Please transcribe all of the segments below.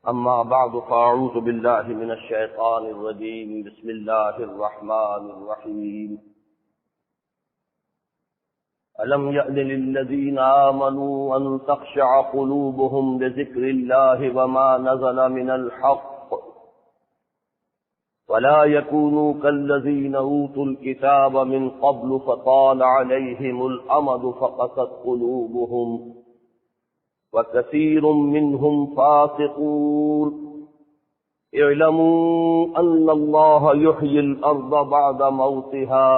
أما بعد فأعوذ بالله من الشيطان الرجيم. بسم الله الرحمن الرحيم. ألم يأن للذين آمنوا أن تخشع قلوبهم لذكر الله وما نزل من الحق ولا يكونوا كالذين أوتوا الكتاب من قبل فطال عليهم الأمد فقست قلوبهم وكثير منهم فاسقون. اعلموا أن الله يحيي الأرض بعد موتها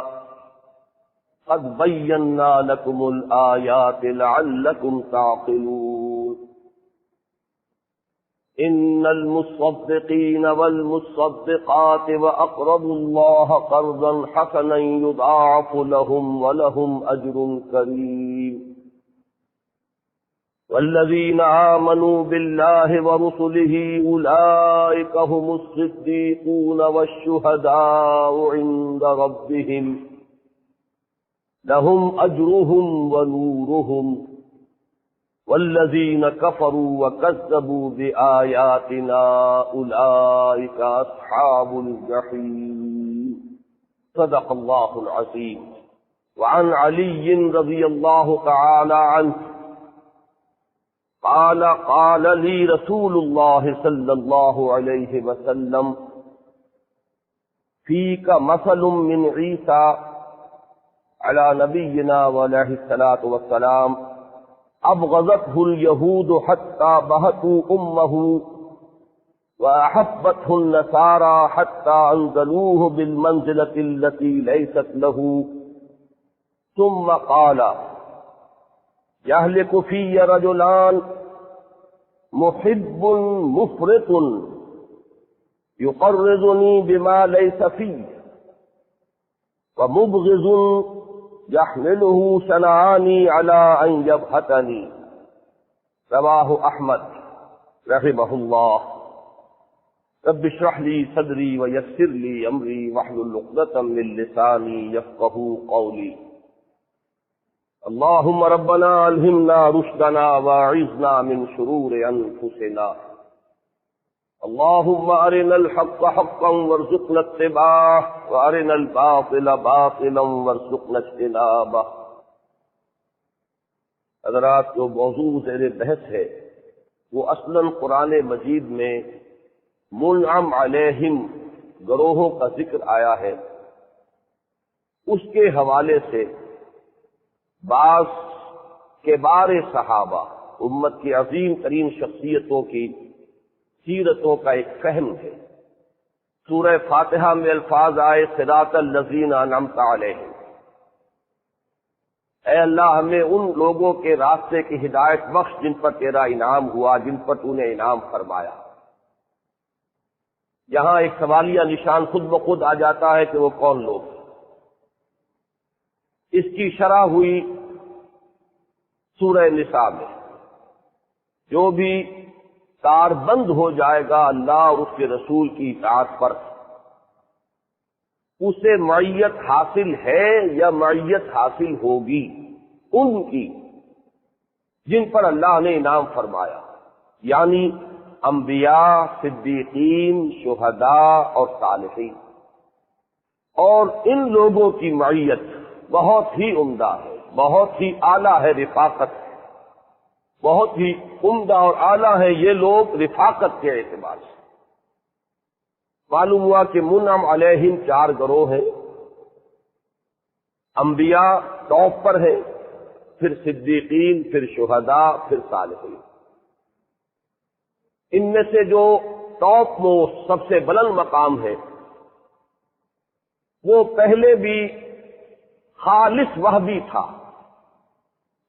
قد بينا لكم الآيات لعلكم تعقلون. إن المصدقين والمصدقات وأقرضوا الله قرضا حسنا يضاعف لهم ولهم أجر كريم. والذين آمنوا بالله ورسله أولئك هم الصديقون والشهداء عند ربهم لهم أجرهم ونورهم. والذين كفروا وكذبوا بآياتنا أولئك أصحاب الجحيم. صدق الله العظيم. وعن علي رضي الله تعالى عنه قال لي رسول الله صلى الله عليه وسلم فيك مثل من عيسى على نبينا وعليه الصلاة والسلام أبغضته اليهود حتى بهتوا أمه وأحبته النصارى حتى أنزلوه بالمنزلة التي ليست له. ثم قال يهلك في رجلان محب مفرط يقرضني بما ليس فيه ومبغض يحمله شنعاني على أن يبهتني. رواه أحمد رحمه الله. رب اشرح لي صدري ويسر لي أمري واحلل عقدة من لساني يفقهوا قولي. اللهم ربنا ألهمنا رشدنا واعذنا من شرور أنفسنا. اللهم أرنا الحق حقا وارزقنا اتباعه وأرنا الباطل باطلا وارزقنا اجتنابه. حضرات، جو موضوع زیر بحث ہے وہ اصلاً قرآن مجید میں منعم علیہم گروہوں کا ذکر آیا ہے. اس کے حوالے سے بعض کبار صحابہ، امت کی عظیم ترین شخصیتوں کی سیرتوں کا ایک فہم ہے. سورہ فاتحہ میں الفاظ آئے صراط الذین انعمت علیہم. اے اللہ، ہمیں ان لوگوں کے راستے کی ہدایت بخش جن پر تیرا انعام ہوا، جن پر تو نے انعام فرمایا. یہاں ایک سوالیہ نشان خود بخود آ جاتا ہے کہ وہ کون لوگ. اس کی شرح ہوئی سورہ نساء میں. جو بھی کار بند ہو جائے گا اللہ اور اس کے رسول کی اطاعت پر، اسے معیت حاصل ہے یا معیت حاصل ہوگی ان کی جن پر اللہ نے انعام فرمایا، یعنی انبیاء، صدیقین، شہداء اور صالحین. اور ان لوگوں کی معیت بہت ہی عمدہ ہے، بہت ہی اعلیٰ ہے. رفاقت بہت ہی عمدہ اور اعلیٰ ہے یہ لوگ رفاقت کے اعتبار سے. معلوم ہوا کہ منعم علیہم 4 گروہ ہیں. انبیاء ٹاپ پر ہیں، پھر صدیقین، پھر شہداء، پھر صالحین. ان میں سے جو ٹاپ موسٹ سب سے بلند مقام ہے وہ پہلے بھی خالص وحدی تھا.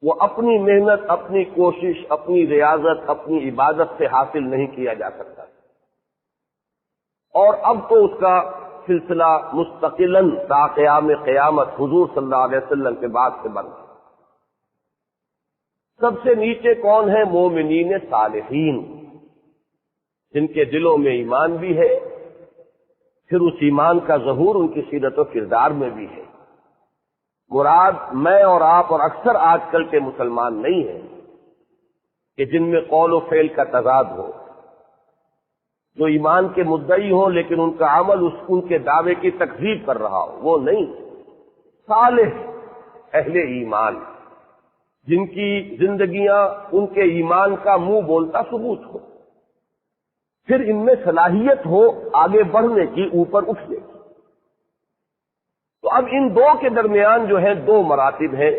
وہ اپنی محنت، اپنی کوشش، اپنی ریاضت، اپنی عبادت سے حاصل نہیں کیا جا سکتا. اور اب تو اس کا سلسلہ مستقلاً تا قیام قیامت حضور صلی اللہ علیہ وسلم کے بعد سے بن. سب سے نیچے کون ہے؟ مومنین صالحین، جن کے دلوں میں ایمان بھی ہے، پھر اس ایمان کا ظہور ان کی سیرت و کردار میں بھی ہے. مراد میں اور آپ اور اکثر آج کل کے مسلمان نہیں ہیں کہ جن میں قول و فعل کا تضاد ہو. جو ایمان کے مدعی ہوں لیکن ان کا عمل ان کے دعوے کی تکذیب کر رہا ہو، وہ نہیں۔ صالح اہل ایمان جن کی زندگیاں ان کے ایمان کا منہ بولتا ثبوت ہو، پھر ان میں صلاحیت ہو آگے بڑھنے کی، اوپر اٹھنے کی۔ تو اب ان دو کے درمیان جو ہے دو مراتب ہیں،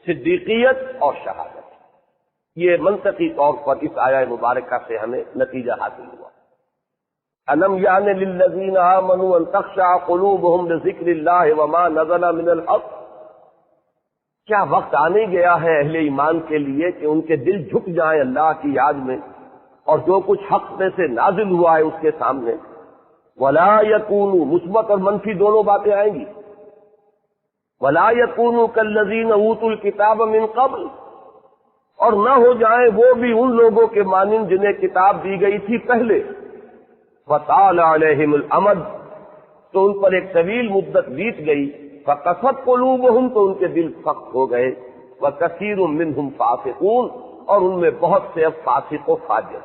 صدیقیت اور شہادت۔ یہ منطقی طور پر اس آیہ مبارکہ سے ہمیں نتیجہ حاصل ہوا۔ أَلَمْ يَعْنِ لِلَّذِينَ آمَنُوا أَن تَخْشَعَ قُلُوبُهُمْ لِذِكْرِ اللَّهِ وَمَا نَزَلَ مِنَ الْحَقِّ، کیا وقت آنے گیا ہے اہل ایمان کے لیے کہ ان کے دل جھک جائیں اللہ کی یاد میں اور جو کچھ حق میں سے نازل ہوا ہے اس کے سامنے۔ وَلَا يَكُونُوا، مثبت اور منفی دونوں باتیں آئیں گی۔ وَلَا يَكُونُوا كَالَّذِينَ أُوتُوا الْكِتَابَ مِن قَبْلُ، اور نہ ہو جائیں وہ بھی ان لوگوں کے مانند جنہیں کتاب دی گئی تھی پہلے۔ فَطَالَ عَلَيْهِمُ الْأَمَدُ، تو ان پر ایک طویل مدت بیت گئی۔ فَقَسَتْ قُلُوبُهُمْ، تو ان کے دل سخت ہو گئے۔ وَكَثِيرٌ مِّنْهُمْ فَاسِقُونَ، اور ان میں بہت سے اب فاسق و فاجر۔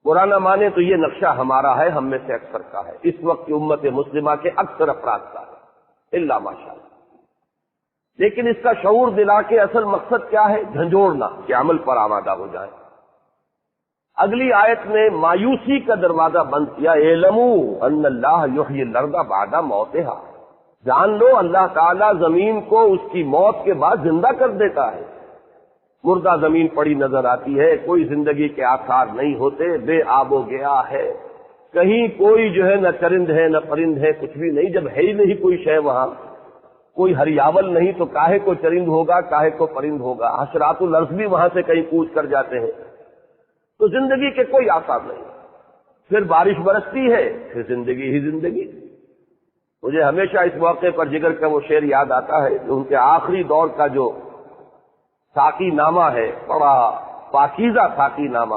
برا نہ مانے تو یہ نقشہ ہمارا ہے، ہم میں سے اکثر کا ہے، اس وقت کی امت مسلمہ کے اکثر افراد کا ہے، الا ماشاءاللہ۔ لیکن اس کا شعور دلا کے اصل مقصد کیا ہے؟ جھنجھوڑنا کہ عمل پر آمادہ ہو جائے۔ اگلی آیت میں مایوسی کا دروازہ بند کیا، اعلموا ان اللہ یحیی الارض بعد موتها، جان لو اللہ تعالیٰ زمین کو اس کی موت کے بعد زندہ کر دیتا ہے۔ مردہ زمین پڑی نظر آتی ہے، کوئی زندگی کے آثار نہیں ہوتے، بے آب و گیا ہے، کہیں کوئی جو ہے نہ چرند ہے نہ پرند ہے، کچھ بھی نہیں۔ جب ہے ہی نہیں کوئی شے وہاں، کوئی ہریاول نہیں تو کاہے کو چرند ہوگا، کاہے کو پرند ہوگا۔ حشرات الارض بھی وہاں سے کہیں کوچ کر جاتے ہیں، تو زندگی کے کوئی آثار نہیں۔ پھر بارش برستی ہے، پھر زندگی ہی زندگی۔ مجھے ہمیشہ اس موقع پر جگر کا وہ شعر یاد آتا ہے جو ان کے آخری دور کا جو ساقی نامہ ہے، بڑا پاکیزہ ساقی نامہ،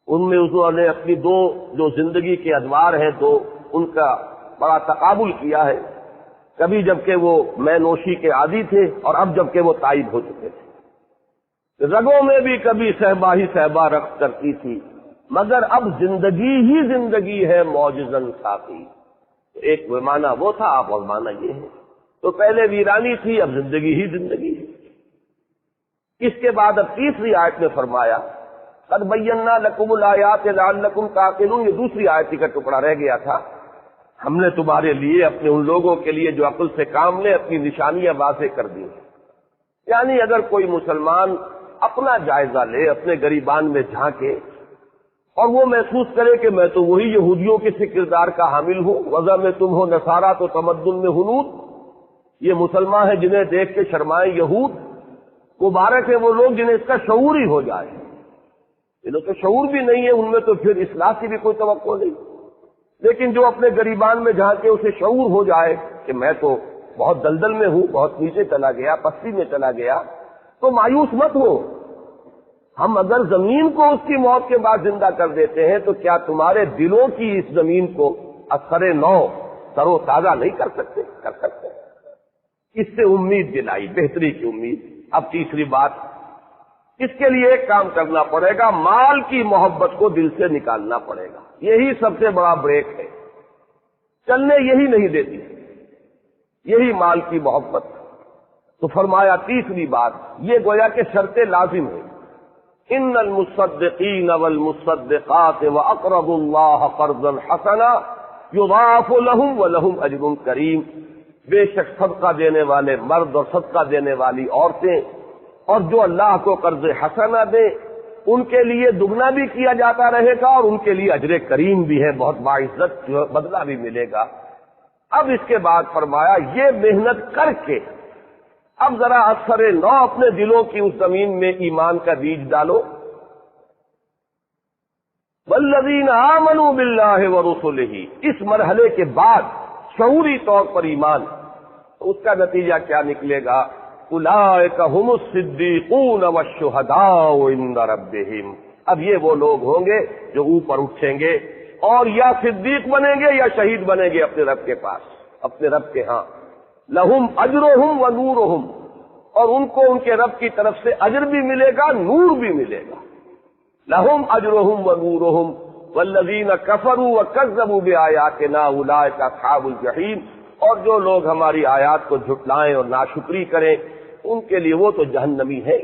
ان میں انہوں نے اپنی دو جو زندگی کے ادوار ہیں دو، ان کا بڑا تقابل کیا ہے۔ کبھی جبکہ وہ میں نوشی کے عادی تھے اور اب جبکہ وہ تائب ہو چکے تھے۔ رگوں میں بھی کبھی صحبا ہی صحبا رقص کرتی تھی، مگر اب زندگی ہی زندگی ہے معجزن ساقی۔ ایک معنی وہ تھا، اب اور معنی یہ ہے۔ تو پہلے ویرانی تھی، اب زندگی ہی زندگی ہے۔ اس کے بعد اب تیسری آیت میں فرمایا قد بینا لکم الآیات لعلکم تعقلون، یہ دوسری آیت کا ٹکڑا رہ گیا تھا۔ ہم نے تمہارے لیے، اپنے ان لوگوں کے لیے جو عقل سے کام لے، اپنی نشانیاں واضح کر دی۔ یعنی اگر کوئی مسلمان اپنا جائزہ لے، اپنے گریبان میں جھانکے اور وہ محسوس کرے کہ میں تو وہی یہودیوں کے سے کردار کا حامل ہوں، وضع میں تم ہو نصارہ تو تمدن میں ہنود، یہ مسلمان ہیں جنہیں دیکھ کے شرمائے یہود، مبارک ہے وہ لوگ جنہیں اس کا شعور ہی ہو جائے۔ انہوں تو شعور بھی نہیں ہے، ان میں تو پھر اصلاح کی بھی کوئی توقع نہیں۔ لیکن جو اپنے گریبان میں جہاں کے اسے شعور ہو جائے کہ میں تو بہت دلدل میں ہوں، بہت نیچے چلا گیا، پستی میں چلا گیا، تو مایوس مت ہو۔ ہم اگر زمین کو اس کی موت کے بعد زندہ کر دیتے ہیں تو کیا تمہارے دلوں کی اس زمین کو اثر نو تر و تازہ نہیں کر سکتے؟ کر سکتے۔ اس سے امید دلائی، بہتری کی امید۔ اب تیسری بات، اس کے لیے ایک کام کرنا پڑے گا، مال کی محبت کو دل سے نکالنا پڑے گا۔ یہی سب سے بڑا بریک ہے، چلنے یہی نہیں دیتی، یہی مال کی محبت۔ تو فرمایا تیسری بات یہ گویا کہ شرط لازم ہے، ان المصدقین والمصدقات واقرضوا اللہ قرضا حسنا یضاعف لهم ولهم اجر کریم، بے شک صدقہ دینے والے مرد اور صدقہ دینے والی عورتیں اور جو اللہ کو قرض حسنہ دے ان کے لیے دگنا بھی کیا جاتا رہے گا اور ان کے لیے اجر کریم بھی ہے، بہت باعزت بدلہ بھی ملے گا۔ اب اس کے بعد فرمایا یہ محنت کر کے اب ذرا اثر نو اپنے دلوں کی اس زمین میں ایمان کا بیج ڈالو۔ والذین آمنوا باللہ ورسلہ، اس مرحلے کے بعد شعوری طور پر ایمان، اس کا نتیجہ کیا نکلے گا؟ اولئک ھم الصدیقون والشہداء عند ربہم، اب یہ وہ لوگ ہوں گے جو اوپر اٹھیں گے اور یا صدیق بنیں گے یا شہید بنیں گے اپنے رب کے پاس، اپنے رب کے ہاں۔ لہم اجرہم و نورہم، اور ان کو ان کے رب کی طرف سے اجر بھی ملے گا، نور بھی ملے گا۔ لہم اجرہم و نورہم، والذین کفروا وکذبوا بآیاتنا اولئک اصحاب الجحیم، اور جو لوگ ہماری آیات کو جھٹلائیں اور ناشکری کریں ان کے لیے وہ تو جہنمی ہے۔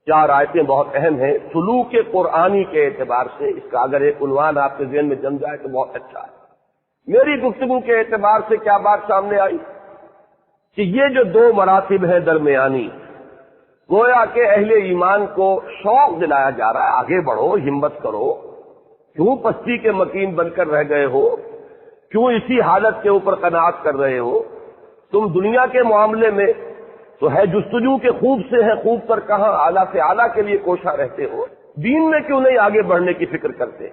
چار آیتیں بہت اہم ہیں سلوک قرآنی کے اعتبار سے، اس کا اگر ایک عنوان آپ کے ذہن میں جم جائے تو بہت اچھا ہے۔ میری گفتگو کے اعتبار سے کیا بات سامنے آئی کہ یہ جو دو مراتب ہیں درمیانی، گویا کہ اہل ایمان کو شوق دلایا جا رہا ہے آگے بڑھو، ہمت کرو، کیوں پستی کے مکین بن کر رہ گئے ہو، کیوں اسی حالت کے اوپر قناعت کر رہے ہو، تم دنیا کے معاملے میں تو ہے جستجو کے خوب سے ہے خوب پر کہاں، اعلیٰ سے اعلیٰ کے لیے کوشاں رہتے ہو، دین میں کیوں نہیں آگے بڑھنے کی فکر کرتے؟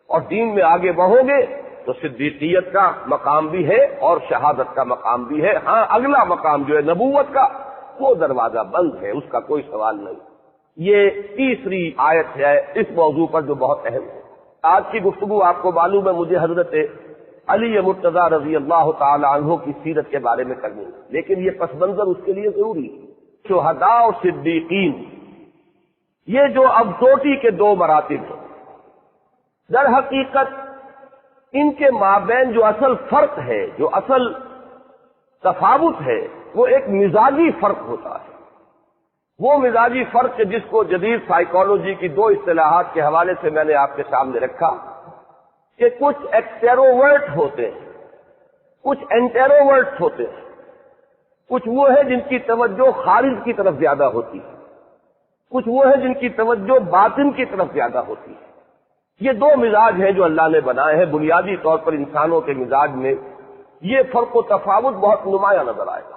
اور دین میں آگے بڑھو گے تو صدیقیت کا مقام بھی ہے اور شہادت کا مقام بھی ہے۔ ہاں اگلا مقام جو ہے نبوت کا، وہ دروازہ بند ہے، اس کا کوئی سوال نہیں۔ یہ تیسری آیت ہے اس موضوع پر جو بہت اہم ہے۔ آج کی گفتگو آپ کو معلوم ہے مجھے حضرت علی مرتضیٰ رضی اللہ تعالی عنہ کی سیرت کے بارے میں کرنی ہے، لیکن یہ پس منظر اس کے لیے ضروری ہے۔ شہداء اور صدیقین، یہ جو اب چوٹی کے دو مراتب ہیں، در حقیقت ان کے مابین جو اصل فرق ہے، جو اصل تفاوت ہے، وہ ایک مزاجی فرق ہوتا ہے۔ وہ مزاجی فرق جس کو جدید سائیکالوجی کی دو اصطلاحات کے حوالے سے میں نے آپ کے سامنے رکھا کہ کچھ ایکسٹروورٹ ہوتے ہیں، کچھ انٹروورٹ ہوتے ہیں، کچھ وہ ہے جن کی توجہ خارج کی طرف زیادہ ہوتی ہے، کچھ وہ ہے جن کی توجہ باطن کی طرف زیادہ ہوتی ہے۔ یہ دو مزاج ہیں جو اللہ نے بنائے ہیں، بنیادی طور پر انسانوں کے مزاج میں یہ فرق و تفاوت بہت نمایاں نظر آئے گا۔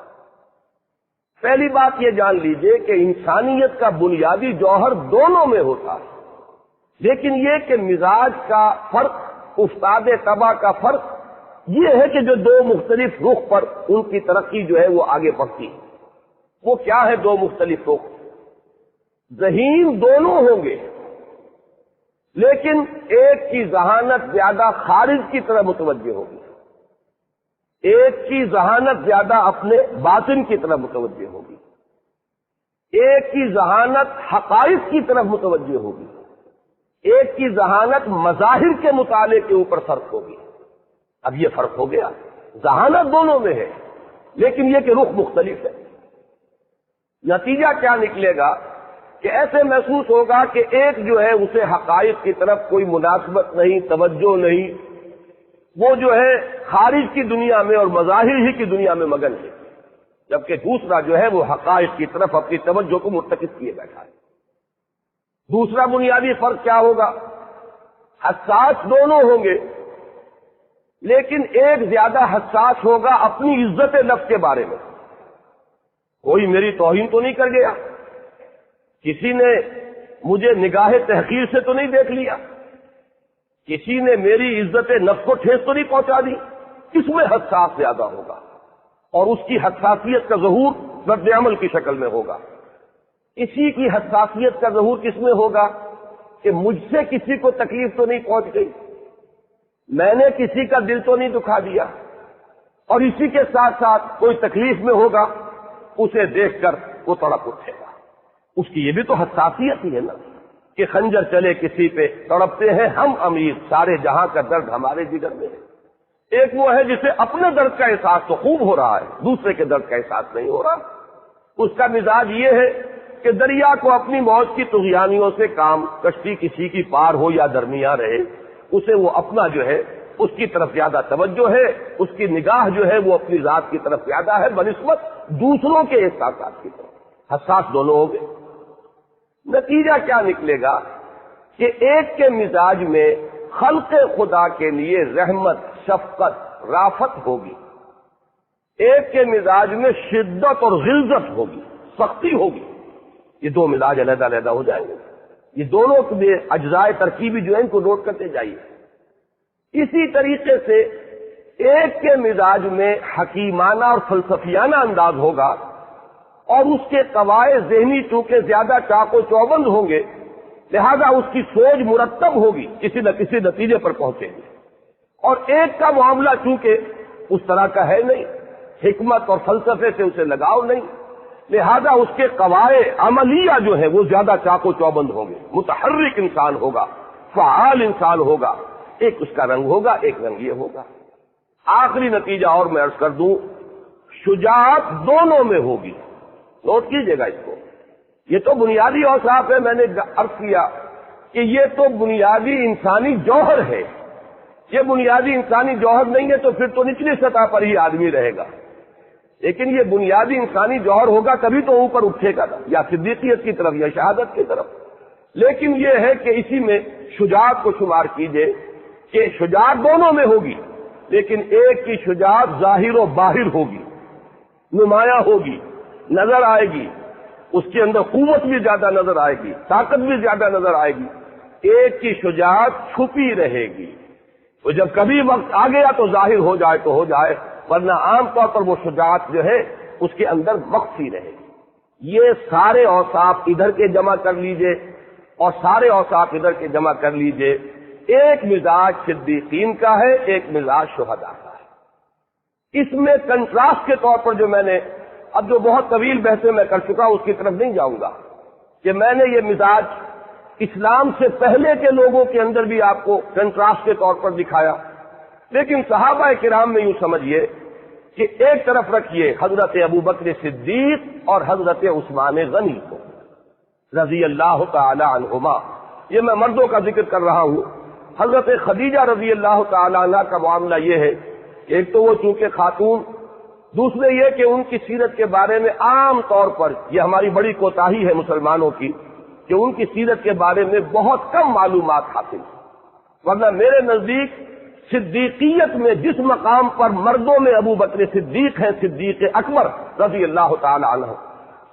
پہلی بات یہ جان لیجئے کہ انسانیت کا بنیادی جوہر دونوں میں ہوتا ہے، لیکن یہ کہ مزاج کا فرق، استاد طبع کا فرق یہ ہے کہ جو دو مختلف رخ پر ان کی ترقی جو ہے وہ آگے بڑھتی ہے۔ وہ کیا ہے دو مختلف رخ؟ ذہین دونوں ہوں گے، لیکن ایک کی ذہانت زیادہ خارج کی طرف متوجہ ہوگی، ایک کی ذہانت زیادہ اپنے باطن کی طرف متوجہ ہوگی، ایک کی ذہانت حقائق کی طرف متوجہ ہوگی، ایک کی ذہانت مظاہر کے مطالعے کے اوپر فرق ہوگی۔ اب یہ فرق ہو گیا، ذہانت دونوں میں ہے لیکن یہ کہ رخ مختلف ہے۔ نتیجہ کیا نکلے گا کہ ایسے محسوس ہوگا کہ ایک جو ہے اسے حقائق کی طرف کوئی مناسبت نہیں، توجہ نہیں، وہ جو ہے خارج کی دنیا میں اور مظاہر ہی کی دنیا میں مگن ہے، جبکہ دوسرا جو ہے وہ حقائق کی طرف اپنی توجہ کو مرتکز کیے بیٹھا ہے۔ دوسرا بنیادی فرق کیا ہوگا؟ حساس دونوں ہوں گے، لیکن ایک زیادہ حساس ہوگا اپنی عزت نفس کے بارے میں۔ کوئی میری توہین تو نہیں کر گیا، کسی نے مجھے نگاہ تحقیر سے تو نہیں دیکھ لیا، کسی نے میری عزت نفس کو ٹھیس تو نہیں پہنچا دی، اس میں حساس زیادہ ہوگا، اور اس کی حساسیت کا ظہور رد عمل کی شکل میں ہوگا۔ اسی کی حساسیت کا ظہور کس میں ہوگا کہ مجھ سے کسی کو تکلیف تو نہیں پہنچ گئی، میں نے کسی کا دل تو نہیں دکھا دیا، اور اسی کے ساتھ ساتھ کوئی تکلیف میں ہوگا، اسے دیکھ کر وہ تڑپ اٹھے گا۔ اس کی یہ بھی تو حساسیت ہی ہے نا کہ خنجر چلے کسی پہ تڑپتے ہیں ہم امیر، سارے جہاں کا درد ہمارے جگر میں ہے۔ ایک وہ ہے جسے اپنے درد کا احساس تو خوب ہو رہا ہے، دوسرے کے درد کا احساس نہیں ہو رہا۔ اس کا مزاج یہ ہے کہ دریا کو اپنی موج کی طغیانیوں سے کام، کشتی کسی کی پار ہو یا درمیان رہے، اسے وہ اپنا جو ہے اس کی طرف زیادہ توجہ ہے، اس کی نگاہ جو ہے وہ اپنی ذات کی طرف زیادہ ہے بنسبت دوسروں کے احساسات کی طرف۔ حساس دونوں ہوں گے۔ نتیجہ کیا نکلے گا کہ ایک کے مزاج میں خلق خدا کے لیے رحمت، شفقت، رافت ہوگی، ایک کے مزاج میں شدت اور غلظت ہوگی، سختی ہوگی۔ یہ دو مزاج علیحدہ علیحدہ ہو جائیں گے۔ یہ دونوں کے اجزائے ترکیبی جو ہیں ان کو نوٹ کرتے جائیے۔ اسی طریقے سے ایک کے مزاج میں حکیمانہ اور فلسفیانہ انداز ہوگا، اور اس کے قواعد ذہنی چونکہ زیادہ چاق و چوبند ہوں گے، لہذا اس کی سوچ مرتب ہوگی، کسی نہ کسی نتیجے پر پہنچے گی۔ اور ایک کا معاملہ چونکہ اس طرح کا ہے نہیں، حکمت اور فلسفے سے اسے لگاؤ نہیں، لہذا اس کے قواعد عملیہ جو ہے وہ زیادہ چاق و چوبند ہوں گے، متحرک انسان ہوگا، فعال انسان ہوگا، ایک اس کا رنگ ہوگا، ایک رنگ یہ ہوگا۔ آخری نتیجہ اور میں عرض کر دوں، شجاعت دونوں میں ہوگی۔ نوٹ کیجئے گا اس کو، یہ تو بنیادی اوصاف ہے، میں نے عرض کیا کہ یہ تو بنیادی انسانی جوہر ہے۔ یہ بنیادی انسانی جوہر نہیں ہے تو پھر تو نچلی سطح پر ہی آدمی رہے گا، لیکن یہ بنیادی انسانی جوہر ہوگا تبھی تو اوپر اٹھے گا، یا صدیقیت کی طرف یا شہادت کی طرف۔ لیکن یہ ہے کہ اسی میں شجاعت کو شمار کیجئے کہ شجاعت دونوں میں ہوگی، لیکن ایک کی شجاعت ظاہر و باہر ہوگی، نمایاں ہوگی، نظر آئے گی، اس کے اندر قوت بھی زیادہ نظر آئے گی، طاقت بھی زیادہ نظر آئے گی۔ ایک کی شجاعت چھپی رہے گی، تو جب کبھی وقت آ گیا تو ظاہر ہو جائے تو ہو جائے، ورنہ عام طور پر وہ شجاعت جو ہے اس کے اندر مخفی رہے گی۔ یہ سارے اوصاف ادھر کے جمع کر لیجئے اور سارے اوصاف ادھر کے جمع کر لیجئے، ایک مزاج صدیقین کا ہے، ایک مزاج شہداء کا ہے۔ اس میں کنٹراسٹ کے طور پر جو میں نے اب جو بہت طویل بحثیں میں کر چکا اس کی طرف نہیں جاؤں گا، کہ میں نے یہ مزاج اسلام سے پہلے کے لوگوں کے اندر بھی آپ کو کنٹراسٹ کے طور پر دکھایا، لیکن صحابہ کرام میں یوں سمجھیے کہ ایک طرف رکھیے حضرت ابوبکر صدیق اور حضرت عثمان غنی کو رضی اللہ تعالی عنہما۔ یہ میں مردوں کا ذکر کر رہا ہوں۔ حضرت خدیجہ رضی اللہ تعالی عنہ کا معاملہ یہ ہے، ایک تو وہ چونکہ خاتون، دوسرے یہ کہ ان کی سیرت کے بارے میں عام طور پر یہ ہماری بڑی کوتاہی ہے مسلمانوں کی کہ ان کی سیرت کے بارے میں بہت کم معلومات حاصل ہیں، ورنہ میرے نزدیک صدیقیت میں جس مقام پر مردوں میں ابو بکر صدیق ہیں، صدیق اکبر رضی اللہ تعالی عنہ،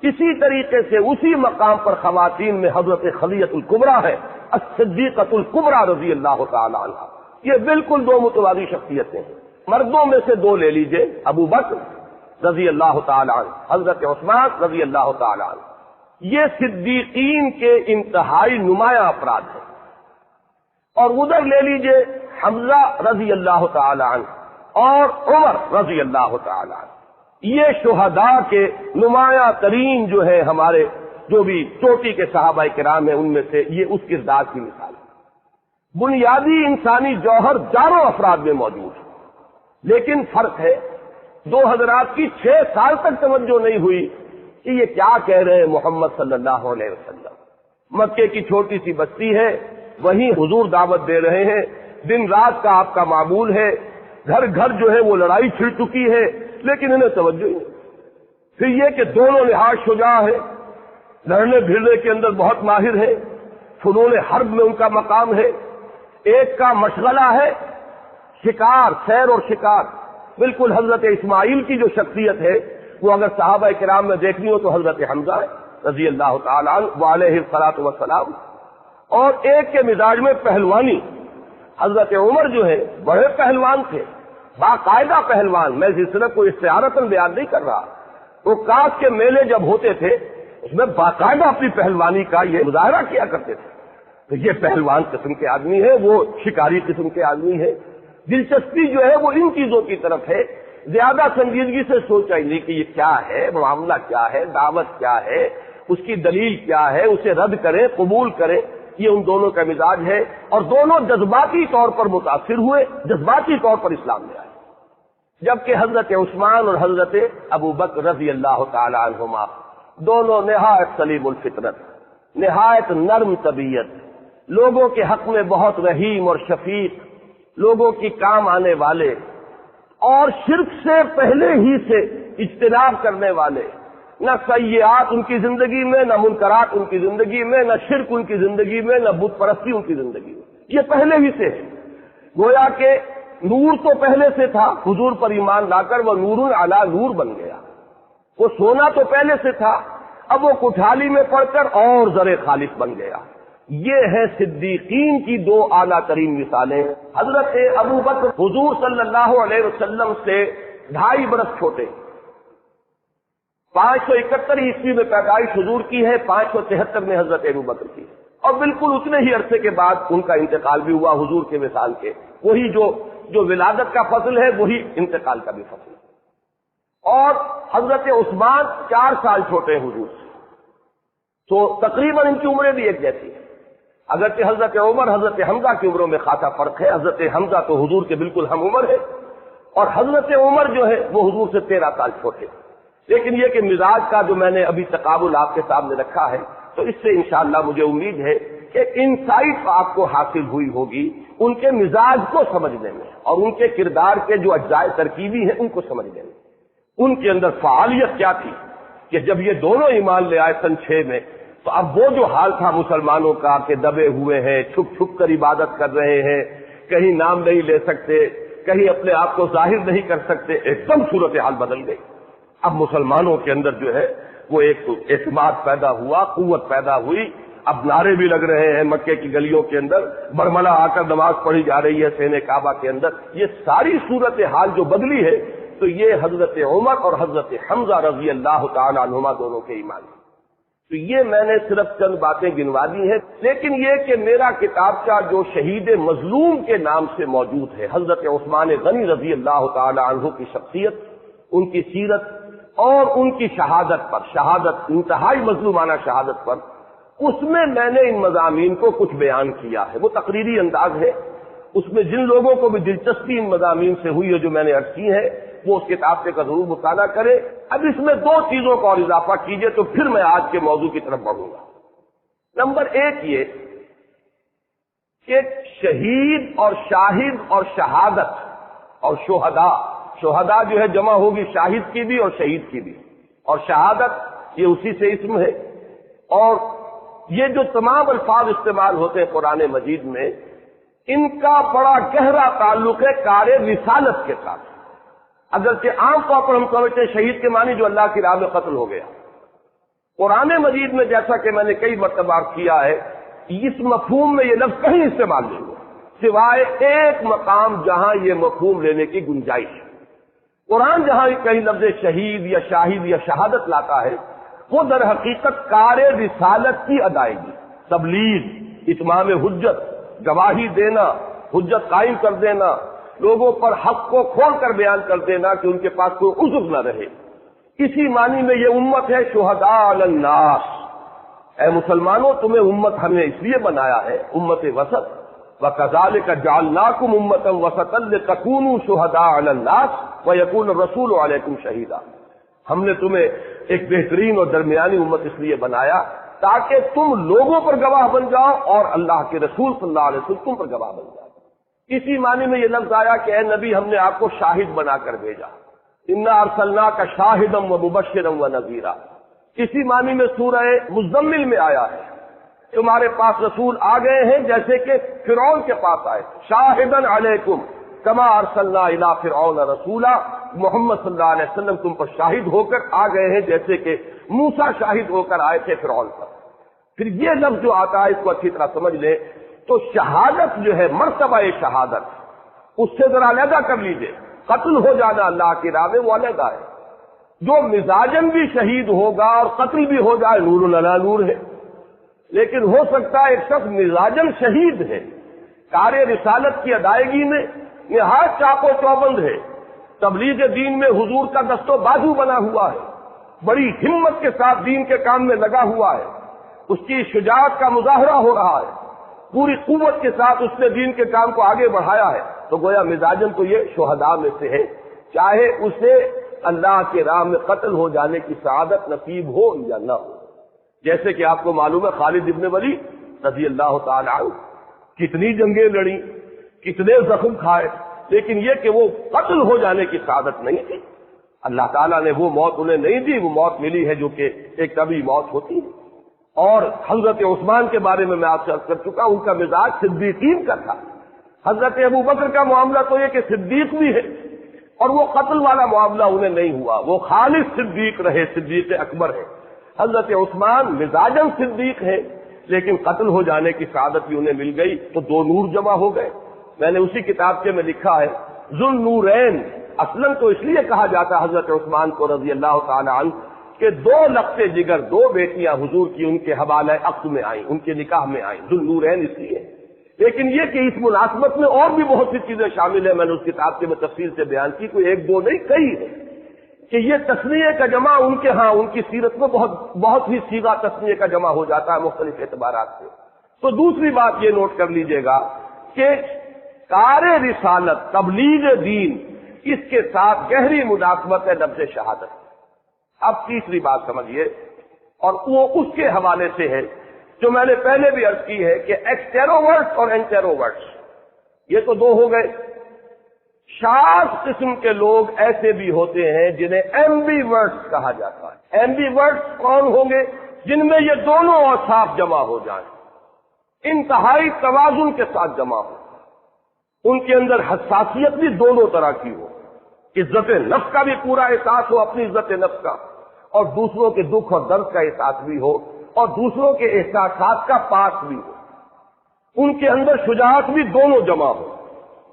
اسی طریقے سے اسی مقام پر خواتین میں حضرت خدیجہ الکبریٰ ہے، الصدیقۃ الکبریٰ رضی اللہ تعالی عنہ۔ یہ بالکل دو متوازی شخصیتیں ہیں۔ مردوں میں سے دو لے لیجئے، ابو بکر رضی اللہ تعالی عنہ، حضرت عثمان رضی اللہ تعالی عنہ، یہ صدیقین کے انتہائی نمایاں افراد ہیں۔ اور ادھر لے لیجئے حمزہ رضی اللہ تعالی عنہ اور عمر رضی اللہ تعالی عنہ، یہ شہداء کے نمایاں ترین جو ہے ہمارے جو بھی چوٹی کے صحابہ کرام ہیں ان میں سے یہ اس کردار کی مثال ہے۔ بنیادی انسانی جوہر چاروں افراد میں موجود ہے، لیکن فرق ہے دو حضرات کی 6 سال تک توجہ نہیں ہوئی کہ یہ کیا کہہ رہے ہیں محمد صلی اللہ علیہ وسلم۔ مکے کی چھوٹی سی بستی ہے، وہیں حضور دعوت دے رہے ہیں، دن رات کا آپ کا معمول ہے، گھر گھر جو ہے وہ لڑائی چھڑ چکی ہے، لیکن انہیں توجہ ہی نہیں۔ پھر یہ کہ دونوں لحاظ شجاع ہے، لڑنے بھیڑنے کے اندر بہت ماہر ہے، فنون حرب میں ان کا مقام ہے، ایک کا مشغلہ ہے شکار، سیر اور شکار۔ بالکل حضرت اسماعیل کی جو شخصیت ہے وہ اگر صحابہ کرام میں دیکھنی ہو تو حضرت حمزہ ہے رضی اللہ تعالی عنہ وعلیہ الصلاۃ والسلام۔ اور ایک کے مزاج میں پہلوانی، حضرت عمر جو ہے بڑے پہلوان تھے، باقاعدہ پہلوان۔ میں اس سلسلے کو استعارتاً بیان نہیں کر رہا، وہ کاس کے میلے جب ہوتے تھے اس میں باقاعدہ اپنی پہلوانی کا یہ مظاہرہ کیا کرتے تھے۔ تو یہ پہلوان قسم کے آدمی ہے، وہ شکاری قسم کے آدمی ہے۔ دلچسپی جو ہے وہ ان چیزوں کی طرف ہے، زیادہ سنجیدگی سے سوچا ہی نہیں کہ یہ کیا ہے، معاملہ کیا ہے، دعوت کیا ہے، اس کی دلیل کیا ہے، اسے رد کریں قبول کریں۔ یہ ان دونوں کا مزاج ہے، اور دونوں جذباتی طور پر متاثر ہوئے، جذباتی طور پر اسلام میں آئے۔ جبکہ حضرت عثمان اور حضرت ابو بکر رضی اللہ تعالی عنہما دونوں نہایت سلیم الفطرت، نہایت نرم طبیعت، لوگوں کے حق میں بہت رحیم اور شفیق، لوگوں کی کام آنے والے، اور شرک سے پہلے ہی سے اجتناب کرنے والے۔ نہ سیئات ان کی زندگی میں، نہ منکرات ان کی زندگی میں، نہ شرک ان کی زندگی میں، نہ بت پرستی ان کی زندگی میں۔ یہ پہلے ہی سے ہے، گویا کہ نور تو پہلے سے تھا، حضور پر ایمان لا کر وہ نور علی نور بن گیا۔ وہ سونا تو پہلے سے تھا، اب وہ کٹھالی میں پڑ کر اور زر خالص بن گیا۔ یہ ہے صدیقین کی دو اعلیٰ ترین مثالیں۔ حضرت ابو بکر حضور صلی اللہ علیہ وسلم سے 2.5 برس چھوٹے، 571 عیسوی میں پیدائش حضور کی ہے، 573 میں حضرت ابو بکر کی، اور بالکل اتنے ہی عرصے کے بعد ان کا انتقال بھی ہوا حضور کے وصال کے۔ وہی جو ولادت کا فصل ہے وہی انتقال کا بھی فصل ہے۔ اور حضرت عثمان 4 سال چھوٹے ہیں حضور سے، تو تقریباً ان کی عمریں بھی ایک جیسی ہیں۔ اگرچہ حضرت عمر حضرت حمزہ کی عمروں میں خاصا فرق ہے، حضرت حمزہ تو حضور کے بالکل ہم عمر ہے اور حضرت عمر جو ہے وہ حضور سے 13 سال چھوٹے، لیکن یہ کہ مزاج کا جو میں نے ابھی تقابل آپ کے سامنے رکھا ہے تو اس سے انشاءاللہ مجھے امید ہے کہ انسائٹ آپ کو حاصل ہوئی ہوگی ان کے مزاج کو سمجھنے میں اور ان کے کردار کے جو اجزاء ترکیبی ہیں ان کو سمجھنے میں، ان کے اندر فعالیت کیا تھی کہ جب یہ دونوں ایمان لے آئے سن 6 میں تو اب وہ جو حال تھا مسلمانوں کا کہ دبے ہوئے ہیں، چھپ چھپ کر عبادت کر رہے ہیں، کہیں نام نہیں لے سکتے، کہیں اپنے آپ کو ظاہر نہیں کر سکتے، ایک دم صورتحال بدل گئی۔ اب مسلمانوں کے اندر جو ہے وہ ایک اعتماد پیدا ہوا، قوت پیدا ہوئی، اب نعرے بھی لگ رہے ہیں مکے کی گلیوں کے اندر، برملا آ کر نماز پڑھی جا رہی ہے سینے کعبہ کے اندر۔ یہ ساری صورتحال جو بدلی ہے تو یہ حضرت عمر اور حضرت حمزہ رضی اللہ تعالی عنہما دونوں کے ایمان ہے۔ تو یہ میں نے صرف چند باتیں گنوا دی ہیں، لیکن یہ کہ میرا کتابچہ جو شہید مظلوم کے نام سے موجود ہے، حضرت عثمان غنی رضی اللہ تعالی عنہ کی شخصیت، ان کی سیرت اور ان کی شہادت پر، شہادت انتہائی مظلومانہ شہادت پر، اس میں نے ان مضامین کو کچھ بیان کیا ہے۔ وہ تقریری انداز ہے، اس میں جن لوگوں کو بھی دلچسپی ان مضامین سے ہوئی ہے جو میں نے عرض کی ہے وہ اس کتاب سے ضرور مطالعہ کرے۔ اب اس میں 2 چیزوں کا اور اضافہ کیجئے تو پھر میں آج کے موضوع کی طرف بڑھوں گا۔ نمبر 1 یہ کہ شہید اور شاہد اور شہادت اور شہداء جو ہے جمع ہوگی شاہد کی بھی اور شہید کی بھی، اور شہادت یہ اسی سے اسم ہے، اور یہ جو تمام الفاظ استعمال ہوتے ہیں قرآن مجید میں ان کا بڑا گہرا تعلق ہے کار رسالت کے ساتھ۔ اگرچہ عام طور پر ہم سمجھتے ہیں شہید کے معنی جو اللہ کی راہ میں قتل ہو گیا، قرآن مجید میں جیسا کہ میں نے کئی مرتبہ کیا ہے اس مفہوم میں یہ لفظ کہیں استعمال نہیں ہوا سوائے ایک مقام جہاں یہ مفہوم لینے کی گنجائش ہے۔ قرآن جہاں کہیں لفظ شہید یا شاہد یا شہادت لاتا ہے وہ در حقیقت کار رسالت کی ادائیگی، تبلیغ، اتمام حجت، گواہی دینا، حجت قائم کر دینا، لوگوں پر حق کو کھول کر بیان کر دینا کہ ان کے پاس کوئی عذر نہ رہے، اسی معنی میں یہ امت ہے شہداء علی الناس۔ اے مسلمانوں تمہیں امت ہم نے اس لیے بنایا ہے امت وسط، وَكَذَلِكَ جَعَلْنَاكُمْ أُمَّةً وَسَطًا لِتَكُونُوا شُهَدَاءَ عَلَى النَّاسِ وَيَكُونَ الرَّسُولُ عَلَيْكُمْ شَهِيدًا۔ ہم نے تمہیں ایک بہترین اور درمیانی امت اس لیے بنایا تاکہ تم لوگوں پر گواہ بن جاؤ اور اللہ کے رسول صلی اللہ علیہ وسلم تم پر گواہ بن جائے۔ اسی معنی میں یہ لفظ آیا کہ اے نبی ہم نے آپ کو شاہد بنا کر بھیجا، اِنَّا أَرْسَلْنَاكَ شَاهِدًا وَمُبَشِّرًا وَنَذِيرًا۔ اسی معنی میں سورہ مزمل میں آیا ہے تمہارے پاس رسول آ گئے ہیں جیسے کہ فرعون کے پاس آئے، شاہدن علیکم کما ارسلنا الی فرعون رسولا، محمد صلی اللہ علیہ وسلم تم پر شاہد ہو کر آ گئے ہیں جیسے کہ موسیٰ شاہد ہو کر آئے تھے فرعون پر۔ پھر یہ لفظ جو آتا ہے اس کو اچھی طرح سمجھ لیں تو شہادت جو ہے مرتبہ شہادت اس سے ذرا علیحدہ کر لیجئے، قتل ہو جانا اللہ کی راہ میں وہ علیحدہ ہے، جو مزاجن بھی شہید ہوگا اور قتل بھی ہو جائے نور علی نور ہے، لیکن ہو سکتا ہے ایک شخص مزاجن شہید ہے، کار رسالت کی ادائیگی میں نہایت چاق و چوبند ہے، تبلیغ دین میں حضور کا دست و بازو بنا ہوا ہے، بڑی ہمت کے ساتھ دین کے کام میں لگا ہوا ہے، اس کی شجاعت کا مظاہرہ ہو رہا ہے، پوری قوت کے ساتھ اس نے دین کے کام کو آگے بڑھایا ہے، تو گویا مزاجن تو یہ شہداء میں سے ہے، چاہے اسے اللہ کے راہ میں قتل ہو جانے کی سعادت نصیب ہو یا نہ ہو۔ جیسے کہ آپ کو معلوم ہے خالد ابن ولید رضی اللہ تعالی عنہ کتنی جنگیں لڑی، کتنے زخم کھائے، لیکن یہ کہ وہ قتل ہو جانے کی سعادت نہیں تھی، اللہ تعالیٰ نے وہ موت انہیں نہیں دی، وہ موت ملی ہے جو کہ ایک طبعی موت ہوتی ہے۔ اور حضرت عثمان کے بارے میں آپ سے عرض کر چکا، ان کا مزاج صدیقین کا تھا۔ حضرت ابو بکر کا معاملہ تو یہ کہ صدیق بھی ہے اور وہ قتل والا معاملہ انہیں نہیں ہوا، وہ خالص صدیق رہے، صدیق اکبر ہے۔ حضرت عثمان مزاجن صدیق ہے لیکن قتل ہو جانے کی سعادت بھی انہیں مل گئی، تو 2 نور جمع ہو گئے۔ میں نے اسی کتاب کے میں لکھا ہے ذو النورین، اصلاً تو اس لیے کہا جاتا ہے حضرت عثمان کو رضی اللہ تعالی عنہ کہ 2 لخت جگر 2 بیٹیاں حضور کی ان کے حوالہ عقد میں آئیں، ان کے نکاح میں آئیں، ذو النورین اس لیے۔ لیکن یہ کہ اس مناسبت میں اور بھی بہت سی چیزیں شامل ہیں، میں نے اس کتاب کے میں تفصیل سے بیان کی، کوئی 1 2 نہیں کئی ہے، کہ یہ تسنیے کا جمع ان کے ہاں ان کی سیرت میں بہت ہی صیغہ تسنیے کا جمع ہو جاتا ہے مختلف اعتبارات سے۔ تو دوسری بات یہ نوٹ کر لیجئے گا کہ کار رسالت تبلیغ دین اس کے ساتھ گہری مناسبت ہے لفظ شہادت۔ اب تیسری بات سمجھیے، اور وہ اس کے حوالے سے ہے جو میں نے پہلے بھی عرض کی ہے کہ ایکسٹروورٹس اور انٹروورٹس یہ تو دو ہو گئے۔ شاذ قسم کے لوگ ایسے بھی ہوتے ہیں جنہیں ایمبیورٹس کہا جاتا ہے۔ ایمبیورٹس کون ہوں گے؟ جن میں یہ دونوں اوصاف جمع ہو جائیں، انتہائی توازن کے ساتھ جمع ہو، ان کے اندر حساسیت بھی دونوں طرح کی ہو، عزت نفس کا بھی پورا احساس ہو، اپنی عزت نفس کا، اور دوسروں کے دکھ اور درد کا احساس بھی ہو، اور دوسروں کے احساسات کا پاس بھی ہو۔ ان کے اندر شجاعت بھی دونوں جمع ہو،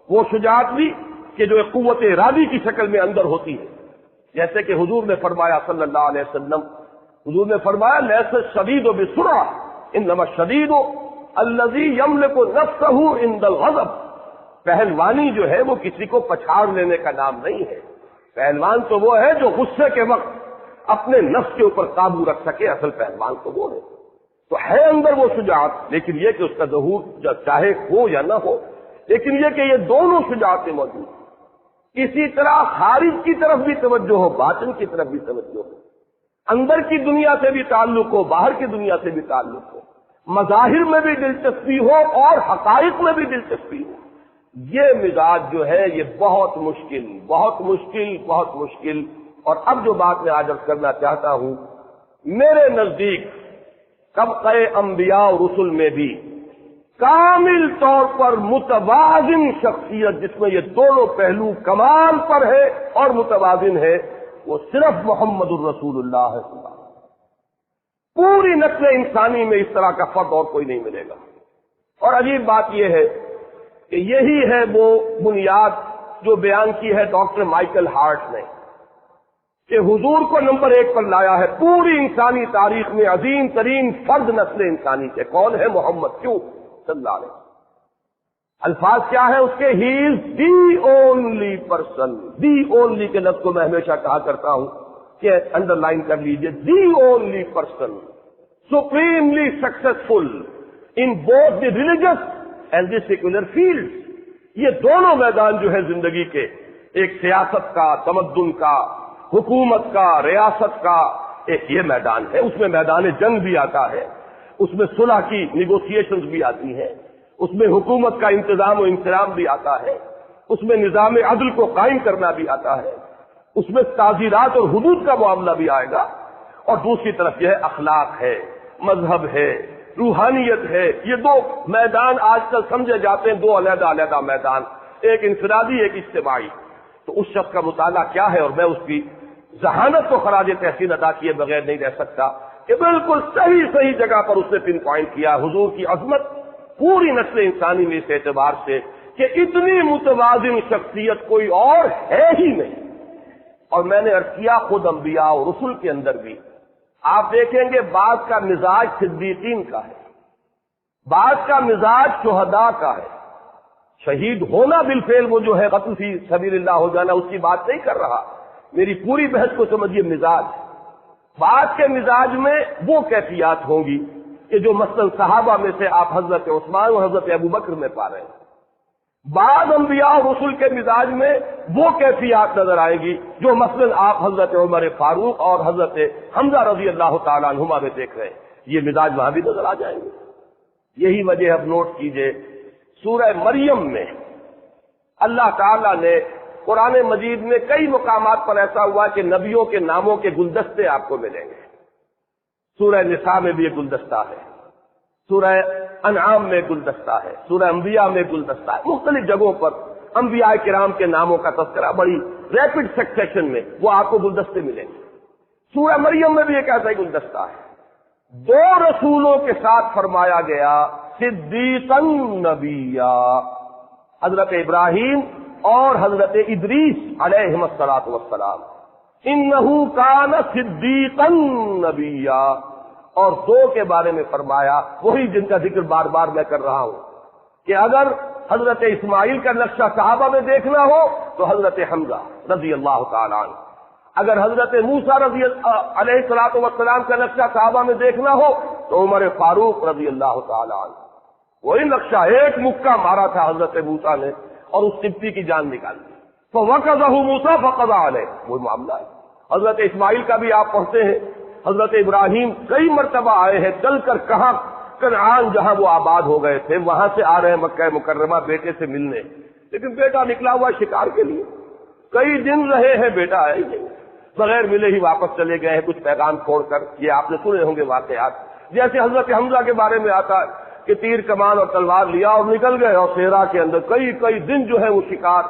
وہ شجاعت بھی کہ جو قوت ارادی کی شکل میں اندر ہوتی ہے، جیسے کہ حضور نے فرمایا صلی اللہ علیہ وسلم، حضور نے فرمایا لیس الشدید بسرعہ انما الشدید الذی یملک نفسہ عند الغضب۔ پہلوانی جو ہے وہ کسی کو پچھاڑ لینے کا نام نہیں ہے، پہلوان تو وہ ہے جو غصے کے وقت اپنے نفس کے اوپر قابو رکھ سکے، اصل پہلوان تو وہ ہے۔ تو ہے اندر وہ شجاعت، لیکن یہ کہ اس کا ظہور چاہے ہو یا نہ ہو، لیکن یہ کہ یہ دونوں شجاعتیں موجود ہیں۔ اسی طرح خارج کی طرف بھی توجہ ہو، باطن کی طرف بھی توجہ ہو، اندر کی دنیا سے بھی تعلق ہو، باہر کی دنیا سے بھی تعلق ہو، مظاہر میں بھی دلچسپی ہو اور حقائق میں بھی دلچسپی ہو۔ یہ مزاج جو ہے یہ بہت مشکل بہت مشکل بہت مشکل۔ اور اب جو بات میں آج عرض کرنا چاہتا ہوں، میرے نزدیک طبقہ انبیاء اور رسل میں بھی کامل طور پر متوازن شخصیت جس میں یہ دونوں پہلو کمال پر ہے اور متوازن ہے، وہ صرف محمد الرسول اللہ ہے۔ پوری نسل انسانی میں اس طرح کا فرد اور کوئی نہیں ملے گا۔ اور عجیب بات یہ ہے کہ یہی ہے وہ بنیاد جو بیان کی ہے ڈاکٹر مائیکل ہارٹ نے، کہ حضور کو نمبر 1 پر لایا ہے پوری انسانی تاریخ میں عظیم ترین فرد نسل انسانی کے۔ کون ہے؟ محمد۔ کیوں؟ صلی اللہ علیہ وسلم۔ الفاظ کیا ہے اس کے؟ He is the only person. The only کے لفظ کو میں ہمیشہ کہا کرتا ہوں کہ انڈر لائن کر لیجئے، دی only person supremely successful in both the religious and the secular field. یہ دونوں میدان جو ہے زندگی کے، ایک سیاست کا، تمدن کا، حکومت کا، ریاست کا، ایک یہ میدان ہے، اس میں میدان جنگ بھی آتا ہے، اس میں صلح کی نیگوسیشنز بھی آتی ہیں، اس میں حکومت کا انتظام و انتظام بھی آتا ہے، اس میں نظام عدل کو قائم کرنا بھی آتا ہے، اس میں تعزیرات اور حدود کا معاملہ بھی آئے گا، اور دوسری طرف یہ ہے اخلاق ہے، مذہب ہے، روحانیت ہے۔ یہ دو میدان آج کل سمجھے جاتے ہیں دو علیحدہ علیحدہ میدان، ایک انفرادی ایک اجتماعی۔ تو اس شخص کا مطالعہ کیا ہے، اور میں اس کی ذہانت کو خراج تحسین ادا کیے بغیر نہیں رہ سکتا کہ بالکل صحیح جگہ پر اس نے پن پوائنٹ کیا حضور کی عظمت پوری نسل انسانی میں اس اعتبار سے کہ اتنی متوازن شخصیت کوئی اور ہے ہی نہیں۔ اور میں نے عرض کیا خود انبیاء اور رسل کے اندر بھی آپ دیکھیں گے بعض کا مزاج صدیقین کا ہے، بعض کا مزاج شہداء کا ہے۔ شہید ہونا بالفعل وہ جو ہے قتل فی سبیل اللہ ہو جانا، اس کی بات نہیں کر رہا، میری پوری بحث کو سمجھیے مزاج۔ بعض کے مزاج میں وہ کیفیات ہوں گی کہ جو مثلا صحابہ میں سے آپ حضرت عثمان اور حضرت ابوبکر میں پا رہے ہیں، بعض انبیاء اور رسل کے مزاج میں وہ کیفیات نظر آئے گی جو مثلا آپ حضرت عمر فاروق اور حضرت حمزہ رضی اللہ تعالیٰ عنہما میں دیکھ رہے ہیں، یہ مزاج وہاں بھی نظر آ جائیں گے۔ یہی وجہ اب نوٹ کیجئے سورہ مریم میں اللہ تعالیٰ نے قرآن مجید میں کئی مقامات پر ایسا ہوا کہ نبیوں کے ناموں کے گلدستے آپ کو ملیں گے۔ سورہ نساء میں بھی ایک گلدستہ ہے، سورہ انعام میں گلدستہ ہے، سورہ انبیاء میں گلدستہ ہے، مختلف جگہوں پر انبیاء کرام کے ناموں کا تذکرہ بڑی ریپڈ سکسیشن میں وہ آپ کو گلدستے ملیں گے۔ سورہ مریم میں بھی ایک ایسا ہی گلدستہ ہے۔ دو رسولوں کے ساتھ فرمایا گیا صدیقا نبیا، حضرت ابراہیم اور حضرت ادریس علیہم الصلاۃ والسلام، انہ کان صدیقا نبیا، اور دو کے بارے میں فرمایا وہی جن کا ذکر بار بار میں کر رہا ہوں کہ اگر حضرت اسماعیل کا نقشہ صحابہ میں دیکھنا ہو تو حضرت حمزہ رضی اللہ تعالیٰ عنہ، اگر حضرت موسیٰ رضی علیہ الصلوۃ والسلام کا نقشہ صحابہ میں دیکھنا ہو تو عمر فاروق رضی اللہ تعالیٰ عنہ، وہی نقشہ ایک مکہ مارا تھا حضرت موسیٰ نے اور اس قبطی کی جان نکال دی. فَوَقَذَهُ مُوسَىٰ فَقَضَىٰ عَلَيْهِ، وہی معاملہ ہے. حضرت اسماعیل کا بھی آپ پڑھتے ہیں، حضرت ابراہیم کئی مرتبہ آئے ہیں چل کر، کہاں کنعان جہاں وہ آباد ہو گئے تھے وہاں سے آ رہے ہیں مکہ مکرمہ بیٹے سے ملنے، لیکن بیٹا نکلا ہوا شکار کے لیے. کئی دن رہے ہیں، بیٹا ہے بغیر ملے ہی واپس چلے گئے ہیں کچھ پیغام چھوڑ کر. یہ آپ نے سنے ہوں گے واقعات، جیسے حضرت حمزہ کے بارے میں آتا ہے کہ تیر کمان اور تلوار لیا اور نکل گئے، اور صحرا کے اندر کئی دن جو ہے وہ شکار،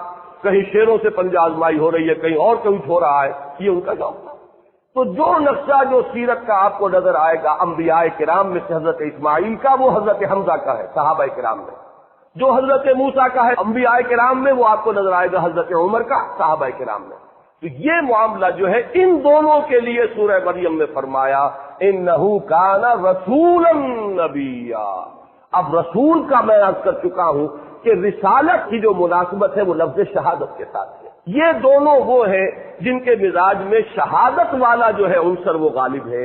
کہیں شیروں سے پنجہ آزمائی ہو رہی ہے، کہیں اور کچھ ہو رہا ہے. یہ ان کا جواب تھا. تو جو نقشہ جو سیرت کا آپ کو نظر آئے گا انبیاء کرام میں سے حضرت اسماعیل کا، وہ حضرت حمزہ کا ہے صحابہ کرام میں. جو حضرت موسیٰ کا ہے انبیاء کرام میں، وہ آپ کو نظر آئے گا حضرت عمر کا صحابہ کرام میں. تو یہ معاملہ جو ہے ان دونوں کے لیے سورہ مریم میں فرمایا انہ کان رسولا نبیا. اب رسول کا میں عرض کر چکا ہوں کہ رسالت کی جو مناسبت ہے وہ لفظ شہادت کے ساتھ ہے. یہ دونوں وہ ہیں جن کے مزاج میں شہادت والا جو ہے عنصر وہ غالب ہے.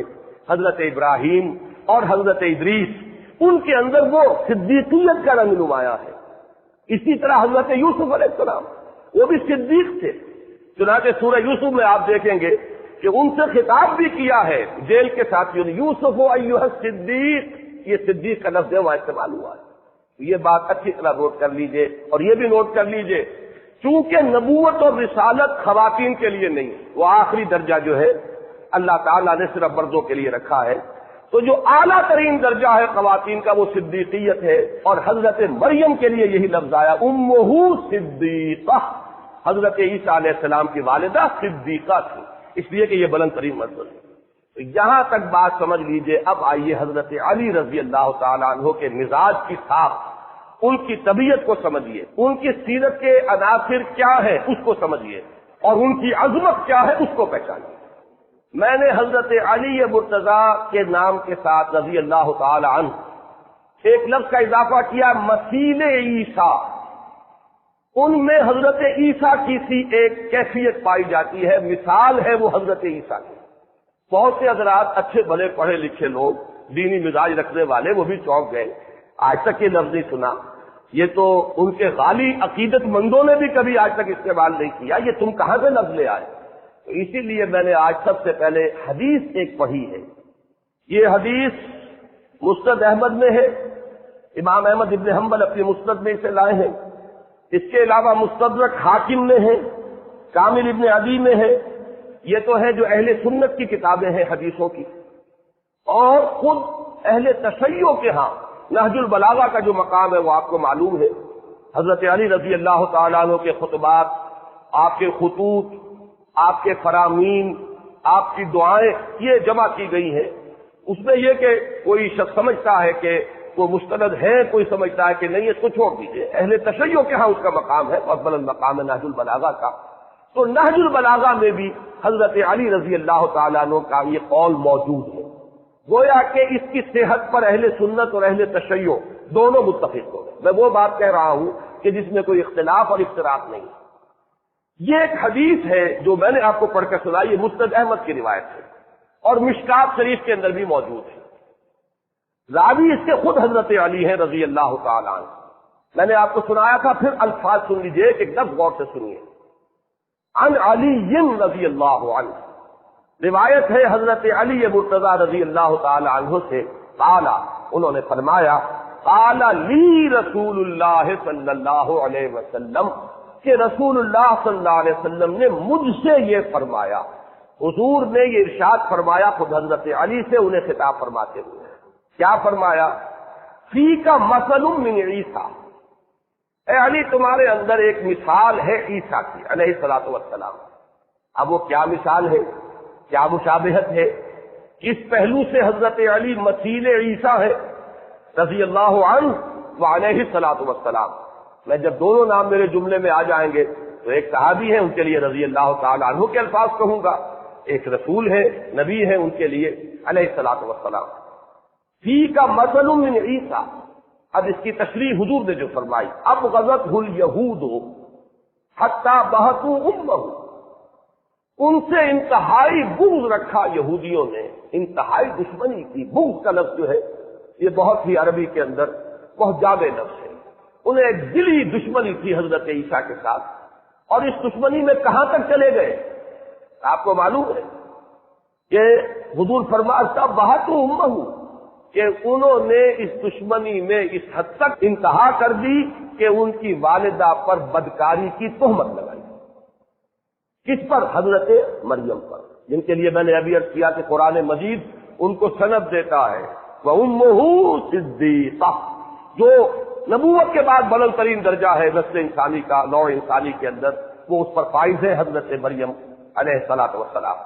حضرت ابراہیم اور حضرت ادریس، ان کے اندر وہ صدیقیت کا رنگ نمایاں ہے. اسی طرح حضرت یوسف علیہ السلام وہ بھی صدیق تھے. چنانچہ سورہ یوسف میں آپ دیکھیں گے کہ ان سے خطاب بھی کیا ہے جیل کے ساتھیوں نے، یوسف ایھا الصدیق، یہ صدیق کا لفظ وہاں استعمال ہوا ہے. یہ بات اچھی طرح نوٹ کر لیجئے، اور یہ بھی نوٹ کر لیجئے چونکہ نبوت اور رسالت خواتین کے لیے نہیں، وہ آخری درجہ جو ہے اللہ تعالیٰ نے صرف مردوں کے لیے رکھا ہے. تو جو اعلیٰ ترین درجہ ہے خواتین کا وہ صدیقیت ہے، اور حضرت مریم کے لیے یہی لفظ آیا امہ صدیقہ. حضرت عیسیٰ علیہ السلام کی والدہ صدیقہ تھی، اس لیے کہ یہ بلند ترین مرتبہ ہے. تو یہاں تک بات سمجھ لیجئے. اب آئیے حضرت علی رضی اللہ تعالیٰ عنہ کے مزاج کی ساخت، ان کی طبیعت کو سمجھیے، ان کی سیرت کے عناصر کیا ہے اس کو سمجھیے، اور ان کی عظمت کیا ہے اس کو پہچانیے. میں نے حضرت علی مرتضیٰ کے نام کے ساتھ رضی اللہ تعالی عنہ ایک لفظ کا اضافہ کیا، مثیل عیسیٰ. ان میں حضرت عیسیٰ کی سی ایک کیفیت پائی جاتی ہے، مثال ہے وہ حضرت عیسیٰ کی. بہت سے حضرات اچھے بھلے پڑھے لکھے لوگ، دینی مزاج رکھنے والے، وہ بھی چونک گئے، آج تک یہ لفظ نہیں سنا. یہ تو ان کے غالی عقیدت مندوں نے بھی کبھی آج تک استعمال نہیں کیا، یہ تم کہاں سے لفظ لے آئے؟ تو اسی لیے میں نے آج سب سے پہلے حدیث ایک پڑھی ہے. یہ حدیث مسند احمد میں ہے، امام احمد ابن حنبل اپنی مسند میں اسے لائے ہیں. اس کے علاوہ مستدرک حاکم میں ہے، کامل ابن عدی میں ہے. یہ تو ہے جو اہل سنت کی کتابیں ہیں حدیثوں کی، اور خود اہل تشیع کے ہاں نہج البلاغہ کا جو مقام ہے وہ آپ کو معلوم ہے. حضرت علی رضی اللہ تعالیٰ عنہ کے خطبات، آپ کے خطوط، آپ کے فرامین، آپ کی دعائیں یہ جمع کی گئی ہیں. اس میں یہ کہ کوئی شخص سمجھتا ہے کہ وہ مستند ہے، کوئی سمجھتا ہے کہ نہیں، اس کو چھوڑ دیجیے. اہل تشیع کے ہاں اس کا مقام ہے، بہت بلند مقام ہے نہج البلاغہ کا. تو نہج البلاغہ میں بھی حضرت علی رضی اللہ تعالیٰ عنہ کا یہ قول موجود ہے. گویا کہ اس کی صحت پر اہل سنت اور اہل تشیع دونوں متفق ہو گئے. میں وہ بات کہہ رہا ہوں کہ جس میں کوئی اختلاف اور اختلاف نہیں. یہ ایک حدیث ہے جو میں نے آپ کو پڑھ کر سنائی، یہ مسند احمد کی روایت ہے اور مشکات شریف کے اندر بھی موجود ہے. راوی اس کے خود حضرت علی ہیں رضی اللہ تعالیٰ عنہ. میں نے آپ کو سنایا تھا، پھر الفاظ سن لیجئے، ایک لفظ غور سے سنیے. عن علی رضی اللہ عنہ، روایت ہے حضرت علی مرتضیٰ رضی اللہ تعالی عنہ سے، قال، انہوں نے فرمایا، قال لی رسول اللہ صلی اللہ علیہ وسلم، کہ رسول اللہ صلی اللہ علیہ وسلم نے مجھ سے یہ فرمایا. حضور نے یہ ارشاد فرمایا خود حضرت علی سے انہیں خطاب فرماتے ہوئے. کیا فرمایا؟ فیک مثل من عیسیٰ، اے علی تمہارے اندر ایک مثال ہے عیسیٰ کی علیہ الصلوۃ والسلام. اب وہ کیا مثال ہے، کیا مشابہت ہے، کس پہلو سے حضرت علی مثیل عیسیٰ ہے رضی اللہ عنہ وعلیہ الصلوۃ والسلام. میں جب دونوں نام میرے جملے میں آ جائیں گے تو ایک صحابی ہے ان کے لیے رضی اللہ تعالی عنہ کے الفاظ کہوں گا، ایک رسول ہے، نبی ہے ان کے لیے علیہ الصلوۃ والسلام. فی کا مثل من عیسیٰ. اب اس کی تشریح حضور نے جو فرمائی، اب غزتہ الیہود حتی بہتوا امہ، ان سے انتہائی بغض رکھا یہودیوں نے، انتہائی دشمنی کی. بغض کا لفظ جو ہے یہ بہت ہی عربی کے اندر بہت جامع لفظ ہے. انہیں ایک دلی دشمنی تھی حضرت عیسیٰ کے ساتھ، اور اس دشمنی میں کہاں تک چلے گئے آپ کو معلوم ہے کہ حضور فرمایا بہت امہ، کہ انہوں نے اس دشمنی میں اس حد تک انتہا کر دی کہ ان کی والدہ پر بدکاری کی تہمت لگائی. کس پر؟ حضرت مریم پر، جن کے لیے میں نے ابھی عرض کیا کہ قرآن مجید ان کو سند دیتا ہے وَأُمُّهُ صِدِّيقَةٌ، جو نبوت کے بعد بلند ترین درجہ ہے نسل انسانی کا، نوع انسانی کے اندر، وہ اس پر فائز ہے حضرت مریم علیہ الصلوۃ والسلام.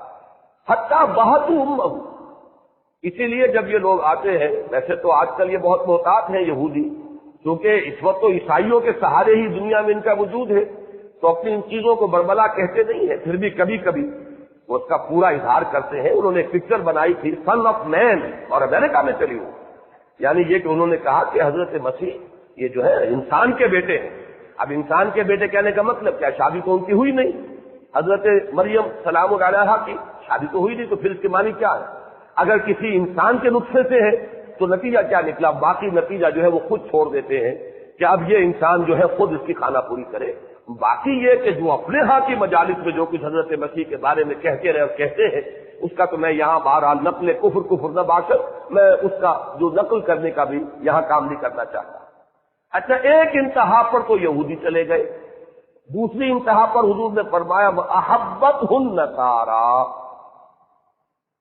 حتیٰ بہت امہ، اسی لیے جب یہ لوگ آتے ہیں، ویسے تو آج کل یہ بہت محتاط ہیں یہودی، کیونکہ اس وقت تو عیسائیوں کے سہارے ہی دنیا میں ان کا وجود ہے، تو اپنی ان چیزوں کو بربلا کہتے نہیں ہیں، پھر بھی کبھی کبھی وہ اس کا پورا اظہار کرتے ہیں. انہوں نے ایک پکچر بنائی تھی سن آف مین، اور امریکہ میں چلی ہوئی، یعنی یہ کہ انہوں نے کہا کہ حضرت مسیح یہ جو ہے انسان کے بیٹے ہیں. اب انسان کے بیٹے کہنے کا مطلب کیا؟ شادی تو ان کی ہوئی نہیں، حضرت مریم سلام علیہا کی شادی تو ہوئی نہیں، تو پھر اس کے معنی کیا ہے؟ اگر کسی انسان کے نطفے سے ہے تو نتیجہ کیا نکلا؟ باقی نتیجہ جو ہے وہ خود چھوڑ دیتے ہیں کہ اب یہ انسان جو ہے خود اس کی خانہ پوری کرے. باقی یہ کہ جو اپنے ہاں کی مجالس میں جو کچھ حضرت مسیح کے بارے میں کہتے رہے اور کہتے ہیں، اس کا تو میں یہاں بہرحال نقل کفر نہ باشد، میں اس کا جو نقل کرنے کا بھی یہاں کام نہیں کرنا چاہتا. اچھا، ایک انتہا پر تو یہودی چلے گئے، دوسری انتہا پر حضور نے فرمایا وَأَحَبَّتْهُ النَّصَارَىٰ،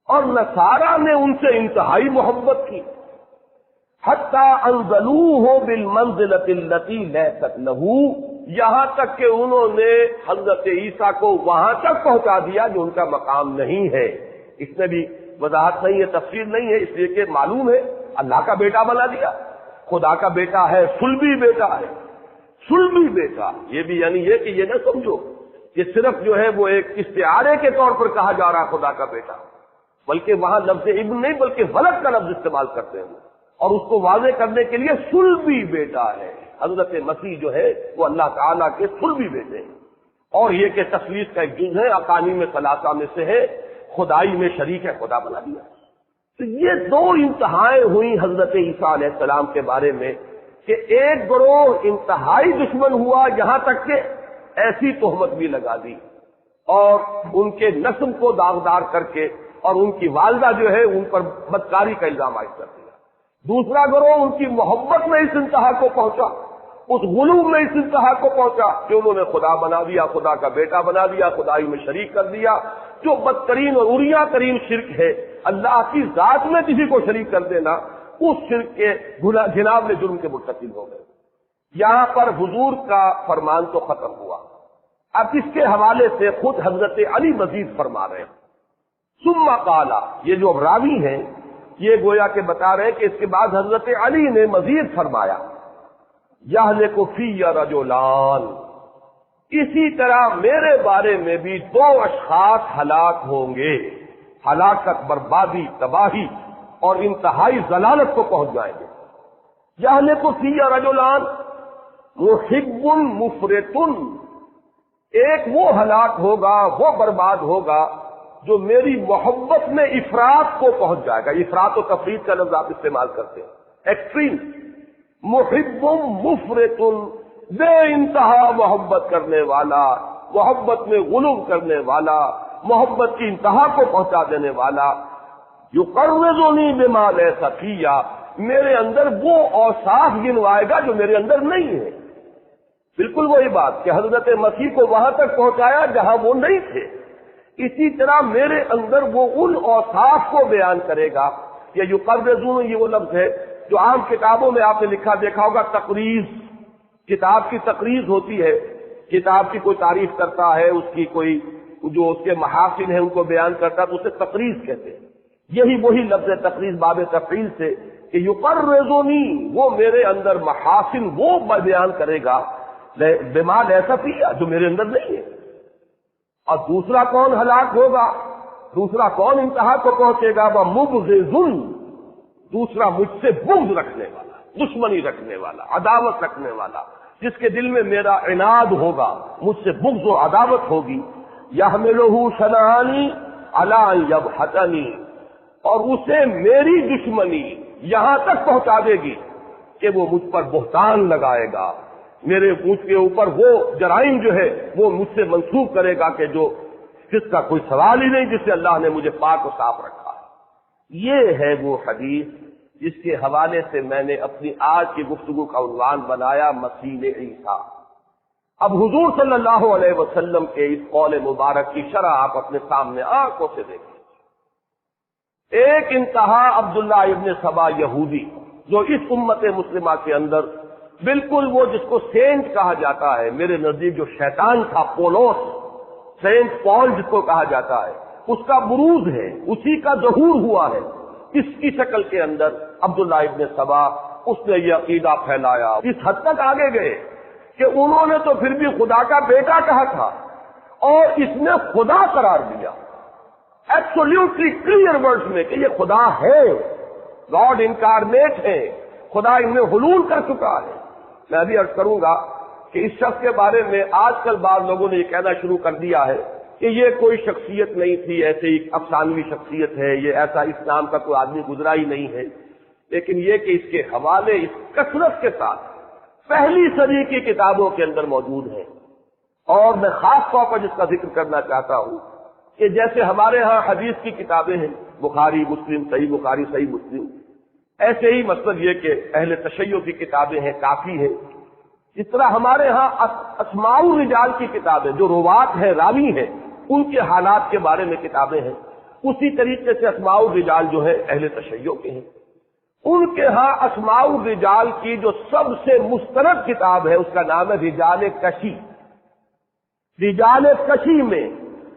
اور نصارہ نے ان سے انتہائی محبت کی. حتیٰ انزلوہ بالمنزلۃ التی لیست لہ، یہاں تک کہ انہوں نے حضرت عیسیٰ کو وہاں تک پہنچا دیا جو ان کا مقام نہیں ہے. اس میں بھی وضاحت نہیں ہے، تفصیل نہیں ہے، اس لیے کہ معلوم ہے اللہ کا بیٹا بنا دیا، خدا کا بیٹا ہے، صلبی بیٹا ہے. صلبی بیٹا یہ بھی یعنی یہ کہ یہ نہ سمجھو کہ صرف جو ہے وہ ایک استعارے کے طور پر کہا جا رہا خدا کا بیٹا، بلکہ وہاں لفظ ابن نہیں بلکہ ولد کا لفظ استعمال کرتے ہیں، اور اس کو واضح کرنے کے لیے صلبی بیٹا ہے. حضرت مسیح جو ہے وہ اللہ تعالیٰ کے صلبی بیٹے ہیں. اور یہ کہ تثلیث کا ایک جز ہے، اقانیم ثلاثہ میں سے ہے، خدائی میں شریک ہے، خدا بنا دیا. تو یہ دو انتہائیں ہوئی حضرت عیسیٰ علیہ السلام کے بارے میں کہ ایک گروہ انتہائی دشمن ہوا، یہاں تک کہ ایسی تہمت بھی لگا دی اور ان کے نسب کو داغدار کر کے، اور ان کی والدہ جو ہے ان پر بدکاری کا الزام عائد کر دیا. دوسرا گروہ ان کی محبت میں اس انتہا کو پہنچا، اس غلو میں اس انتہا کو پہنچا کہ انہوں نے خدا بنا دیا، خدا کا بیٹا بنا دیا، خدائی میں شریک کر دیا، جو بدترین اور اریاں ترین شرک ہے. اللہ کی ذات میں کسی کو شریک کر دینا، اس شرک کے جناب میں جرم کے مرتکب ہو گئے. یہاں پر حضور کا فرمان تو ختم ہوا. اب اس کے حوالے سے خود حضرت علی مزید فرما رہے ہیں. ثم قال، یہ جو اب راوی ہیں یہ گویا کہ بتا رہے ہیں کہ اس کے بعد حضرت علی نے مزید فرمایا یہلک فی رجلان، اسی طرح میرے بارے میں بھی دو اشخاص ہلاک ہوں گے، ہلاکت، بربادی، تباہی اور انتہائی ضلالت کو پہنچ جائیں گے. یہلک فی رجلان محب مفرط، ایک وہ ہلاک ہوگا، وہ برباد ہوگا جو میری محبت میں افراط کو پہنچ جائے گا. افراط و تفریط کا لفظ آپ استعمال کرتے ہیں، ایکسٹریم. محب مفرط، بے انتہا محبت کرنے والا، محبت میں غلو کرنے والا، محبت کی انتہا کو پہنچا دینے والا. یقرضنی بما لیس فی، میرے اندر وہ اوصاف گنوائے گا جو میرے اندر نہیں ہے. بالکل وہی بات کہ حضرت مسیح کو وہاں تک پہنچایا جہاں وہ نہیں تھے، اسی طرح میرے اندر وہ ان اوصاف کو بیان کرے گا. یہ یقرضون، یہ وہ لفظ ہے جو عام کتابوں میں آپ نے لکھا دیکھا ہوگا، تقریض. کتاب کی تقریض ہوتی ہے، کتاب کی کوئی تعریف کرتا ہے، اس کی کوئی جو اس کے محاسن ہیں ان کو بیان کرتا ہے تو اسے تقریض کہتے ہیں. یہی وہی لفظ ہے تقریض باب تفعیل سے کہ یقرضونی، وہ میرے اندر محاسن وہ بیان کرے گا بما لیس فی، جو میرے اندر نہیں ہے. اور دوسرا کون ہلاک ہوگا، دوسرا کون انتہا کو پہنچے گا؟ وہ مبغض، دوسرا مجھ سے بغض رکھنے والا، دشمنی رکھنے والا، عداوت رکھنے والا، جس کے دل میں میرا عناد ہوگا، مجھ سے بغض و عداوت ہوگی. یحملہ شنآنی علی ان یبہتنی، اور اسے میری دشمنی یہاں تک پہنچا دے گی کہ وہ مجھ پر بہتان لگائے گا، میرے مجھ کے اوپر وہ جرائم جو ہے وہ مجھ سے منسوخ کرے گا کہ جو جس کا کوئی سوال ہی نہیں، جس سے اللہ نے مجھے پاک و صاف رکھا ہے۔ یہ ہے وہ حدیث جس کے حوالے سے میں نے اپنی آج کی گفتگو کا عنوان بنایا مسیح عیسیٰ۔ اب حضور صلی اللہ علیہ وسلم کے اس قول مبارک کی شرح آپ اپنے سامنے آنکھوں سے دیکھیں۔ ایک انتہا عبداللہ ابن سبا یہودی، جو اس امت مسلمہ کے اندر بالکل وہ جس کو سینٹ کہا جاتا ہے، میرے نزدیک جو شیطان تھا، پولوس، سینٹ پال جس کو کہا جاتا ہے، اس کا بروز ہے، اسی کا ظہور ہوا ہے۔ اس کی شکل کے اندر عبداللہ ابن سبا، اس نے یہ عقیدہ پھیلایا، اس حد تک آگے گئے کہ انہوں نے تو پھر بھی خدا کا بیٹا کہا تھا اور اس نے خدا قرار دیا، ایبسولوٹلی کلیئر ورڈز میں کہ یہ خدا ہے، گاڈ انکارنیٹ ہے، خدا ان میں حلول کر چکا ہے۔ میں ابھی عرض کروں گا کہ اس شخص کے بارے میں آج کل بعض لوگوں نے یہ کہنا شروع کر دیا ہے کہ یہ کوئی شخصیت نہیں تھی، ایسے ہی افسانوی شخصیت ہے، یہ ایسا اس نام کا کوئی آدمی گزرا ہی نہیں ہے، لیکن یہ کہ اس کے حوالے اس کثرت کے ساتھ پہلی صدی کی کتابوں کے اندر موجود ہیں۔ اور میں خاص طور پر جس کا ذکر کرنا چاہتا ہوں کہ جیسے ہمارے ہاں حدیث کی کتابیں ہیں، بخاری مسلم، صحیح بخاری صحیح مسلم، ایسے ہی مطلب یہ کہ اہل تشیع کی کتابیں ہیں، کافی ہے۔ اس طرح ہمارے ہاں اسماء الرجال کی کتابیں، جو روات ہیں، راوی ہیں، ان کے حالات کے بارے میں کتابیں ہیں، اسی طریقے سے اسماء الرجال جو ہے اہل تشیع کے ہیں۔ ان کے ہاں اسماء الرجال کی جو سب سے مستند کتاب ہے اس کا نام ہے رجال کشی۔ رجال کشی میں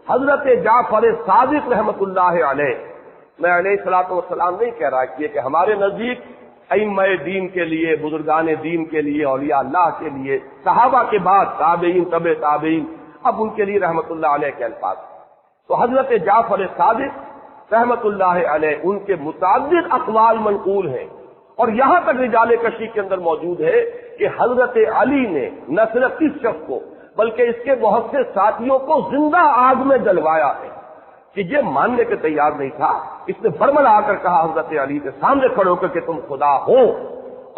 حضرت جعفر صادق رحمت اللہ علیہ، میں علیہ الصلوۃ والسلام نہیں کہہ رہا کہ ہمارے نزدیک ائمہ دین کے لیے، بزرگان دین کے لیے، اولیاء اللہ کے لیے، صحابہ کے بعد تابعین، تبع تابعین، اب ان کے لیے رحمت اللہ علیہ کے الفاظ۔ تو حضرت جعفر صادق رحمت اللہ علیہ، ان کے متعدد اقوال منقول ہیں، اور یہاں تک رجال کشی کے اندر موجود ہے کہ حضرت علی نے نہ صرف اس شخص کو بلکہ اس کے بہت سے ساتھیوں کو زندہ آگ میں جلوایا ہے، کہ یہ ماننے کے تیار نہیں تھا۔ اس نے برملا آ کر کہا حضرت علی کے سامنے کھڑے ہو کر کہ تم خدا ہو،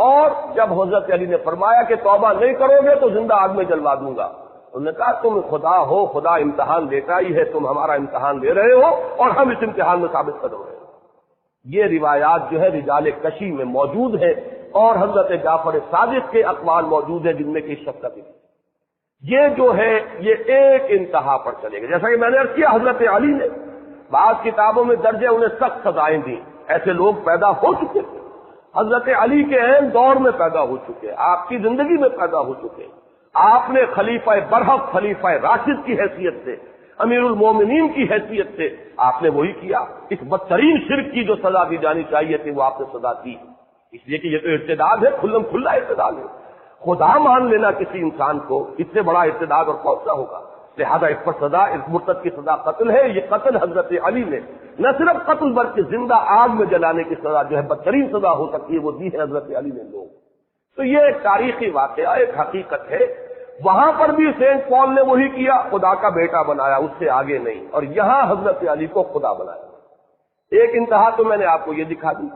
اور جب حضرت علی نے فرمایا کہ توبہ نہیں کرو گے تو زندہ آگ میں جلوا دوں گا، انہوں نے کہا تم خدا ہو، خدا امتحان دیتا ہی ہے، تم ہمارا امتحان دے رہے ہو اور ہم اس امتحان میں ثابت کر رہے ہیں۔ یہ روایات جو ہے رجال کشی میں موجود ہے، اور حضرت جعفر صادق کے اقوال موجود ہیں جن میں کہ اس شخص کا ذکر۔ یہ جو ہے یہ ایک انتہا پر چلے گا، جیسا کہ میں نے عرض کیا حضرت علی نے بعض کتابوں میں درج ہے انہیں سخت سزائیں دی، ایسے لوگ پیدا ہو چکے تھے، حضرت علی کے عین دور میں پیدا ہو چکے، آپ کی زندگی میں پیدا ہو چکے۔ آپ نے خلیفہ برحق، خلیفہ راشد کی حیثیت سے، امیر المومنین کی حیثیت سے آپ نے وہی کیا۔ اس بدترین شرک کی جو سزا دی جانی چاہیے تھی وہ آپ نے سزا دی، اس لیے کہ یہ تو ارتداد ہے، کھلم کھلا ارتداد ہے۔ خدا مان لینا کسی انسان کو، اس سے بڑا ارتداد اور کون سا ہوگا؟ لہذا اس پر سزا، اس مرتد کی سزا قتل ہے۔ یہ قتل حضرت علی نے نہ صرف قتل بلکہ زندہ آگ میں جلانے کی سزا جو ہے بدترین سزا ہو سکتی ہے وہ دی ہے حضرت علی نے لوگ۔ تو یہ ایک تاریخی واقعہ، ایک حقیقت ہے۔ وہاں پر بھی سینٹ پال نے وہی کیا، خدا کا بیٹا بنایا، اس سے آگے نہیں، اور یہاں حضرت علی کو خدا بنایا۔ ایک انتہا تو میں نے آپ کو یہ دکھا دی،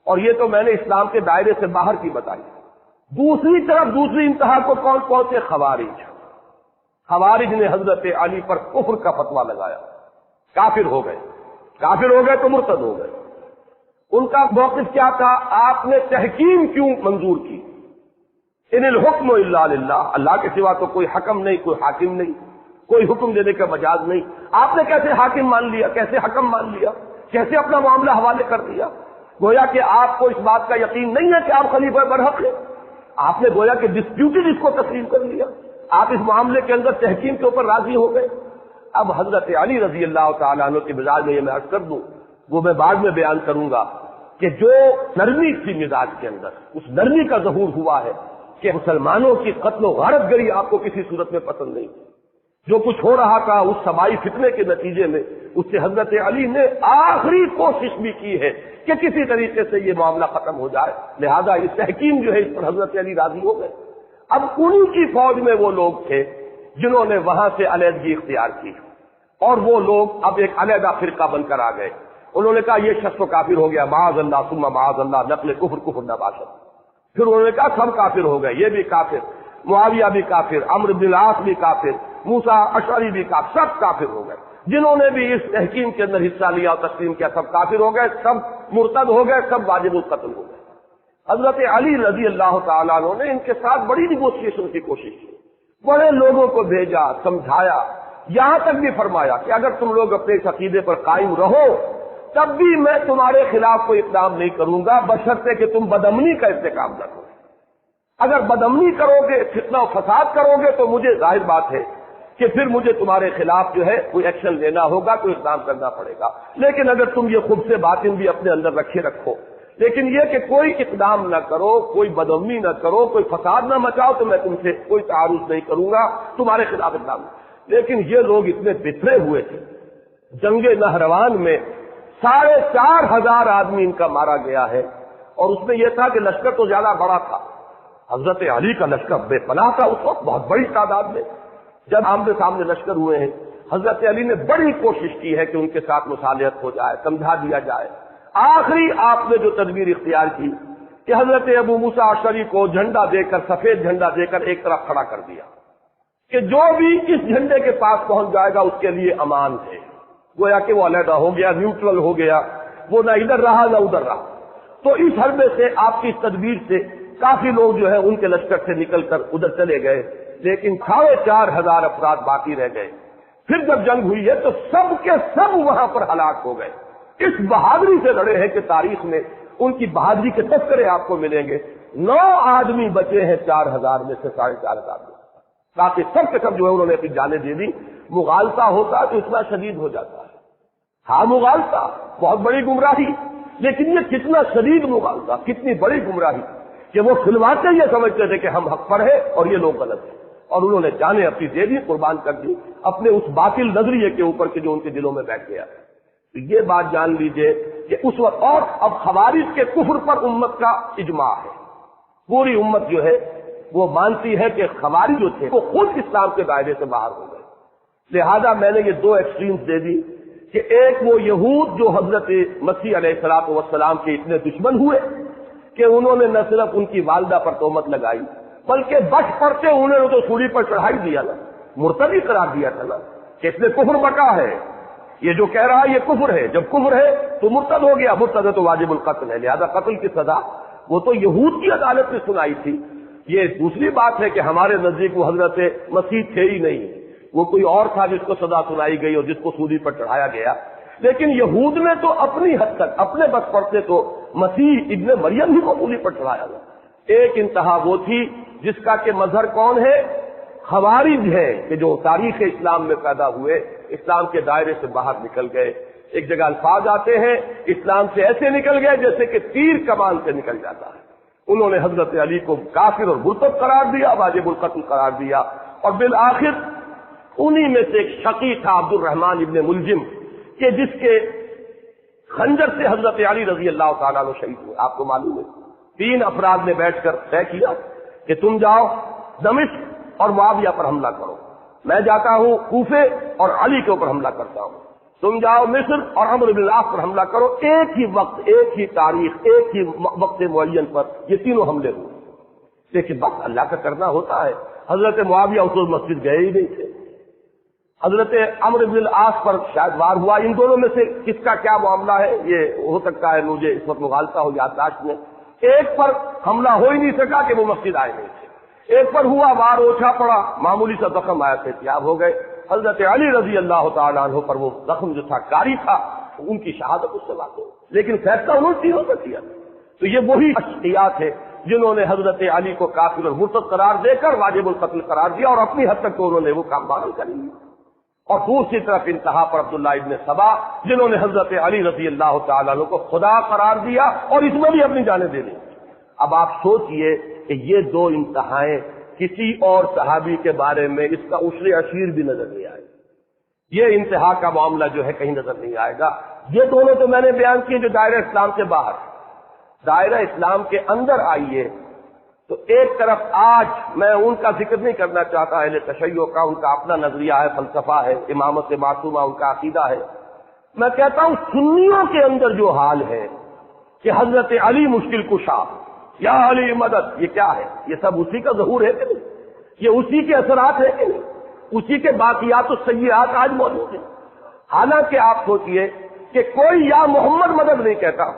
اور یہ تو میں نے اسلام کے دائرے سے باہر کی بتائی۔ دوسری طرف دوسری انتہا کو کون پہنچے؟ خوارج۔ خوارج نے حضرت علی پر کفر کا فتویٰ لگایا، کافر ہو گئے، کافر ہو گئے تو مرتد ہو گئے۔ ان کا موقف کیا تھا؟ آپ نے تحکیم کیوں منظور کی؟ ان الحکم الا للہ، اللہ کے سوا تو کوئی حکم نہیں، کوئی حاکم نہیں، کوئی حکم دینے کا مجاز نہیں۔ آپ نے کیسے حاکم مان لیا، کیسے حکم مان لیا، کیسے اپنا معاملہ حوالے کر دیا؟ گویا کہ آپ کو اس بات کا یقین نہیں ہے کہ آپ خلیفہ برحق ہیں، آپ نے گویا کہ ڈسپیوٹڈ اس کو تسلیم کر لیا، آپ اس معاملے کے اندر تحکیم کے اوپر راضی ہو گئے۔ اب حضرت علی رضی اللہ تعالیٰ عنہ کی مزاج میں یہ میں عرض کر دوں، وہ میں بعد میں بیان کروں گا کہ جو نرمی تھی مزاج کے اندر، اس نرمی کا ظہور ہوا ہے کہ مسلمانوں کی قتل و غارت گری آپ کو کسی صورت میں پسند نہیں۔ جو کچھ ہو رہا تھا اس سبائی فتنے کے نتیجے میں اس سے حضرت علی نے آخری کوشش بھی کی ہے کہ کسی طریقے سے یہ معاملہ ختم ہو جائے، لہذا یہ تحکیم جو ہے اس پر حضرت علی راضی ہو گئے۔ اب انہی کی فوج میں وہ لوگ تھے جنہوں نے وہاں سے علیحدگی اختیار کی، اور وہ لوگ اب ایک علیحدہ فرقہ بن کر آ گئے۔ انہوں نے کہا یہ شخص تو کافر ہو گیا، معاذ اللہ ثم معاذ اللہ، نقل کفر کفر نہ باشد۔ پھر انہوں نے کہا سب کافر ہو گئے، یہ بھی کافر، معاویہ بھی کافر، عمرو بن العاص بھی کافر، موسیٰ اشعری بھی کافر، سب کافر ہو گئے، جنہوں نے بھی اس تحکیم کے اندر حصہ لیا اور تسلیم کیا سب کافر ہو گئے، سب مرتد ہو گئے، سب واجب القتل ہو گئے۔ حضرت علی رضی اللہ تعالیٰ عنہ نے ان کے ساتھ بڑی نیگوشیشن کی کوشش کی، بڑے لوگوں کو بھیجا، سمجھایا، یہاں تک بھی فرمایا کہ اگر تم لوگ اپنے اس عقیدے پر قائم رہو تب بھی میں تمہارے خلاف کوئی اقدام نہیں کروں گا، بشرطے کہ تم بدامنی کا ارتکاب نہ کرو۔ اگر بدامنی کرو گے، فتنہ و فساد کرو گے تو مجھے ظاہر بات ہے کہ پھر مجھے تمہارے خلاف جو ہے کوئی ایکشن لینا ہوگا، کوئی اقدام کرنا پڑے گا۔ لیکن اگر تم یہ خود سے باطن بھی اپنے اندر رکھے رکھو، لیکن یہ کہ کوئی اقدام نہ کرو، کوئی بدامنی نہ کرو، کوئی فساد نہ مچاؤ، تو میں تم سے کوئی تعارض نہیں کروں گا، تمہارے خلاف اقدام۔ لیکن یہ لوگ اتنے بتھرے ہوئے تھے، جنگ نہروان میں 4,500 آدمی ان کا مارا گیا ہے، اور اس میں یہ تھا کہ لشکر تو زیادہ بڑا تھا، حضرت علی کا لشکر بے پناہ تھا اس وقت، بہت بڑی تعداد میں۔ جب آمنے سامنے لشکر ہوئے ہیں، حضرت علی نے بڑی کوشش کی ہے کہ ان کے ساتھ مصالحت ہو جائے، سمجھا دیا جائے۔ آخری آپ نے جو تدبیر اختیار کی کہ حضرت ابو موسیٰ اشعری کو جھنڈا دے کر، سفید جھنڈا دے کر ایک طرف کھڑا کر دیا کہ جو بھی اس جھنڈے کے پاس پہنچ جائے گا اس کے لیے امان ہے، گویا کہ وہ علیحدہ ہو گیا، نیوٹرل ہو گیا، وہ نہ ادھر رہا نہ ادھر رہا۔ تو اس حربے سے، آپ کی اس تدبیر سے کافی لوگ جو ہے ان کے لشکر سے نکل کر ادھر چلے گئے، لیکن 4,500 افراد باقی رہ گئے۔ پھر جب جنگ ہوئی ہے تو سب کے سب وہاں پر ہلاک ہو گئے۔ اس بہادری سے لڑے ہیں کہ تاریخ میں ان کی بہادری کے تذکرے آپ کو ملیں گے۔ 9 آدمی بچے ہیں 4,000 میں سے 4,500 میں، باقی سب کے سب جو ہے انہوں نے اپنی جانیں دے دی۔ مغالطہ ہوتا تو اتنا شدید ہو جاتا ہے، ہاں مغالطہ بہت بڑی گمراہی، لیکن یہ کتنا شدید مغالطہ، کتنی بڑی گمراہی کہ وہ کھلواتے یہ سمجھتے تھے کہ ہم حق پر ہیں اور یہ لوگ غلط ہیں، اور انہوں نے جانیں اپنی دے دی، قربان کر دی اپنے اس باطل نظریے کے اوپر کہ جو ان کے دلوں میں بیٹھ گیا۔ تو یہ بات جان لیجئے کہ اس وقت، اور اب خوارج کے کفر پر امت کا اجماع ہے، پوری امت جو ہے وہ مانتی ہے کہ خوارج جو تھے وہ خود اسلام کے دائرے سے باہر ہو گئے۔ لہذا میں نے یہ 2 ایکسٹریمز دے دی کہ ایک وہ یہود جو حضرت مسیح علیہ الصلوۃ والسلام کے اتنے دشمن ہوئے کہ انہوں نے نہ صرف ان کی والدہ پر تہمت لگائی بلکہ بچ پڑتے انہوں نے تو سولی پر چڑھائی دیا نا، مرتدی قرار دیا تھا نا کہ اس میں کفر بکا ہے، یہ جو کہہ رہا ہے یہ کفر ہے، جب کفر ہے تو مرتد ہو گیا، مرتد ہے تو واجب القتل ہے، لہذا قتل کی سزا وہ تو یہود کی عدالت نے سنائی تھی۔ یہ دوسری بات ہے کہ ہمارے نزدیک وہ حضرت مسیح تھے ہی نہیں، وہ کوئی اور تھا جس کو سزا سنائی گئی اور جس کو سولی پر چڑھایا گیا۔ لیکن یہود نے تو اپنی حد تک، اپنے بس پڑتے تو مسیح ابن مریم ہی کو سولی پر چڑھایا گیا۔ ایک انتہا وہ تھی جس کا کہ مظہر کون ہے؟ خوارج ہے، کہ جو تاریخ اسلام میں پیدا ہوئے، اسلام کے دائرے سے باہر نکل گئے۔ ایک جگہ الفاظ آتے ہیں اسلام سے ایسے نکل گئے جیسے کہ تیر کمان سے نکل جاتا ہے۔ انہوں نے حضرت علی کو کافر اور مرتد قرار دیا، واجب القتل قرار دیا، اور بالآخر انہی میں سے ایک شقی تھا عبد الرحمن ابن ملجم کہ جس کے خنجر سے حضرت علی رضی اللہ تعالیٰ عنہ شہید ہوئے۔ آپ کو معلوم ہے 3 افراد نے بیٹھ کر طے کیا کہ تم جاؤ دمشق اور معاویہ پر حملہ کرو، میں جاتا ہوں کوفے اور علی کے اوپر حملہ کرتا ہوں، تم جاؤ مصر اور عمرو بن العاص پر حملہ کرو۔ ایک ہی وقت، ایک ہی تاریخ، ایک ہی وقت معین پر یہ تینوں حملے ہوئے، لیکن بس اللہ کا کرنا ہوتا ہے۔ حضرت معاویہ اس وقت مسجد گئے ہی نہیں تھے، حضرت عمرو بن العاص پر شاید وار ہوا۔ ان دونوں میں سے کس کا کیا معاملہ ہے یہ ہو سکتا ہے مجھے اس وقت مغالطہ ہو یادداشت میں۔ ایک پر حملہ ہو ہی نہیں سکا کہ وہ مسجد آئے نہیں تھے، ایک پر ہوا، وار اوچھا پڑا، معمولی سا زخم آیا، احتیاط ہو گئے۔ حضرت علی رضی اللہ تعالیٰ عنہ پر وہ زخم جو تھا کاری تھا، ان کی شہادت اس سے واقع، لیکن فیصلہ انہوں نے تینوں سے کیا۔ تو یہ وہی اشخاص ہے جنہوں نے حضرت علی کو کافر اور مرتد قرار دے کر واجب القتل قرار دیا، اور اپنی حد تک تو انہوں نے وہ کام بعمل کر لیا۔ اور دوسری طرف انتہا پر عبداللہ ابن سبا جنہوں نے حضرت علی رضی اللہ تعالیٰ عنہ کو خدا قرار دیا اور اس میں بھی اپنی جانیں دے دی۔ اب آپ سوچئے کہ یہ 2 انتہائیں کسی اور صحابی کے بارے میں اس کا عشر عشیر بھی نظر نہیں آئے، یہ انتہا کا معاملہ جو ہے کہیں نظر نہیں آئے گا۔ یہ دونوں تو میں نے بیان کیے جو دائرہ اسلام سے باہر، دائرہ اسلام کے اندر آئیے تو ایک طرف آج میں ان کا ذکر نہیں کرنا چاہتا، اہل تشیع کا ان کا اپنا نظریہ ہے، فلسفہ ہے، امامت معصومہ ان کا عقیدہ ہے۔ میں کہتا ہوں سنیوں کے اندر جو حال ہے کہ حضرت علی مشکل کشا، یا علی مدد، یہ کیا ہے؟ یہ سب اسی کا ظہور ہے کہ نہیں؟ یہ اسی کے اثرات ہیں کہ نہیں؟ اسی کے باقیات و سیئات آج موجود ہیں۔ حالانکہ آپ سوچئے کہ کوئی یا محمد مدد نہیں کہتا،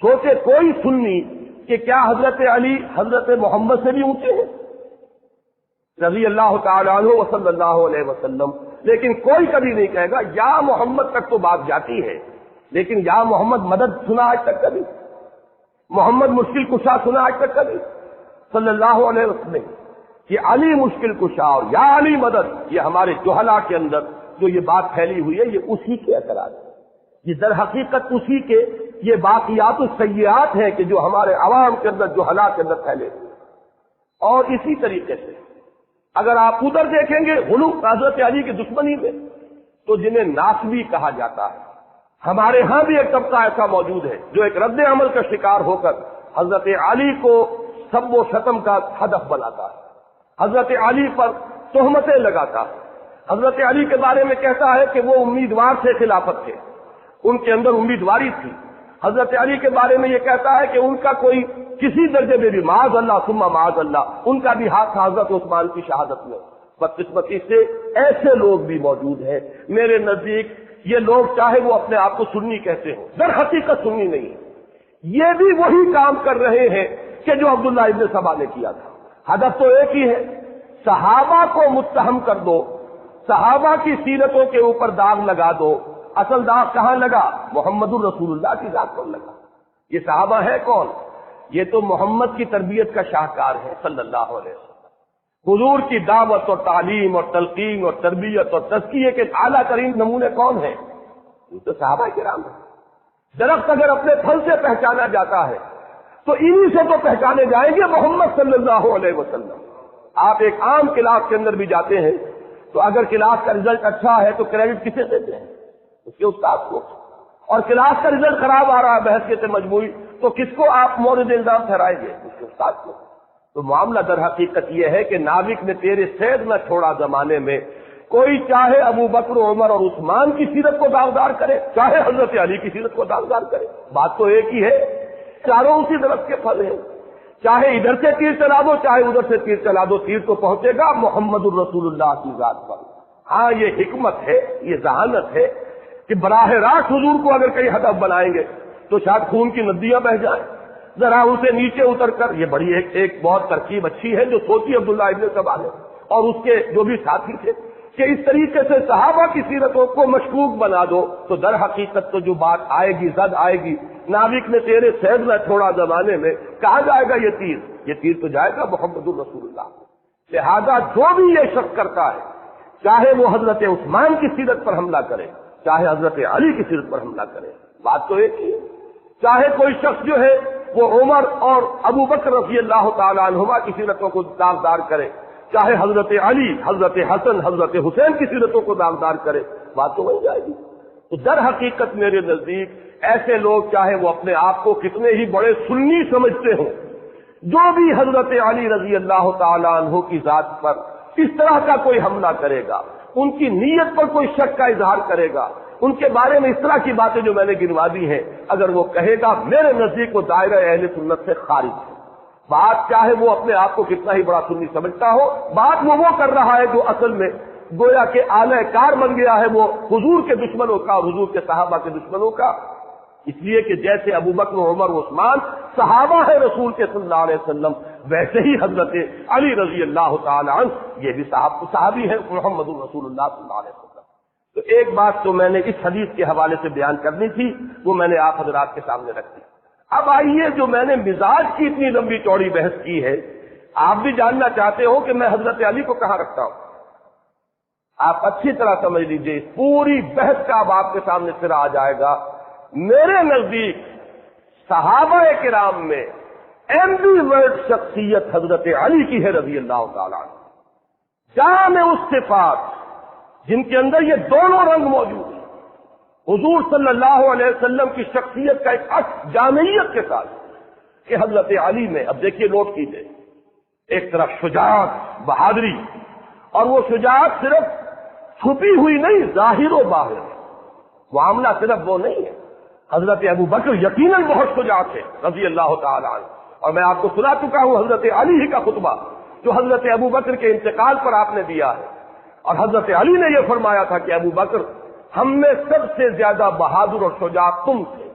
سوچے کوئی سنی کہ کیا حضرت علی حضرت محمد سے بھی اونچے ہیں رضی اللہ تعالیٰ عنہ و صلی اللہ علیہ وسلم، لیکن کوئی کبھی نہیں کہے گا یا محمد تک تو بات جاتی ہے، لیکن یا محمد مدد سنا آج تک کبھی؟ محمد مشکل کشا سنا آج تک کبھی؟ صلی اللہ علیہ وسلم کہ علی مشکل کشا اور یا علی مدد، یہ ہمارے جہلا کے اندر جو یہ بات پھیلی ہوئی ہے یہ اسی کے اثرات ہیں، یہ در حقیقت اسی کے یہ باقیات السیئات ہیں کہ جو ہمارے عوام کے اندر جہلا کے اندر پھیلے ہوئے۔ اور اسی طریقے سے اگر آپ ادھر دیکھیں گے غلو حضرت علی کی دشمنی میں، تو جنہیں ناسبی کہا جاتا ہے، ہمارے ہاں بھی ایک طبقہ ایسا موجود ہے جو ایک رد عمل کا شکار ہو کر حضرت علی کو سب و شتم کا ہدف بناتا ہے، حضرت علی پر تہمتیں لگاتا ہے، حضرت علی کے بارے میں کہتا ہے کہ وہ امیدوار تھے خلافت کے، ان کے اندر امیدواری تھی۔ حضرت علی کے بارے میں یہ کہتا ہے کہ ان کا کوئی کسی درجے میں بھی معاذ اللہ ثم معاذ اللہ ان کا بھی ہاتھ تھا حضرت عثمان کی شہادت میں۔ بدقسمتی سے ایسے لوگ بھی موجود ہیں میرے نزدیک، یہ لوگ چاہے وہ اپنے آپ کو سنی کہتے ہوں، در حقیقت سنی نہیں، یہ بھی وہی کام کر رہے ہیں کہ جو عبداللہ ابن سبا نے کیا تھا۔ ہدف تو ایک ہی ہے، صحابہ کو متہم کر دو، صحابہ کی سیرتوں کے اوپر داغ لگا دو۔ اصل داغ کہاں لگا؟ محمد الرسول اللہ کی ذات پر لگا۔ یہ صحابہ ہے کون؟ یہ تو محمد کی تربیت کا شاہکار ہے صلی اللہ علیہ وسلم۔ حضور کی دعوت اور تعلیم اور تلقین اور تربیت اور تزکیے کے اعلیٰ ترین نمونے کون ہیں؟ یہ تو صحابہ کرام ہیں۔ درخت اگر اپنے پھل سے پہچانا جاتا ہے تو انہی سے تو پہچانے جائیں گے محمد صلی اللہ علیہ وسلم۔ آپ ایک عام کلاس کے اندر بھی جاتے ہیں تو اگر کلاس کا رزلٹ اچھا ہے تو کریڈٹ کسے دیتے ہیں؟ اس کے استاد کو۔ اور کلاس کا رزلٹ خراب آ رہا ہے بحثیت مجموعی تو کس کو آپ مورد الزام ٹھہرائیں گے؟ اس کے استاد کو۔ تو معاملہ در حقیقت یہ ہے کہ ناوک نے تیرے سید نہ چھوڑا زمانے میں، کوئی چاہے ابو بکر عمر اور عثمان کی سیرت کو داغدار کرے، چاہے حضرت علی کی سیرت کو داغدار کرے، بات تو ایک ہی ہے، چاروں اسی درخت کے پھل ہیں۔ چاہے ادھر سے تیر چلا دو چاہے ادھر سے تیر چلا دو، تیر تو پہنچے گا محمد الرسول اللہ کی ذات پر۔ ہاں یہ حکمت ہے، یہ ذہانت ہے کہ براہ راست حضور کو اگر کئی ہدف بنائیں گے تو شاید خون کی ندیاں بہہ جائیں، ذرا اسے نیچے اتر کر، یہ بڑی ایک بہت ترکیب اچھی ہے جو سوچی عبداللہ ابن سبا نے اور اس کے جو بھی ساتھی تھے کہ اس طریقے سے صحابہ کی سیرتوں کو مشکوک بنا دو تو در حقیقت تو جو بات آئے گی، زد آئے گی، ناوک نے تیرے سید نہ چھوڑا زمانے میں، کہاں جائے گا یہ تیر تو جائے گا محمد الرسول اللہ۔ لہذا جو بھی یہ شک کرتا ہے، چاہے وہ حضرت عثمان کی سیرت پر حملہ کرے چاہے حضرت علی کی سیرت پر حملہ کرے، بات تو ایک ہی ہے۔ چاہے کوئی شخص جو ہے وہ عمر اور ابو بکر رضی اللہ تعالیٰ عنہما کی سیرتوں کو داغدار کرے، چاہے حضرت علی، حضرت حسن، حضرت حسین کی سیرتوں کو داغدار کرے، بات تو وہی جائے گی۔ تو در حقیقت میرے نزدیک ایسے لوگ چاہے وہ اپنے آپ کو کتنے ہی بڑے سنی سمجھتے ہوں، جو بھی حضرت علی رضی اللہ تعالیٰ عنہ کی ذات پر اس طرح کا کوئی حملہ کرے گا، ان کی نیت پر کوئی شک کا اظہار کرے گا، ان کے بارے میں اس طرح کی باتیں جو میں نے گنوا دی ہیں اگر وہ کہے گا، میرے نزدیک وہ دائرہ اہل سنت سے خارج ہے۔ بات چاہے وہ اپنے آپ کو کتنا ہی بڑا سنی سمجھتا ہو، بات وہ کر رہا ہے جو اصل میں گویا کہ اعلی کار بن گیا ہے وہ حضور کے دشمنوں کا اور حضور کے صحابہ کے دشمنوں کا۔ اس لیے کہ جیسے ابو بکر عمر عثمان صحابہ ہے رسول کے صلی اللہ علیہ وسلم، ویسے ہی حضرت علی رضی اللہ تعالی عنہ یہ بھی صحابی ہے محمد الرسول اللہ صلی اللہ علیہ وسلم۔ تو ایک بات تو میں نے اس حدیث کے حوالے سے بیان کرنی تھی، وہ میں نے آپ حضرات کے سامنے رکھ دی۔ اب آئیے جو میں نے مزاج کی اتنی لمبی چوڑی بحث کی ہے، آپ بھی جاننا چاہتے ہو کہ میں حضرت علی کو کہاں رکھتا ہوں۔ آپ اچھی طرح سمجھ لیجئے، اس پوری بحث کا اب آپ کے سامنے سرا آ جائے گا۔ میرے نزدیک صحابہ کرام میں ایمبی ورڈ شخصیت حضرت علی کی ہے رضی اللہ تعالیٰ عنہ، جامع الصفات، جن کے اندر یہ دونوں رنگ موجود ہیں۔ حضور صلی اللہ علیہ وسلم کی شخصیت کا ایک عکس جامعیت کے ساتھ کہ حضرت علی میں، اب دیکھیے نوٹ کیجیے، ایک طرف شجاعت، بہادری، اور وہ شجاعت صرف چھپی ہوئی نہیں، ظاہر و باہر، معاملہ صرف وہ نہیں ہے۔ حضرت ابو بکر یقیناً بہت شجاع تھے رضی اللہ تعالیٰ عنہ، اور میں آپ کو سنا چکا ہوں حضرت علی ہی کا خطبہ جو حضرت ابو بکر کے انتقال پر آپ نے دیا ہے، اور حضرت علی نے یہ فرمایا تھا کہ ابو بکر ہم میں سب سے زیادہ بہادر اور شجاع تم تھے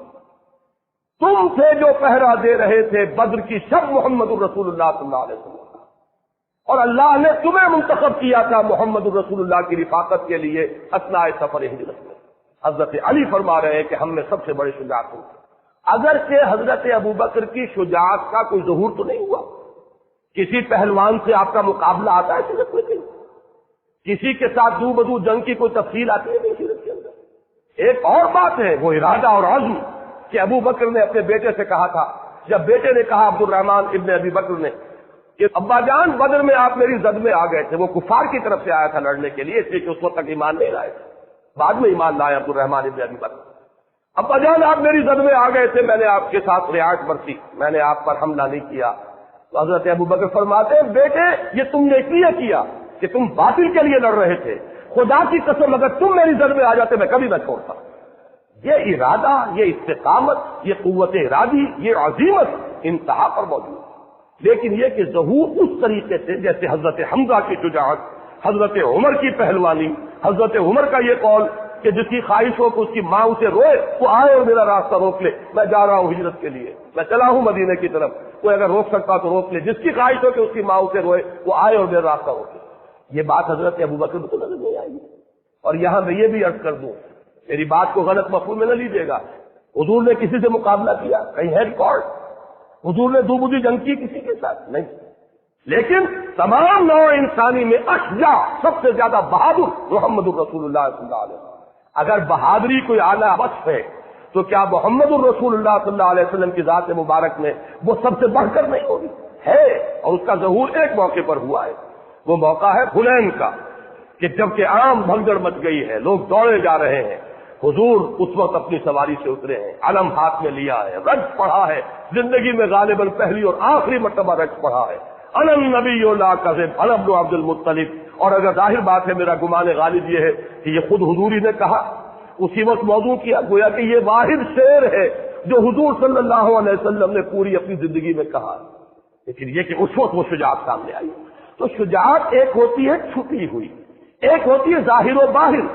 جو پہرا دے رہے تھے بدر کی شب محمد الرسول اللہ صلی اللہ علیہ وسلم، اور اللہ نے تمہیں منتخب کیا تھا محمد الرسول اللہ کی رفاقت کے لیے اثناء سفر ہجرت میں۔ حضرت علی فرما رہے ہیں کہ ہم میں سب سے بڑے شجاع تم تھے، اگرچہ حضرت ابو بکر کی شجاعت کا کوئی ظہور تو نہیں ہوا، کسی پہلوان سے آپ کا مقابلہ آتا ہے سیرت میں کہیں؟ کسی کے ساتھ دو بدو جنگ کی کوئی تفصیل آتی ہے نہیں سیرت کے اندر؟ ایک اور بات ہے وہ ارادہ اور عزم کہ ابو بکر نے اپنے بیٹے سے کہا تھا، جب بیٹے نے کہا عبد الرحمن ابن ابی بکر نے کہ ابا جان بدر میں آپ میری زد میں آ گئے تھے، وہ کفار کی طرف سے آیا تھا لڑنے کے لیے، اس لیے کہ اس وقت تک ایمان نہیں لائے تھے، بعد میں ایمان لائے عبد الرحمن ابن ابی بکر۔ ابا جان آپ میری زد میں آ گئے تھے، میں نے آپ کے ساتھ رعایت برتی، میں نے آپ پر حملہ نہیں کیا۔ تو حضرت ابو بکر فرماتے ہیں بیٹے یہ تم نے اس لیے کیا کہ تم باطل کے لیے لڑ رہے تھے، خدا کی قسم اگر تم میری زد میں آ جاتے میں کبھی نہ چھوڑتا۔ یہ ارادہ، یہ استقامت، یہ قوت ارادی، یہ عزیمت انتہا پر موجود ہے، لیکن یہ کہ ظہور اس طریقے سے جیسے حضرت حمزہ کی شجاعت، حضرت عمر کی پہلوانی، حضرت عمر کا یہ قول کہ جس کی خواہش ہو کہ اس کی ماں اسے روئے وہ آئے اور میرا راستہ روک لے، میں جا رہا ہوں ہجرت کے لیے، میں چلا ہوں مدینے کی طرف، کوئی اگر روک سکتا تو روک لے، جس کی خواہش ہو کہ اس کی ماں اسے روئے وہ آئے اور میرا راستہ روک لے۔ یہ بات حضرت ابو بکر کو نظر نہیں آئی۔ اور یہاں میں یہ بھی عرض کر دوں، میری بات کو غلط مفہوم میں نہ لیجیے گا، حضور نے کسی سے مقابلہ کیا؟ کہیں ہے ریکارڈ؟ حضور نے دو بدی جنگ کی کسی کے ساتھ؟ نہیں، لیکن تمام نوع انسانی میں اشجاع سب سے زیادہ بہادر محمد الرسول اللہ صلی اللہ علیہ وسلم۔ اگر بہادری کوئی اعلیٰ وصف ہے تو کیا محمد الرسول اللہ صلی اللہ علیہ وسلم کی ذات مبارک میں وہ سب سے بڑھ کر نہیں ہوگی؟ ہے، اور اس کا ظہور ایک موقع پر ہوا ہے، وہ موقع ہے حنین کا، کہ جب کہ عام بھگدڑ مچ گئی ہے، لوگ دوڑے جا رہے ہیں، حضور اس وقت اپنی سواری سے اترے ہیں، علم ہاتھ میں لیا ہے، رج پڑھا ہے، زندگی میں غالباً پہلی اور آخری مرتبہ رج پڑھا ہے، انا النبی لا کذب انا ابن عبد المطلب۔ اور اگر ظاہر بات ہے، میرا گمان غالب یہ ہے کہ یہ خود حضور ہی نے کہا، اسی وقت موضوع کیا، گویا کہ یہ واحد شعر ہے جو حضور صلی اللہ علیہ وسلم نے پوری اپنی زندگی میں کہا، لیکن یہ کہ اس وقت وہ شجاعت سامنے آئی۔ تو شجاعت ایک ہوتی ہے چھپی ہوئی، ایک ہوتی ہے ظاہر و باہر۔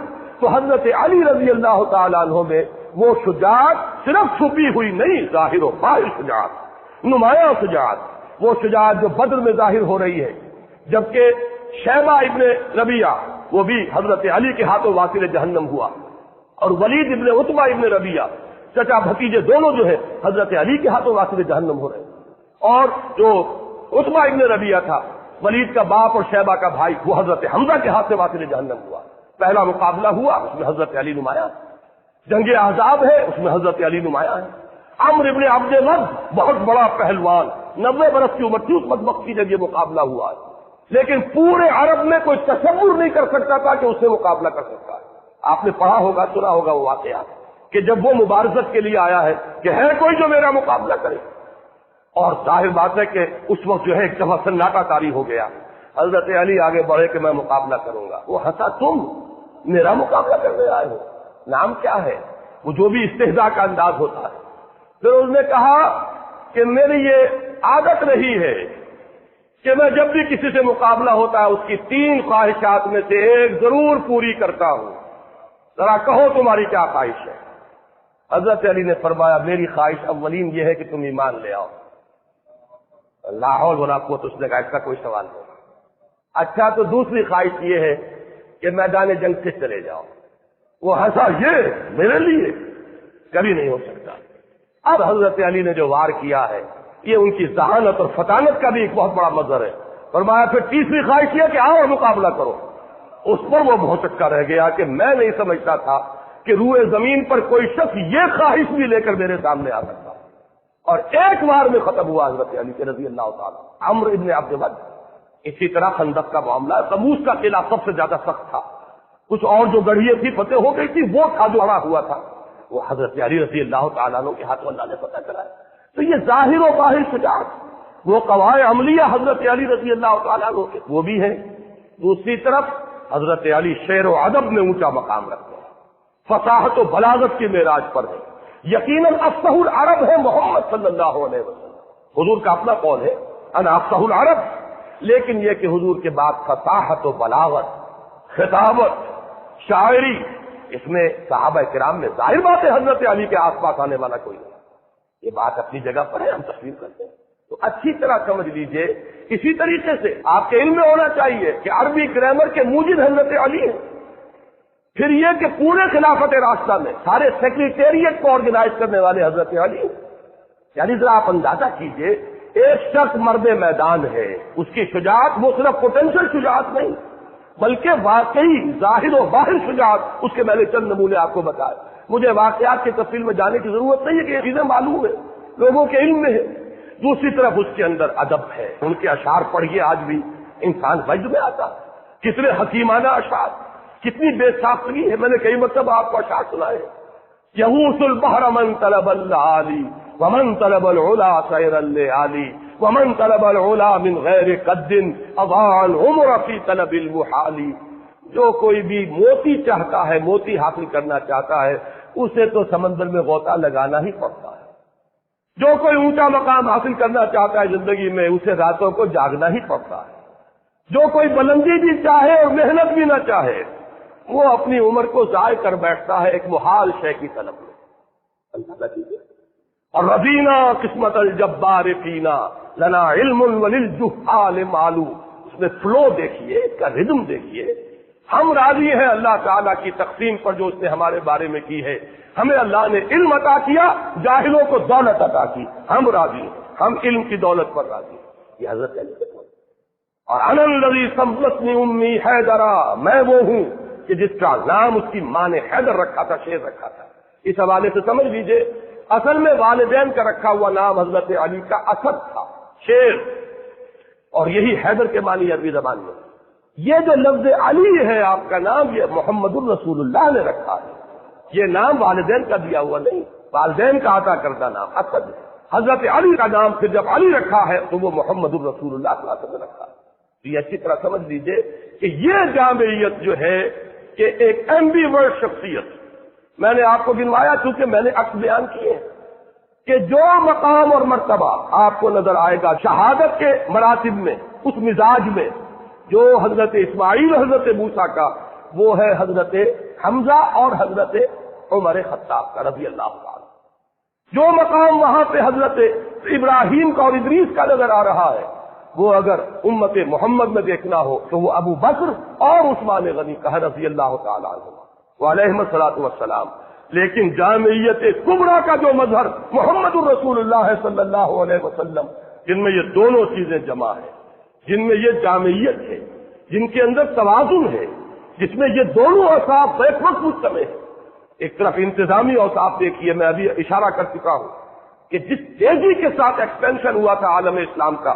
تو حضرت علی رضی اللہ تعالیٰ عنہ میں وہ شجاعت صرف چھپی ہوئی نہیں، ظاہر و باہر شجاعت، نمایاں شجاعت، وہ شجاعت جو بدر میں ظاہر ہو رہی ہے، جبکہ شیبہ ابن ربیعہ وہ بھی حضرت علی کے ہاتھوں واصل جہنم ہوا، اور ولید ابن عتبہ ابن ربیعہ چچا بھتیجے دونوں جو ہے حضرت علی کے ہاتھوں واصل جہنم ہو رہے ہیں، اور جو عتبہ ابن ربیعہ تھا ولید کا باپ اور شیبہ کا بھائی وہ حضرت حمزہ کے ہاتھ سے واصل جہنم ہوا۔ پہلا مقابلہ ہوا اس میں حضرت علی نمایاں، جنگ احزاب ہے اس میں حضرت علی نمایاں ہے۔ عمرو ابن عبد مد بہت بڑا پہلوان، 90 برس کی عمر تھی اس بدبخت کی جب یہ مقابلہ ہوا ہے، لیکن پورے عرب میں کوئی تصور نہیں کر سکتا تھا کہ اس سے مقابلہ کر سکتا ہے۔ آپ نے پڑھا ہوگا، سنا ہوگا وہ واقعہ کہ جب وہ مبارزت کے لیے آیا ہے کہ ہے کوئی جو میرا مقابلہ کرے، اور ظاہر بات ہے کہ اس وقت جو ہے ایک دفعہ سناٹا طاری ہو گیا، حضرت علی آگے بڑھے کہ میں مقابلہ کروں گا، وہ ہنسا، تم میرا مقابلہ کرنے آئے ہو، نام کیا ہے؟ وہ جو بھی استہزاء کا انداز ہوتا ہے۔ پھر اس نے کہا کہ میری یہ عادت رہی ہے کہ میں جب بھی کسی سے مقابلہ ہوتا ہے اس کی 3 خواہشات میں سے ایک ضرور پوری کرتا ہوں، ذرا کہو تمہاری کیا خواہش ہے؟ حضرت علی نے فرمایا میری خواہش اولین یہ ہے کہ تم ایمان لے آؤ۔ لا حول ولا قوت، اس نے کہا اس کا کوئی سوال نہیں۔ اچھا تو دوسری خواہش یہ ہے کہ میدان جنگ سے چلے جاؤ۔ وہ ہنسا، یہ میرے لیے کبھی نہیں ہو سکتا۔ اب حضرت علی نے جو وار کیا ہے یہ ان کی ذہانت اور فطانت کا بھی ایک بہت بڑا مظہر ہے۔ فرمایا پھر تیسری خواہش یہ کہ آؤ اور مقابلہ کرو۔ اس پر وہ بہت چکا رہ گیا کہ میں نہیں سمجھتا تھا کہ روئے زمین پر کوئی شخص یہ خواہش بھی لے کر میرے سامنے آ سکتا، اور ایک بار میں ختم ہوا حضرت علی کے رضی اللہ تعالیٰ۔ عمرو ابن عبد مد، اسی طرح خندق کا معاملہ، تبوک کا قلعہ سب سے زیادہ سخت تھا، کچھ اور جو گڑھیاں تھی فتح ہو گئی تھی، وہ تھا جو اڑا ہوا تھا، وہ حضرت علی رضی اللہ تعالیٰ عنہ کے ہاتھوں اللہ نے فتح کرایا۔ تو یہ ظاہر و باہر شجاعت، وہ قواعد عملیہ حضرت علی رضی اللہ تعالیٰ عنہ کے وہ بھی ہیں۔ دوسری طرف حضرت علی شعر و ادب میں اونچا مقام رکھتے ہیں، فصاحت و بلاغت کی معراج پر ہے، یقیناً افصح العرب ہے محمد صلی اللہ علیہ وسلم. حضور کا اپنا قول ہے انا افصح العرب، لیکن یہ کہ حضور کے بعد فصاحت و بلاغت، خطابت، شاعری، اس میں صحابہ کرام میں ظاہر بات ہے حضرت علی کے آس پاس آنے والا کوئی نہیں. یہ بات اپنی جگہ پر ہے، ہم تسلیم کرتے ہیں. تو اچھی طرح سمجھ لیجئے اسی طریقے سے آپ کے علم میں ہونا چاہیے کہ عربی گرامر کے موجد حضرت علی ہیں. پھر یہ کہ پورے خلافت راستہ میں سارے سیکریٹریٹ کو آرگنائز کرنے والے حضرت علی ہیں. یعنی ذرا آپ اندازہ کیجئے، ایک شخص مرد میدان ہے، اس کی شجاعت وہ صرف پوٹینشل شجاعت نہیں بلکہ واقعی ظاہر و باہر شجاعت، اس کے میں نے چند نمونے آپ کو بتائے. مجھے واقعات کی تفصیل میں جانے کی ضرورت نہیں ہے کہ یہ چیزیں معلوم ہیں، لوگوں کے علم میں ہے. دوسری طرف اس کے اندر ادب ہے، ان کے اشعار پڑھیے آج بھی انسان وجد میں آتا. کتنے حکیمانہ اشعار، کتنی بے ساختگی ہے. میں نے کئی مرتبہ آپ کو اشعار سنائے. یغوث البحر من طلب العالی ومن طلب العلا سیر الليالي ومن طلب العلا من غیر قد اضاع العمر فی طلب المحال. جو کوئی بھی موتی چاہتا ہے، موتی حاصل کرنا چاہتا ہے، اسے تو سمندر میں غوطہ لگانا ہی پڑتا ہے. جو کوئی اونچا مقام حاصل کرنا چاہتا ہے زندگی میں، اسے راتوں کو جاگنا ہی پڑتا ہے. جو کوئی بلندی بھی چاہے اور محنت بھی نہ چاہے، وہ اپنی عمر کو ضائع کر بیٹھتا ہے ایک محال شے کی طلب میں. اللہ کیجیے. اور رضینا قسمت الجبار فینا لنا علم وللجہال معلوم. اس میں فلو دیکھیے، اس کا ردم دیکھیے. ہم راضی ہیں اللہ تعالیٰ کی تقسیم پر جو اس نے ہمارے بارے میں کی ہے. ہمیں اللہ نے علم عطا کیا، جاہلوں کو دولت عطا کی. ہم راضی ہیں، ہم علم کی دولت پر راضی ہیں. یہ حضرت علی کے قول. اور انا الذی سمتنی امی حیدرا، میں وہ ہوں کہ جس کا نام اس کی ماں نے حیدر رکھا تھا، شیر رکھا تھا. اس حوالے سے سمجھ لیجئے اصل میں والدین کا رکھا ہوا نام حضرت علی کا اسد تھا، شیر، اور یہی حیدر کے معنی عربی زبان میں. یہ جو لفظ علی ہے آپ کا نام، یہ محمد الرسول اللہ نے رکھا ہے. یہ نام والدین کا دیا ہوا نہیں، والدین کا عطا کردہ نام اسد ہے. حضرت علی کا نام پھر جب علی رکھا ہے تو وہ محمد الرسول اللہ صلی اللہ علیہ وسلم نے رکھا ہے. تو یہ اچھی طرح سمجھ لیجئے کہ یہ جامعیت جو ہے کہ ایک ایمبی ورڈ شخصیت، میں نے آپ کو گنوایا چونکہ میں نے عکس بیان کیے کہ جو مقام اور مرتبہ آپ کو نظر آئے گا شہادت کے مراتب میں، اس مزاج میں جو حضرت اسماعیل حضرت موسیٰ کا، وہ ہے حضرت حمزہ اور حضرت عمر خطاب کا رضی اللہ تعالی. جو مقام وہاں پہ حضرت ابراہیم کا اور ادریس کا نظر آ رہا ہے، وہ اگر امت محمد میں دیکھنا ہو تو وہ ابو بکر اور عثمان غنی کا ہے رضی اللہ تعالی عنہ وعلیہم الصلاۃ والسلام. لیکن جامعیت کبریٰ کا جو مظہر محمد الرسول اللہ صلی اللہ علیہ وسلم، جن میں یہ دونوں چیزیں جمع ہیں، جن میں یہ جامعیت ہے، جن کے اندر توازن ہے، جس میں یہ دونوں اوصاف بیک وقت مجتمع ہے. ایک طرف انتظامی اوصاف دیکھیے، میں ابھی اشارہ کر چکا ہوں کہ جس تیزی کے ساتھ ایکسپینشن ہوا تھا عالم اسلام کا،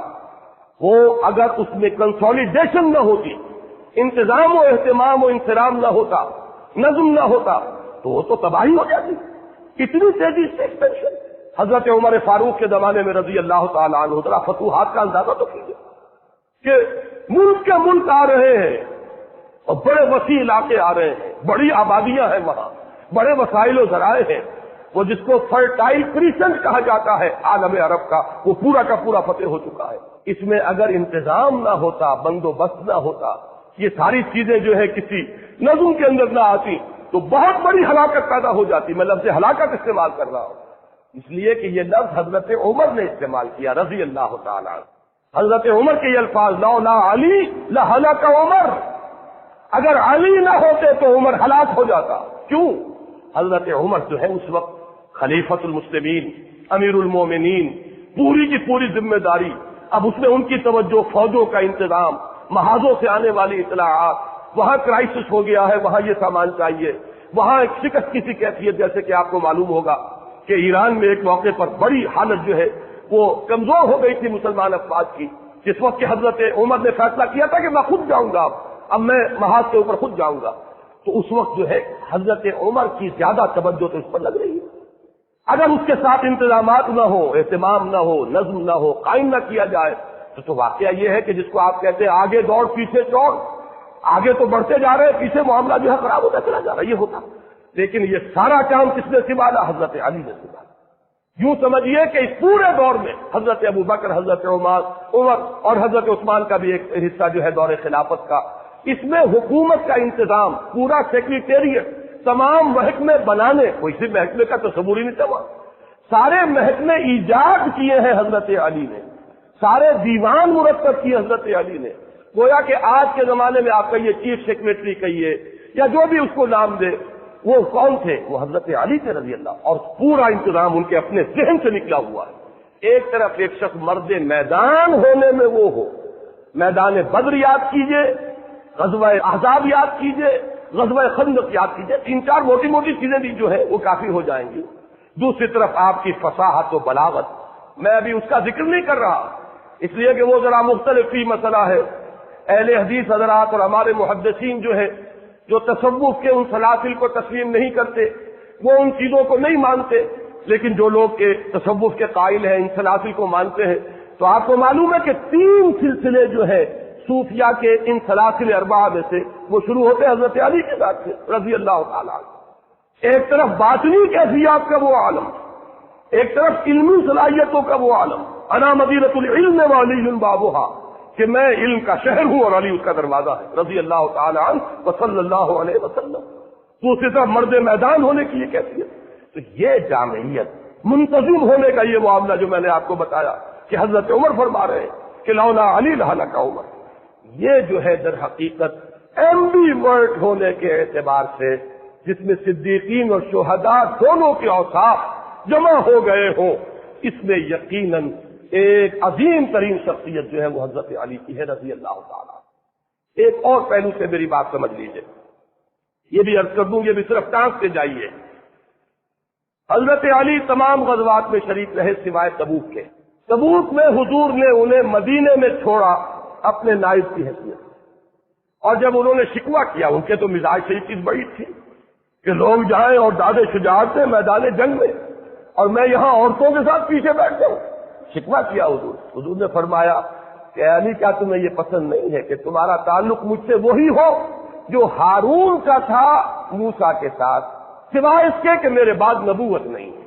وہ اگر اس میں کنسولیڈیشن نہ ہوتی، انتظام و اہتمام و انصرام نہ ہوتا، نظم نہ ہوتا، تو وہ تو تباہی ہو جاتی. اتنی تیزی سے ایکسپینشن حضرت عمر فاروق کے زمانے میں رضی اللہ تعالی عنہ. ذرا فتوحات کا اندازہ تو کیجیے کہ ملک کے ملک آ رہے ہیں اور بڑے وسیع علاقے آ رہے ہیں، بڑی آبادیاں ہیں وہاں، بڑے وسائل و ذرائع ہیں. وہ جس کو فرٹائل کریسنٹ کہا جاتا ہے عالم عرب کا، وہ پورا کا پورا فتح ہو چکا ہے. اس میں اگر انتظام نہ ہوتا، بندوبست نہ ہوتا، یہ ساری چیزیں جو ہے کسی نظم کے اندر نہ آتی، تو بہت بڑی ہلاکت پیدا ہو جاتی. میں لفظ ہلاکت استعمال کر رہا ہوں اس لیے کہ یہ لفظ حضرت عمر نے استعمال کیا رضی اللہ تعالی عنہ. حضرت عمر کے یہ الفاظ لولا علی لہلک عمر، اگر علی نہ ہوتے تو عمر ہلاک ہو جاتا. کیوں؟ حضرت عمر جو ہے اس وقت خلیفۃ المسلمین، امیر المومنین، پوری کی پوری ذمہ داری. اب اس میں ان کی توجہ، فوجوں کا انتظام، محاذوں سے آنے والی اطلاعات، وہاں کرائسس ہو گیا ہے، وہاں یہ سامان چاہیے، وہاں ایک شکست کی سی کیفیت، جیسے کہ آپ کو معلوم ہوگا کہ ایران میں ایک موقع پر بڑی حالت جو ہے وہ کمزور ہو گئی تھی مسلمان افواج کی. جس وقت کہ حضرت عمر نے فیصلہ کیا تھا کہ میں خود جاؤں گا، اب میں محاذ کے اوپر خود جاؤں گا، تو اس وقت جو ہے حضرت عمر کی زیادہ توجہ تو اس پر لگ رہی ہے. اگر اس کے ساتھ انتظامات نہ ہو، اہتمام نہ ہو، نظم نہ ہو، قائم نہ کیا جائے تو واقعہ یہ ہے کہ جس کو آپ کہتے ہیں آگے دوڑ پیچھے چوڑ، آگے تو بڑھتے جا رہے ہیں، پیچھے معاملہ جو ہے خراب ہوتا چلا جا رہا ہے. یہ ہوتا لیکن یہ سارا کام کس نے سنبھالا؟ حضرت علی نے سنبھالا۔ یوں سمجھیے کہ اس پورے دور میں حضرت ابو بکر، حضرت عمر اور حضرت عثمان کا بھی ایک حصہ جو ہے دور خلافت کا، اس میں حکومت کا انتظام، پورا سیکریٹریٹ، تمام محکمے بنانے، کوئی سی محکمے کا تصور ہی نہیں تھا، سارے محکمے ایجاد کیے ہیں حضرت علی نے، سارے دیوان مرتب کیے حضرت علی نے۔ گویا کہ آج کے زمانے میں آپ کہیے چیف سیکریٹری کہیے یا جو بھی اس کو نام دے، وہ کون تھے؟ وہ حضرت علی تھے رضی اللہ، اور پورا انتظام ان کے اپنے ذہن سے نکلا ہوا ہے۔ ایک طرف ایک شخص مرد میدان ہونے میں وہ ہو، میدان بدر یاد کیجئے، غزوہ احزاب یاد کیجئے، غزوہ خندق یاد کیجئے، 3-4 موٹی موٹی چیزیں بھی جو ہے وہ کافی ہو جائیں گی۔ دوسری طرف آپ کی فصاحت و بلاغت، میں ابھی اس کا ذکر نہیں کر رہا اس لیے کہ وہ ذرا مختلف فی مسئلہ ہے۔ اہل حدیث حضرات اور ہمارے محدثین جو ہے، جو تصوف کے ان سلاسل کو تسلیم نہیں کرتے، وہ ان چیزوں کو نہیں مانتے، لیکن جو لوگ کے تصوف کے قائل ہیں، ان سلاسل کو مانتے ہیں، تو آپ کو معلوم ہے کہ 3 سلسلے جو ہے صوفیہ کے ان سلاسل اربعہ میں سے وہ شروع ہوتے حضرت علی کے ذات سے رضی اللہ تعالیٰ عنہ۔ ایک طرف باطنی کیفیات کا وہ عالم، ایک طرف علمی صلاحیتوں کا وہ عالم، انا مدینۃ العلم وعلی بابھا، کہ میں علم کا شہر ہوں اور علی اس کا دروازہ ہے رضی اللہ تعالی عنہ وصلی اللہ علیہ وسلم۔ دوسری طرف مرد میدان ہونے کی یہ کیفیت، تو یہ جامعیت، منتظم ہونے کا یہ معاملہ جو میں نے آپ کو بتایا کہ حضرت عمر فرما رہے ہیں کہ لولا علی لہلک عمر، یہ جو ہے در حقیقت ایمبی ورڈ ہونے کے اعتبار سے، جس میں صدیقین اور شہداء دونوں کے اوصاف جمع ہو گئے ہوں، اس میں یقیناً ایک عظیم ترین شخصیت جو ہے وہ حضرت علی کی ہے رضی اللہ تعالیٰ۔ ایک اور پہلو سے میری بات سمجھ لیجئے، یہ بھی عرض کر دوں، یہ بھی صرف ٹانک سے جائیے۔ حضرت علی تمام غزوات میں شریک رہے سوائے تبوک کے۔ تبوک میں حضور نے انہیں مدینے میں چھوڑا اپنے نائب کی حیثیت، اور جب انہوں نے شکوہ کیا، ان کے تو مزاج سے یہ چیز بڑی تھی کہ لوگ جائیں اور داد شجاعت سے میدان جنگ میں، اور میں یہاں عورتوں کے ساتھ پیچھے بیٹھ جاؤں۔ شکوہ کیا حضور نے فرمایا کہ علی کیا تمہیں یہ پسند نہیں ہے کہ تمہارا تعلق مجھ سے وہی ہو جو ہارون کا تھا موسیٰ کے ساتھ، سوائے اس کے کہ میرے بعد نبوت نہیں ہے۔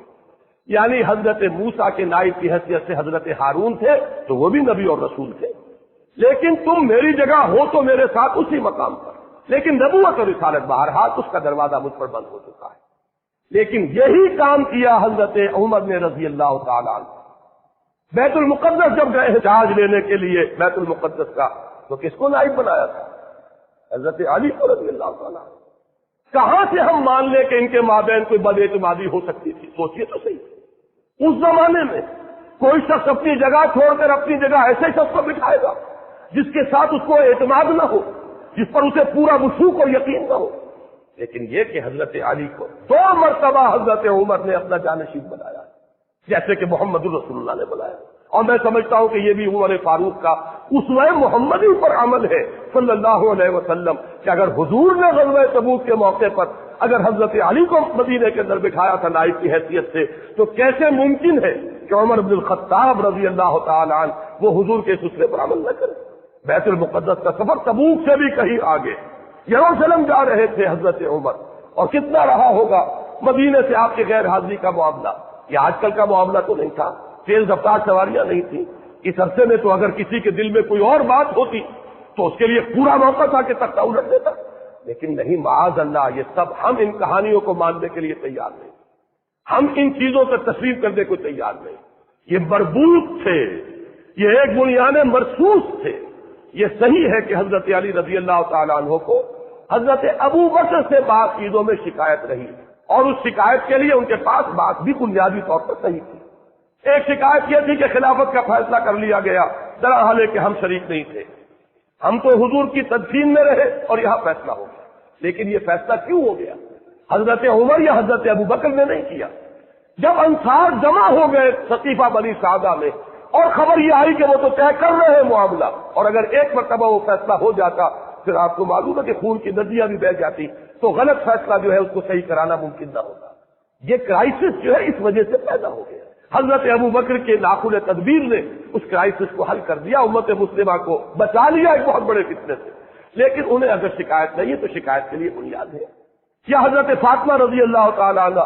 یعنی حضرت موسیٰ کے نائب کی حیثیت سے حضرت ہارون تھے تو وہ بھی نبی اور رسول تھے، لیکن تم میری جگہ ہو تو میرے ساتھ اسی مقام پر، لیکن نبوت اور رسالت بہرحال اس کا دروازہ مجھ پر بند ہو چکا ہے۔ لیکن یہی کام کیا حضرت عمر نے رضی اللہ تعالیٰ عنہ۔ بیت المقدس جب گئے چارج لینے کے لیے بیت المقدس کا، تو کس کو نائب بنایا تھا؟ حضرت علی کو رضی اللہ تعالیٰ عنہ۔ کہاں سے ہم مان لیں کہ ان کے مابین کوئی بد اعتمادی ہو سکتی تھی؟ سوچیے تو صحیح، اس زمانے میں کوئی شخص اپنی جگہ چھوڑ کر اپنی جگہ ایسے شخص کو بٹھائے گا جس کے ساتھ اس کو اعتماد نہ ہو، جس پر اسے پورا وثوق اور یقین نہ ہو۔ لیکن یہ کہ حضرت علی کو 2 مرتبہ حضرت عمر نے اپنا جانشین بنایا، جیسے کہ محمد الرسول اللہ نے بنایا، اور میں سمجھتا ہوں کہ یہ بھی عمر فاروق کا اسوہ محمدی پر عمل ہے صلی اللہ علیہ وسلم، کہ اگر حضور نے غزوہ تبوک کے موقع پر اگر حضرت علی کو مدینے کے اندر بٹھایا تھا نائب کی حیثیت سے، تو کیسے ممکن ہے کہ عمر بن الخطاب رضی اللہ تعالیٰ عنہ وہ حضور کے اس اسوے پر عمل نہ کرے؟ بیت المقدس کا سفر تبوک سے بھی کہیں آگے، یروشلم جا رہے تھے حضرت عمر، اور کتنا رہا ہوگا مدینے سے آپ کے غیر حاضری کا معاملہ۔ یہ آج کل کا معاملہ تو نہیں تھا، تیز رفتار سواریاں نہیں تھی، اس عرصے میں تو اگر کسی کے دل میں کوئی اور بات ہوتی تو اس کے لیے پورا موقع تھا کہ تختہ الٹ دیتا، لیکن نہیں، معاذ اللہ، یہ سب ہم ان کہانیوں کو ماننے کے لیے تیار نہیں، ہم ان چیزوں سے تسلیم کرنے کو تیار نہیں۔ یہ مربوط تھے، یہ ایک بنیاد مرصوص تھے۔ یہ صحیح ہے کہ حضرت علی رضی اللہ تعالیٰ عنہ کو حضرت ابو بکر سے بعض چیزوں میں شکایت رہی، اور اس شکایت کے لیے ان کے پاس بات بھی بنیادی طور پر صحیح تھی۔ ایک شکایت یہ تھی کہ خلافت کا فیصلہ کر لیا گیا، درحال کہ ہم شریک نہیں تھے، ہم تو حضور کی تدفین میں رہے اور یہاں فیصلہ ہو گیا۔ لیکن یہ فیصلہ کیوں ہو گیا؟ حضرت عمر یا حضرت ابو بکر نے نہیں کیا۔ جب انصار جمع ہو گئے سقیفہ بنی سعدہ میں، اور خبر یہ آئی کہ وہ تو طے کر رہے ہیں معاملہ، اور اگر ایک مرتبہ وہ فیصلہ ہو جاتا پھر آپ کو معلوم ہے کہ خون کی ندیاں بھی بہہ جاتی، تو غلط فیصلہ جو ہے اس کو صحیح کرانا ممکن نہ ہوتا۔ یہ کرائسس جو ہے اس وجہ سے پیدا ہو گیا۔ حضرت ابو بکر کے ناخن تدبیر نے اس کرائسس کو حل کر دیا، امت مسلمہ کو بچا لیا ایک بہت بڑے فتنے سے۔ لیکن انہیں اگر شکایت نہیں ہے تو شکایت کے لیے بنیاد ہے۔ کیا حضرت فاطمہ رضی اللہ تعالیٰ عنہ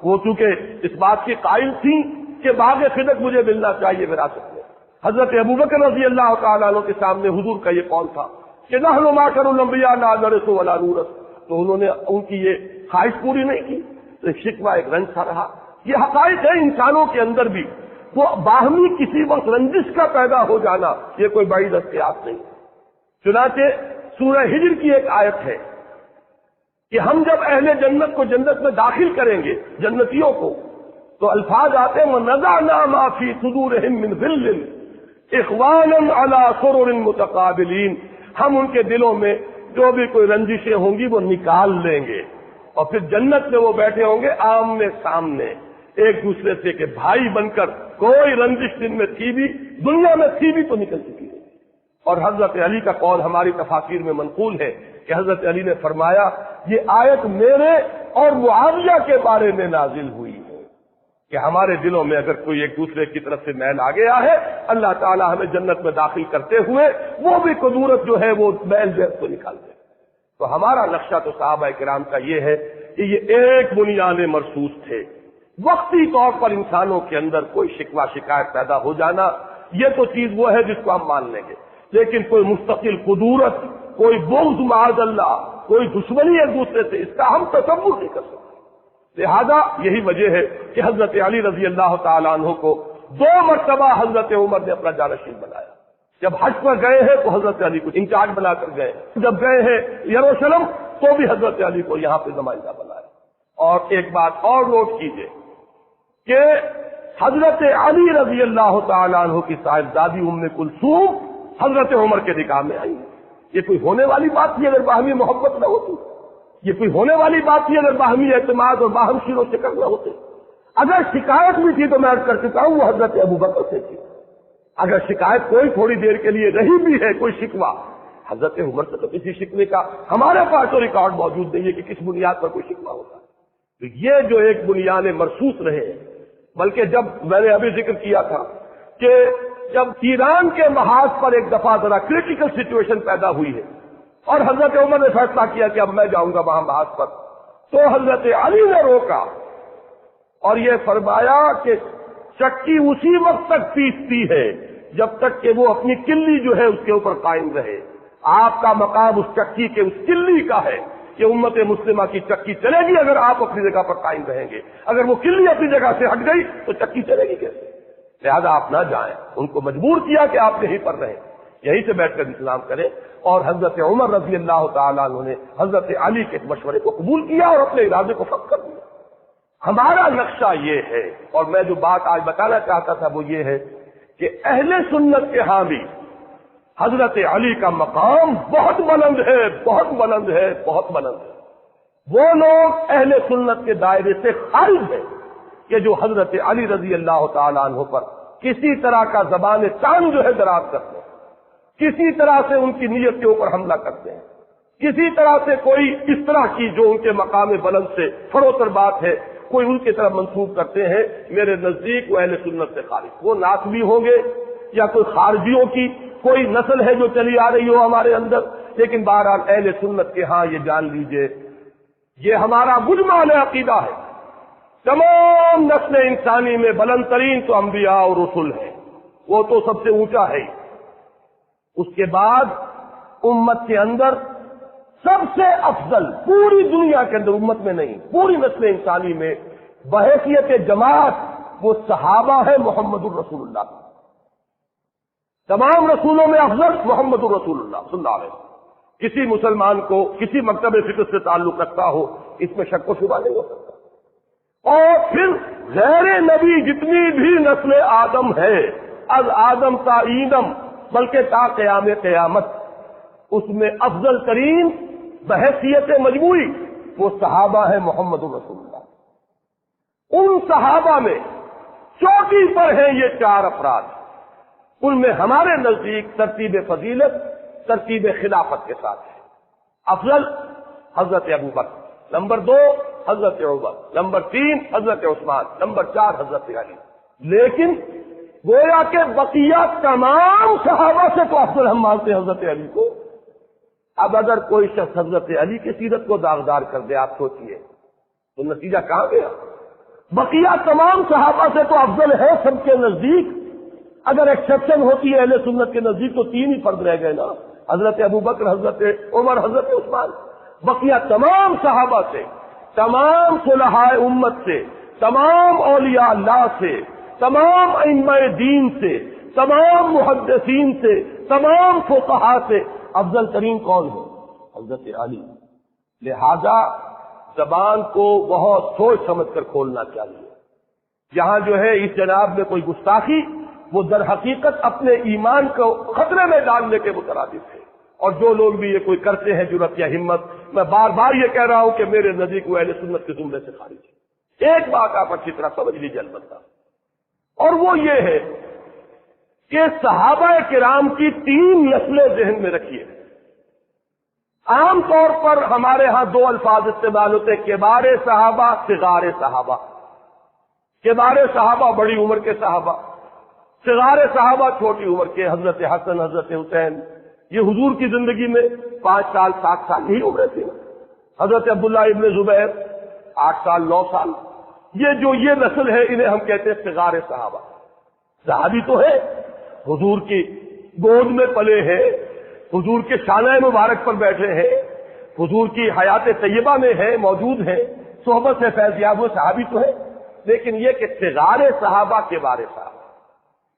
وہ چونکہ اس بات کی قائل تھی کہ باغ خدق مجھے ملنا چاہیے وراثت میں، حضرت ابوبکر رضی اللہ تعالیٰ عنہ کے سامنے حضور کا یہ قول تھا کہ نحن معاشر الانبیاء لا نرث ولا نورث، تو انہوں نے ان کی یہ خواہش پوری نہیں کی، تو ایک شکوہ ایک رنج سا رہا۔ یہ حقائق ہے انسانوں کے اندر بھی، وہ باہمی کسی وقت رنجش کا پیدا ہو جانا یہ کوئی بڑی دستیاب نہیں۔ چنانچہ سورہ ہجر کی ایک آیت ہے کہ ہم جب اہل جنت کو جنت میں داخل کریں گے، جنتیوں کو، تو الفاظ آتے ہیں وَنَزَعْنَا مَا فِي صُدُورِهِم مِّن غِلٍّ إِخْوَانًا عَلَىٰ سُرُرٍ مُتَقَابِلِينَ، ہم ان کے دلوں میں جو بھی کوئی رنجشیں ہوں گی وہ نکال لیں گے، اور پھر جنت میں وہ بیٹھے ہوں گے آمنے سامنے ایک دوسرے سے کہ بھائی بن کر، کوئی رنجش دن میں تھی بھی، دنیا میں تھی بھی تو نکل چکی ہے۔ اور حضرت علی کا قول ہماری تفاسیر میں منقول ہے کہ حضرت علی نے فرمایا یہ آیت میرے اور معاویہ کے بارے میں نازل ہوئی ہے کہ ہمارے دلوں میں اگر کوئی ایک دوسرے کی طرف سے میل آ گیا ہے، اللہ تعالیٰ ہمیں جنت میں داخل کرتے ہوئے وہ بھی قدورت جو ہے وہ میل جو کو نکال دے۔ تو ہمارا نقشہ تو صحابہ کرام کا یہ ہے کہ یہ ایک بنیاد مرصوص تھے، وقتی طور پر انسانوں کے اندر کوئی شکوہ شکایت پیدا ہو جانا یہ تو چیز وہ ہے جس کو ہم مان لیں گے، لیکن کوئی مستقل قدورت، کوئی بغض معاذ اللہ، کوئی دشمنی ایک دوسرے سے، اس کا ہم تصور نہیں کر سکتے۔ لہذا یہی وجہ ہے کہ حضرت علی رضی اللہ تعالیٰ عنہ کو 2 مرتبہ حضرت عمر نے اپنا جانشین بنایا۔ جب حج پر گئے ہیں تو حضرت علی کو انچارج بنا کر گئے، جب گئے ہیں یروشلم تو بھی حضرت علی کو یہاں پہ نمائندہ بنایا۔ اور ایک بات اور نوٹ کیجئے کہ حضرت علی رضی اللہ تعالیٰ عنہ کی صاحبزادی ام کلثوم حضرت عمر کے نکاح میں آئی۔ یہ کوئی ہونے والی بات تھی اگر باہمی محبت نہ ہوتی؟ یہ کوئی ہونے والی بات تھی اگر باہمی اعتماد اور باہم شیر و شکر نہ ہوتے؟ اگر شکایت بھی تھی تو میں عرض کر چکا ہوں وہ حضرت ابوبکر سے تھی۔ اگر شکایت کوئی تھوڑی دیر کے لیے رہی بھی ہے، کوئی شکوہ، حضرت عمر سے تو کسی شکوے کا ہمارے پاس تو ریکارڈ موجود نہیں ہے کہ کس بنیاد پر کوئی شکوہ ہوتا ہے۔ تو یہ جو ایک بنیاد مرصوص رہے، بلکہ جب میں نے ابھی ذکر کیا تھا کہ جب ایران کے محاذ پر ایک دفعہ ذرا کریٹیکل سچویشن پیدا ہوئی ہے اور حضرت عمر نے فیصلہ کیا کہ اب میں جاؤں گا وہاں محاذ پر، تو حضرت علی نے روکا اور یہ فرمایا کہ چکی اسی وقت تک پیستی ہے جب تک کہ وہ اپنی کلی جو ہے اس کے اوپر قائم رہے۔ آپ کا مقام اس چکی کے اس کلی کا ہے کہ امت مسلمہ کی چکی چلے گی اگر آپ اپنی جگہ پر قائم رہیں گے، اگر وہ کلی اپنی جگہ سے ہٹ گئی تو چکی چلے گی کیسے؟ لہذا آپ نہ جائیں، ان کو مجبور کیا کہ آپ یہیں پر رہیں، یہیں سے بیٹھ کر اسلام کریں۔ اور حضرت عمر رضی اللہ تعالیٰ عنہ نے حضرت علی کے مشورے کو قبول کیا اور اپنے ارادے کو فخ کر دیا۔ ہمارا نقشہ یہ ہے، اور میں جو بات آج بتانا چاہتا تھا وہ یہ ہے کہ اہل سنت کے ہاں بھی حضرت علی کا مقام بہت بلند ہے، بہت بلند ہے، بہت بلند ہے۔ وہ لوگ اہل سنت کے دائرے سے خارج ہیں کہ جو حضرت علی رضی اللہ تعالیٰ عنہ پر کسی طرح کا زبان چاند جو ہے دراز کرتے ہیں، کسی طرح سے ان کی نیت کے اوپر حملہ کرتے ہیں، کسی طرح سے کوئی اس طرح کی جو ان کے مقام بلند سے فروتر بات ہے کوئی ان کی طرف منسوب کرتے ہیں، میرے نزدیک وہ اہل سنت سے خارج، وہ ناسبی ہوں گے یا کوئی خارجیوں کی کوئی نسل ہے جو چلی آ رہی ہو ہمارے اندر، لیکن بہرحال اہل سنت کے ہاں یہ جان لیجئے یہ ہمارا مجمع عقیدہ ہے۔ تمام نسل انسانی میں بلند ترین تو انبیاء اور رسول ہیں، وہ تو سب سے اونچا ہے۔ اس کے بعد امت کے اندر سب سے افضل، پوری دنیا کے اندر، امت میں نہیں پوری نسل انسانی میں بحیثیت جماعت وہ صحابہ ہے محمد الرسول اللہ۔ تمام رسولوں میں افضل محمد الرسول اللہ صلی اللہ علیہ وسلم۔ کسی مسلمان کو کسی مکتب فکر سے تعلق رکھتا ہو اس میں شک و شبہ نہیں ہو سکتا۔ اور پھر غیر نبی جتنی بھی نسل آدم ہے، از آدم تا ایدم، بلکہ تا قیام قیامت، اس میں افضل ترین بحیثیت مجموعی وہ صحابہ ہے محمد الرسول اللہ۔ ان صحابہ میں چوٹی پر ہیں یہ 4 افراد، ان میں ہمارے نزدیک ترتیب فضیلت ترتیب خلافت کے ساتھ ہے۔ افضل حضرت ابوبکر، نمبر 2 حضرت عمر، نمبر 3 حضرت عثمان، نمبر 4 حضرت علی۔ لیکن گویا کہ بقیہ تمام صحابہ سے تو افضل ہم مانتے ہیں حضرت علی کو۔ اب اگر کوئی شخص حضرت علی کی سیرت کو داغدار کر دے، آپ سوچئے تو نتیجہ کہاں گیا؟ بقیہ تمام صحابہ سے تو افضل ہے سب کے نزدیک، اگر ایکسیپشن ہوتی ہے اہل سنت کے نزدیک تو 3 ہی فرد رہ گئے نا، حضرت ابوبکر، حضرت عمر، حضرت عثمان۔ بقیہ تمام صحابہ سے، تمام صلحاء امت سے، تمام اولیاء اللہ سے، تمام ائمہ دین سے، تمام محدثین سے، تمام فقہاء سے افضل ترین کون ہے؟ حضرت علی۔ لہذا زبان کو بہت سوچ سمجھ کر کھولنا چاہیے۔ یہاں جو ہے اس جناب میں کوئی گستاخی، وہ در حقیقت اپنے ایمان کو خطرے میں ڈالنے کے مترادف ہے، اور جو لوگ بھی یہ کوئی کرتے ہیں جرأت یا ہمت، میں بار بار یہ کہہ رہا ہوں کہ میرے نزدیک وہ اہل سنت کے زمرے سے خارج ہے۔ ایک بات آپ اچھی طرح سمجھ لیجیے البتہ، اور وہ یہ ہے کہ صحابہ کرام کی 3 نسلیں ذہن میں رکھیے۔ عام طور پر ہمارے ہاں 2 الفاظ استعمال ہوتے ہیں، کبار صحابہ، صغار صحابہ۔ کبار صحابہ بڑی عمر کے صحابہ، صغار صحابہ چھوٹی عمر کے، حضرت حسن، حضرت حسین، یہ حضور کی زندگی میں 5 سال 7 سال ہی عمریں تھی۔ حضرت عبداللہ ابن زبیر 8 سال 9 سال، یہ نسل ہے، انہیں ہم کہتے ہیں صغار صحابہ۔ صحابی تو ہے، حضور کی گود میں پلے ہیں، حضور کے شانہ مبارک پر بیٹھے ہیں، حضور کی حیات طیبہ میں ہے، موجود ہیں، صحبت سے فیض یاب ہوئے، صحابی تو ہے، لیکن یہ کہ صغار صحابہ کے بارے صحابہ۔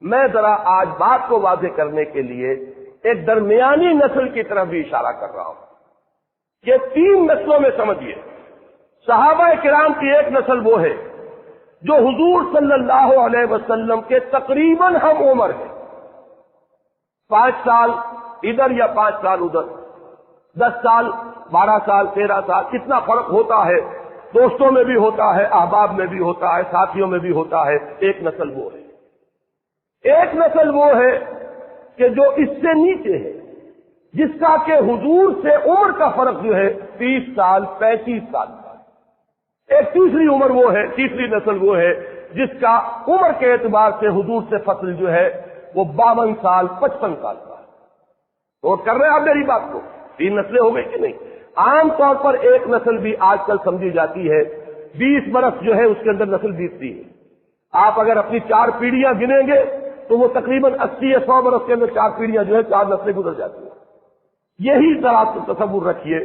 میں ذرا آج بات کو واضح کرنے کے لیے ایک درمیانی نسل کی طرف بھی اشارہ کر رہا ہوں کہ 3 نسلوں میں سمجھیے۔ صحابہ کرام کی ایک نسل وہ ہے جو حضور صلی اللہ علیہ وسلم کے تقریباً ہم عمر ہے، 5 سال ادھر یا 5 سال ادھر، 10 سال 12 سال 13 سال، کتنا فرق ہوتا ہے، دوستوں میں بھی ہوتا ہے، احباب میں بھی ہوتا ہے، ساتھیوں میں بھی ہوتا ہے۔ ایک نسل وہ ہے۔ ایک نسل وہ ہے کہ جو اس سے نیچے ہے، جس کا کہ حضور سے عمر کا فرق جو ہے 30 سال 35 سال کا۔ ایک تیسری عمر وہ ہے، تیسری نسل وہ ہے جس کا عمر کے اعتبار سے حضور سے فصل جو ہے وہ 52 سال 55 سال کا۔ نوٹ کر رہے ہیں آپ میری بات کو؟ 3 نسلیں ہو گئی کہ نہیں؟ عام طور پر ایک نسل بھی آج کل سمجھی جاتی ہے، 20 برس جو ہے اس کے اندر نسل بیتتی ہے۔ آپ اگر اپنی 4 پیڑھیاں گنیں گے تو وہ تقریباً 80 یا 100 برس کے اندر 4 پیڑھیاں جو ہے 4 نسلیں گزر جاتی ہیں۔ یہی ذرا تصور رکھیے۔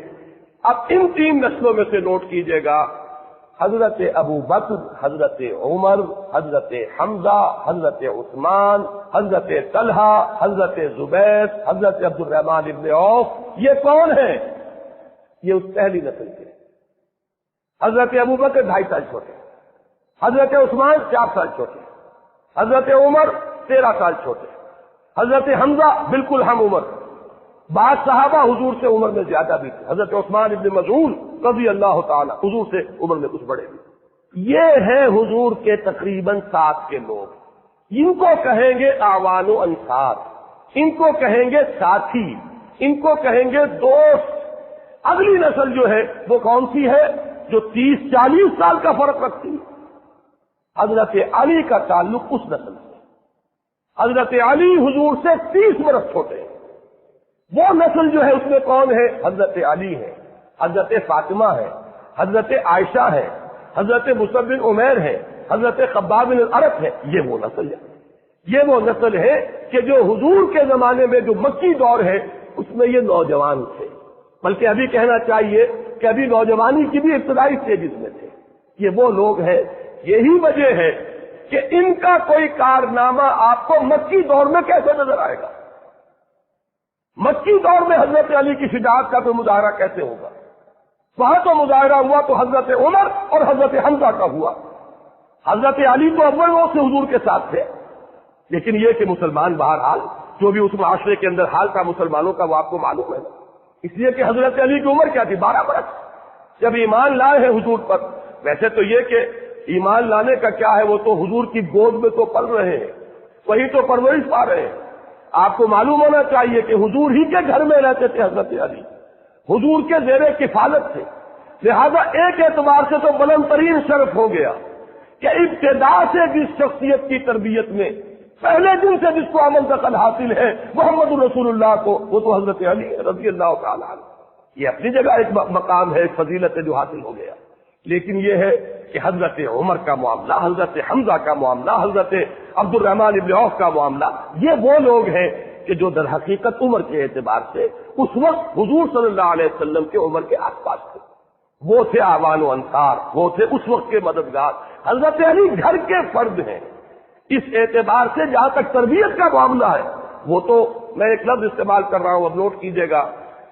اب ان 3 نسلوں میں سے نوٹ کیجئے گا، حضرت ابو بکر، حضرت عمر، حضرت حمزہ، حضرت عثمان، حضرت طلحہ، حضرت زبیر، حضرت عبد الرحمن ابن عوف، یہ کون ہیں؟ یہ اس پہلی نسل کے۔ حضرت ابو بکر 2.5 سال چھوٹے، حضرت عثمان 4 سال چھوٹے، حضرت عمر 13 سال چھوٹے، حضرت حمزہ بالکل ہم عمر۔ بعض صحابہ حضور سے عمر میں زیادہ بھی تھے، حضرت عثمان ابن مظعون رضی اللہ تعالی حضور سے عمر میں کچھ بڑے بھی۔ یہ ہے حضور کے تقریباً 7 کے لوگ، ان کو کہیں گے اعوان و انصار، ان کو کہیں گے ساتھی، ان کو کہیں گے دوست۔ اگلی نسل جو ہے وہ کون سی ہے؟ جو 30-40 سال کا فرق رکھتی ہے۔ حضرت علی کا تعلق اس نسل سے، حضرت علی حضور سے 30 برس چھوٹے ہیں۔ وہ نسل جو ہے اس میں کون ہے؟ حضرت علی ہے، حضرت فاطمہ ہے، حضرت عائشہ ہے، حضرت مصعب بن عمیر ہے، حضرت خباب بن الارت ہے۔ یہ وہ نسل ہے، یہ وہ نسل ہے کہ جو حضور کے زمانے میں جو مکی دور ہے اس میں یہ نوجوان تھے، بلکہ ابھی کہنا چاہیے کہ ابھی نوجوانی کی بھی ابتدائی اسٹیجز میں تھے۔ یہ وہ لوگ ہیں، یہی وجہ ہے کہ ان کا کوئی کارنامہ آپ کو مکی دور میں کیسے نظر آئے گا؟ مکی دور میں حضرت علی کی شجاعت کا تو مظاہرہ کیسے ہوگا؟ وہاں تو مظاہرہ ہوا تو حضرت عمر اور حضرت حمزہ کا ہوا۔ حضرت علی تو اول وہ سے حضور کے ساتھ تھے، لیکن یہ کہ مسلمان بہرحال جو بھی اس معاشرے کے اندر حال تھا مسلمانوں کا وہ آپ کو معلوم ہے، اس لیے کہ حضرت علی کی عمر کیا تھی؟ 12 برس جب ایمان لائے ہیں حضور پر۔ ویسے تو یہ کہ ایمان لانے کا کیا ہے، وہ تو حضور کی گود میں تو پل رہے ہیں، وہی تو پرورش پا رہے ہیں۔ آپ کو معلوم ہونا چاہیے کہ حضور ہی کے گھر میں رہتے تھے حضرت علی، حضور کے زیر کفالت تھے، لہذا ایک اعتبار سے تو بلند ترین شرف ہو گیا کہ ابتدا سے جس شخصیت کی تربیت میں پہلے دن سے جس کو عمل دخل حاصل ہے محمد الرسول اللہ کو، وہ تو حضرت علی رضی اللہ تعالیٰ عنہ۔ یہ اپنی جگہ ایک مقام ہے، ایک فضیلت ہے جو حاصل ہو گیا، لیکن یہ ہے کہ حضرت عمر کا معاملہ، حضرت حمزہ کا معاملہ، حضرت عبد الرحمن ابن عوف کا معاملہ، یہ وہ لوگ ہیں کہ جو در حقیقت عمر کے اعتبار سے اس وقت حضور صلی اللہ علیہ وسلم کے عمر کے آس پاس تھے، وہ تھے اعوان و انصار، وہ تھے اس وقت کے مددگار۔ حضرت علی گھر کے فرد ہیں، اس اعتبار سے جہاں تک تربیت کا معاملہ ہے، وہ تو میں ایک لفظ استعمال کر رہا ہوں، اب نوٹ کیجئے گا،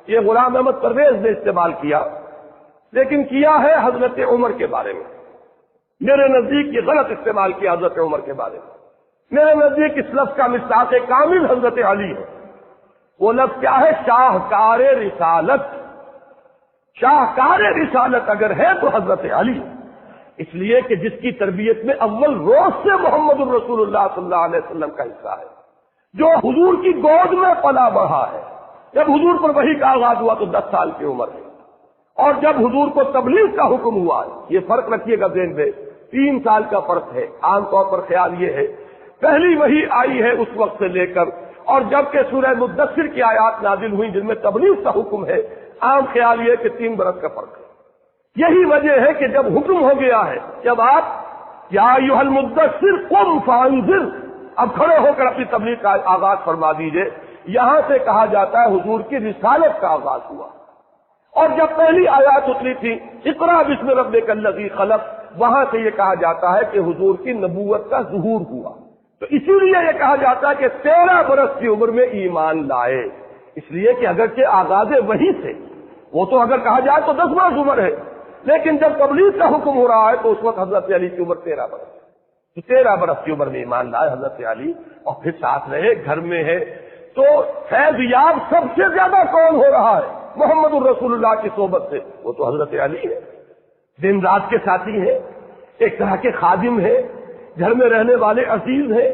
یہ غلام احمد پرویز نے استعمال کیا، لیکن کیا ہے حضرت عمر کے بارے میں۔ میرے نزدیک یہ غلط استعمال کیا حضرت عمر کے بارے میں۔ میرے نزدیک اس لفظ کا مصداق کامل حضرت علی ہے۔ وہ لفظ کیا ہے؟ شاہکار رسالت۔ شاہکار رسالت اگر ہے تو حضرت علی، اس لیے کہ جس کی تربیت میں اول روز سے محمد الرسول اللہ صلی اللہ علیہ وسلم کا حصہ ہے، جو حضور کی گود میں پلا بڑھا ہے۔ جب حضور پر وحی کا آغاز ہوا تو 10 سال کی عمر ہے، اور جب حضور کو تبلیغ کا حکم ہوا، یہ فرق رکھیے گا ذہن میں، 3 سال کا فرق ہے۔ عام طور پر خیال یہ ہے پہلی وحی آئی ہے اس وقت سے لے کر، اور جب کہ سورہ مدثر کی آیات نازل ہوئی جن میں تبلیغ کا حکم ہے، عام خیال یہ کہ 3 برس کا فرق ہے۔ یہی وجہ ہے کہ جب حکم ہو گیا ہے، جب آپ یا ایھا المدثر قم فانذر، اب کھڑے ہو کر اپنی تبلیغ کا آغاز فرما دیجئے، یہاں سے کہا جاتا ہے حضور کی رسالت کا آغاز ہوا۔ اور جب پہلی آیات اتری تھی اقرأ بسم ربک الذی خلق، وہاں سے یہ کہا جاتا ہے کہ حضور کی نبوت کا ظہور ہوا۔ تو اسی لیے یہ کہا جاتا ہے کہ 13 برس کی عمر میں ایمان لائے، اس لیے کہ اگرچہ آغاز وحی سے وہ تو اگر کہا جائے تو 10 برس عمر ہے، لیکن جب تبلیغ کا حکم ہو رہا ہے تو اس وقت حضرت علی کی عمر 13 برس ہے۔ تو 13 برس کی عمر میں ایمان لائے حضرت علی، اور پھر ساتھ رہے، گھر میں ہے۔ تو فیض یاب سب سے زیادہ کون ہو رہا ہے محمد الرسول اللہ کی صحبت سے؟ وہ تو حضرت علی ہے، دن رات کے ساتھی ہیں، ایک طرح کے خادم ہیں، گھر میں رہنے والے عزیز ہیں،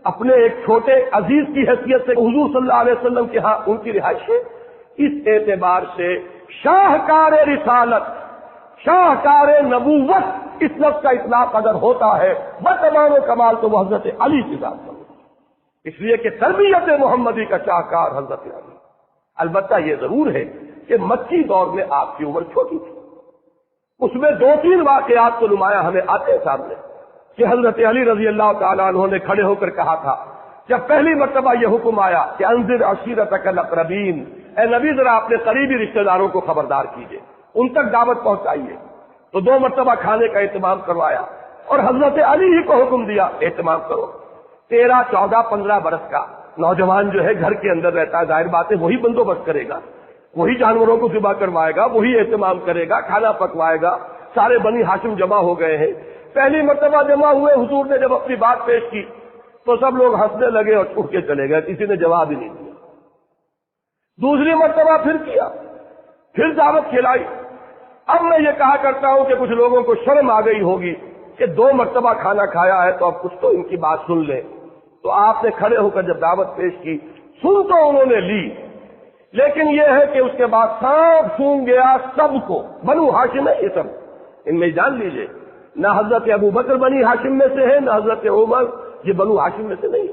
اپنے ایک چھوٹے عزیز کی حیثیت سے حضور صلی اللہ علیہ وسلم کے ہاں ان کی رہائش ہے۔ اس اعتبار سے شاہکار رسالت، شاہکار نبوت، اس لفظ کا اطلاق اگر ہوتا ہے بتمام و کمال تو وہ حضرت علی کی ذات ہے، اس لیے کہ تربیت محمدی کا شاہکار حضرت علی۔ البتہ یہ ضرور ہے کہ مکی دور میں آپ کی عمر چھوٹی تھی، اس میں 2-3 واقعات تو نمایاں ہمیں آتے ہیں سامنے کہ حضرت علی رضی اللہ تعالیٰ عنہ نے کھڑے ہو کر کہا تھا، جب پہلی مرتبہ یہ حکم آیا کہ انذر عشیرتک الاقربین، اے نبی ذرا اپنے قریبی رشتہ داروں کو خبردار کیجئے، ان تک دعوت پہنچائیے، تو 2 مرتبہ کھانے کا اہتمام کروایا، اور حضرت علی ہی کو حکم دیا اہتمام کرو۔ 13, 14, 15 برس کا نوجوان جو ہے گھر کے اندر رہتا ہے، ظاہر بات ہے وہی بندوبست کرے گا، وہی جانوروں کو ذبح کروائے گا، وہی اہتمام کرے گا، کھانا پکوائے گا۔ سارے بنی ہاشم جمع ہو گئے ہیں۔ پہلی مرتبہ جمع ہوئے، حضور نے جب اپنی بات پیش کی تو سب لوگ ہنسنے لگے اور اٹھ کے چلے گئے، کسی نے جواب ہی نہیں دیا۔ دوسری مرتبہ پھر کیا، پھر دعوت کھلائی۔ اب میں یہ کہا کرتا ہوں کہ کچھ لوگوں کو شرم آ گئی ہوگی کہ 2 مرتبہ کھانا کھایا ہے تو اب کچھ تو ان کی بات سن لیں، تو آپ نے کھڑے ہو کر جب دعوت پیش کی، سن تو انہوں نے لی، لیکن یہ ہے کہ اس کے بعد سانپ سون گیا سب کو۔ بنو ہاشم ہے یہ سب، ان میں جان لیجئے، نہ حضرت ابو بکر بنی ہاشم میں سے ہے، نہ حضرت عمر، یہ بنو ہاشم میں سے نہیں۔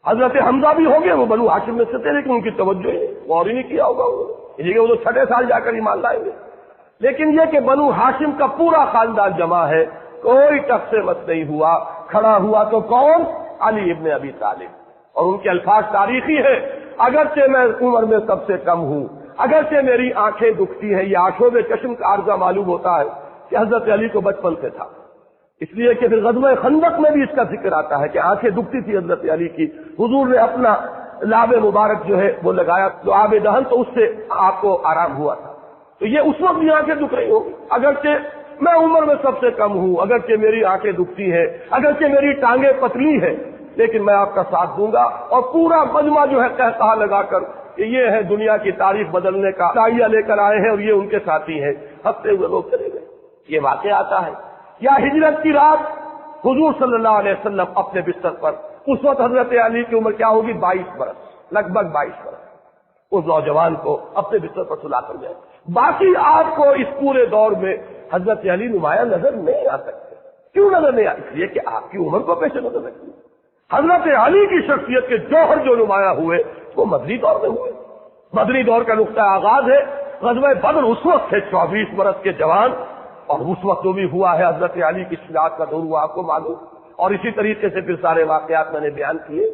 حضرت حمزہ بھی ہو گئے، وہ بنو ہاشم میں سے تھے، لیکن ان کی توجہ غور ہی نہیں کیا ہوگا انہوں نے، کہ وہ تو 6 سال جا کر ایمان لائیں گے۔ لیکن یہ کہ بنو ہاشم کا پورا خاندان جمع ہے، کوئی ٹک سے مت نہیں ہوا، کھڑا ہوا تو کون؟ علی ابن ابی طالب، اور ان کے الفاظ تاریخی ہیں، اگرچہ میں عمر میں سب سے کم ہوں، اگرچہ میری آنکھیں دکھتی ہیں، یہ آنکھوں میں چشم کا عارضہ معلوم ہوتا ہے کہ حضرت علی کو بچپن سے تھا، اس لیے کہ پھر غزوہ خندق میں بھی اس کا ذکر آتا ہے کہ آنکھیں دکھتی تھی حضرت علی کی، حضور نے اپنا لاب مبارک جو ہے وہ لگایا تو آب دہن، تو اس سے آپ کو آرام ہوا تھا، تو یہ اس وقت بھی آنکھیں دکھ رہی ہوگی، اگرچہ میں عمر میں سب سے کم ہوں، اگرچہ میری آنکھیں دکھتی ہیں، اگرچہ میری ٹانگیں پتلی ہیں، لیکن میں آپ کا ساتھ دوں گا۔ اور پورا مجمع جو ہے کہا لگا کر کہ یہ ہے دنیا کی تاریخ بدلنے کا داعیہ لے کر آئے ہیں اور یہ ان کے ساتھی ہیں، ہفتے ہوئے لوگ چلے گئے۔ یہ واقعہ آتا ہے۔ یا ہجرت کی رات حضور صلی اللہ علیہ وسلم اپنے بستر پر، اس وقت حضرت علی کی عمر کیا ہوگی؟ 22 برس، لگ بھگ 22 برس، اس نوجوان کو اپنے بستر پر سلا کر گئے۔ باقی آپ کو اس پورے دور میں حضرت علی نمایاں نظر نہیں آ سکتے۔ کیوں نظر نہیں آ؟ اس لیے کہ آپ کی عمر کو پیش نظر رکھیے، حضرت علی کی شخصیت کے جوہر جو نمایاں ہوئے وہ مدنی دور میں ہوئے. مدنی دور کا نقطہ آغاز ہے غزوہ بدر. اس وقت تھے 24 برس کے جوان, اور اس وقت جو بھی ہوا ہے حضرت علی کی شجاعت کا دور ہوا آپ کو معلوم, اور اسی طریقے سے پھر سارے واقعات میں نے بیان کیے.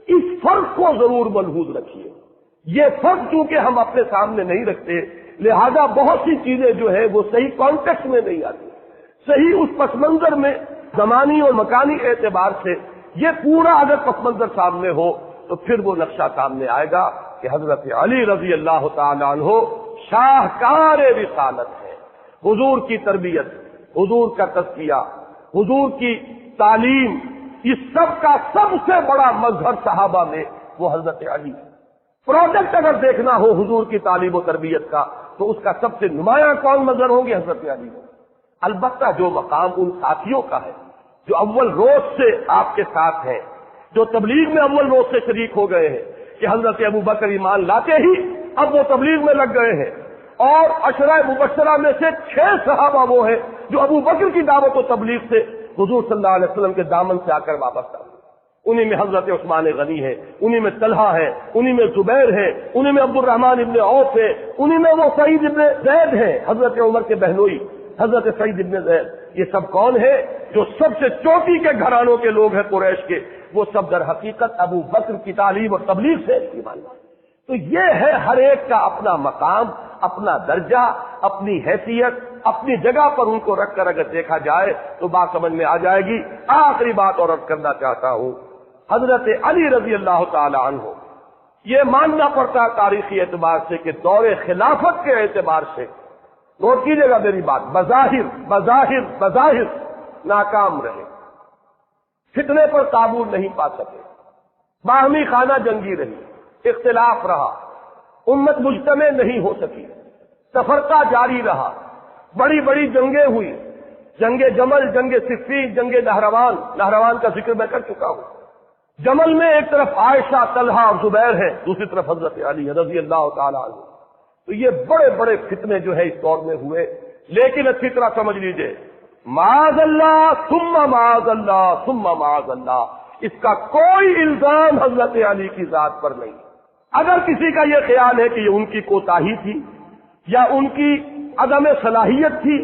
اس فرق کو ضرور ملحوظ رکھیے. یہ فرق چونکہ ہم اپنے سامنے نہیں رکھتے, لہذا بہت سی چیزیں جو ہے وہ صحیح کانٹیکسٹ میں نہیں آتی, صحیح اس پس منظر میں زمانی اور مکانی اعتبار سے یہ پورا اگر پس منظر سامنے ہو تو پھر وہ نقشہ سامنے آئے گا کہ حضرت علی رضی اللہ تعالیٰ عنہ شاہکار رسالت ہے. حضور کی تربیت, حضور کا تزکیہ, حضور کی تعلیم, اس سب کا سب سے بڑا مظہر صحابہ میں وہ حضرت علی. پروجیکٹ اگر دیکھنا ہو حضور کی تعلیم و تربیت کا تو اس کا سب سے نمایاں کون مظہر ہوں گے؟ حضرت علی. البتہ جو مقام ان ساتھیوں کا ہے جو اول روز سے آپ کے ساتھ ہیں, جو تبلیغ میں اول روز سے شریک ہو گئے ہیں, کہ حضرت ابو بکر ایمان لاتے ہی اب وہ تبلیغ میں لگ گئے ہیں, اور عشرہ مبشرہ میں سے 6 صحابہ وہ ہیں جو ابو بکر کی دعوت و تبلیغ سے حضور صلی اللہ علیہ وسلم کے دامن سے آ کر واپس آئے. انہی میں حضرت عثمان غنی ہے, انہی میں طلحہ ہے, انہی میں زبیر ہے, انہی میں عبد الرحمن ابن عوف ہے, انہی میں وہ سعید ابن زید ہیں, حضرت عمر کے بہنوئی حضرت سعید ابن زید. یہ سب کون ہے؟ جو سب سے چوٹی کے گھرانوں کے لوگ ہیں قریش کے, وہ سب در حقیقت ابو بکر کی تعلیم اور تبلیغ سے ایمان لائے. تو یہ ہے ہر ایک کا اپنا مقام, اپنا درجہ, اپنی حیثیت, اپنی جگہ پر ان کو رکھ کر اگر دیکھا جائے تو بات سمجھ میں آ جائے گی. آخری بات اور عرض کرنا چاہتا ہوں, حضرت علی رضی اللہ تعالی عنہ یہ ماننا پڑتا ہے تاریخی اعتبار سے کہ دور خلافت کے اعتبار سے, نوٹ کیجیے گا میری بات, بظاہر ناکام رہے, فتنے پر قابو نہیں پا سکے, باہمی خانہ جنگی رہی, اختلاف رہا, امت مجتمع نہیں ہو سکی, تفرقہ جاری رہا, بڑی بڑی جنگیں ہوئی, جنگ جمل, جنگ صفین, جنگ نہروان کا ذکر میں کر چکا ہوں. جمل میں ایک طرف عائشہ, طلحہ اور زبیر ہے, دوسری طرف حضرت علی رضی اللہ تعالی عنہ. تو یہ بڑے بڑے فتنے جو ہے اس دور میں ہوئے, لیکن اچھی طرح سمجھ لیجئے, معاذ اللہ ثم معاذ اللہ ثم معاذ اللہ, اس کا کوئی الزام حضرت علی کی ذات پر نہیں. اگر کسی کا یہ خیال ہے کہ یہ ان کی کوتاہی تھی, یا ان کی عدم صلاحیت تھی,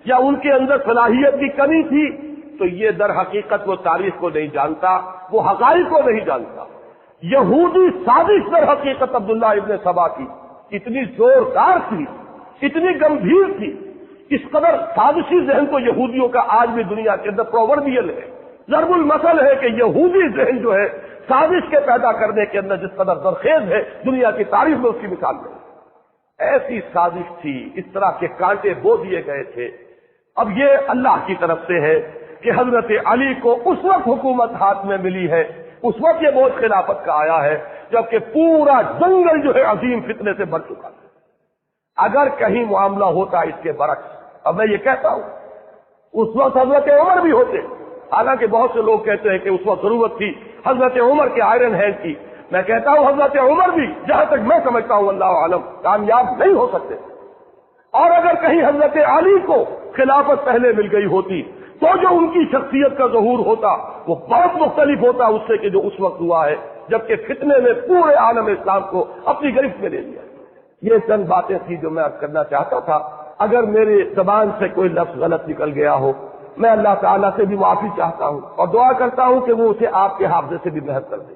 یا ان کے اندر صلاحیت کی کمی تھی, تو یہ در حقیقت وہ تاریخ کو نہیں جانتا, وہ حقائق کو نہیں جانتا. یہودی سازش در حقیقت عبداللہ ابن سبا کی اتنی زوردار تھی, اتنی گمبھیر تھی, اس قدر سازشی ذہن تو یہودیوں کا آج بھی دنیا کے اندر پرووربیل ہے, ضرب المثل ہے کہ یہودی ذہن جو ہے سازش کے پیدا کرنے کے اندر جس قدر زرخیز ہے, دنیا کی تاریخ میں اس کی مثال نہیں. ایسی سازش تھی, اس طرح کے کانٹے بو دیے گئے تھے. اب یہ اللہ کی طرف سے ہے کہ حضرت علی کو اس وقت حکومت ہاتھ میں ملی ہے, اس وقت یہ بوجھ خلافت کا آیا ہے جبکہ پورا جنگل جو ہے عظیم فتنے سے بھر چکا ہے. اگر کہیں معاملہ ہوتا اس کے برعکس, اب میں یہ کہتا ہوں اس وقت حضرت عمر بھی ہوتے, حالانکہ بہت سے لوگ کہتے ہیں کہ اس وقت ضرورت تھی حضرت عمر کے آئرن ہینڈ کی. میں کہتا ہوں حضرت عمر بھی جہاں تک میں سمجھتا ہوں اللہ عالم کامیاب نہیں ہو سکتے. اور اگر کہیں حضرت علی کو خلافت پہلے مل گئی ہوتی تو جو ان کی شخصیت کا ظہور ہوتا وہ بہت مختلف ہوتا اس سے کہ جو اس وقت ہوا ہے, جبکہ فتنے میں پورے عالم اسلام کو اپنی گرفت میں لے لیا. یہ چند باتیں تھی جو میں عرض کرنا چاہتا تھا. اگر میری زبان سے کوئی لفظ غلط نکل گیا ہو, میں اللہ تعالیٰ سے بھی معافی چاہتا ہوں اور دعا کرتا ہوں کہ وہ اسے آپ کے حافظے سے بھی محض کر دے.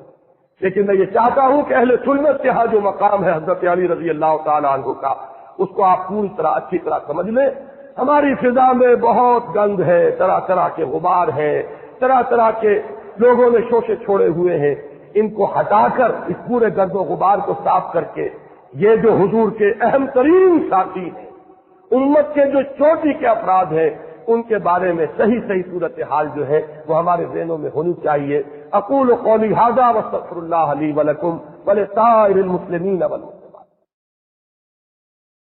لیکن میں یہ چاہتا ہوں کہ اہل سنت کے ہاں جو مقام ہے حضرت علی رضی اللہ تعالیٰ عنہ کا, اس کو آپ پوری طرح اچھی طرح سمجھ لیں. ہماری فضا میں بہت گند ہے, طرح طرح کے غبار ہیں, طرح طرح کے لوگوں نے شوشے چھوڑے ہوئے ہیں. ان کو ہٹا کر اس پورے گرد و غبار کو صاف کر کے یہ جو حضور کے اہم ترین ساتھی ہیں, امت کے جو چوٹی کے افراد ہیں, ان کے بارے میں صحیح صورتحال جو ہے وہ ہمارے ذہنوں میں ہونی چاہیے. اقول قولی ھذا واستغفر اللہ لی ولکم ولسائر المسلمین والمسلمات.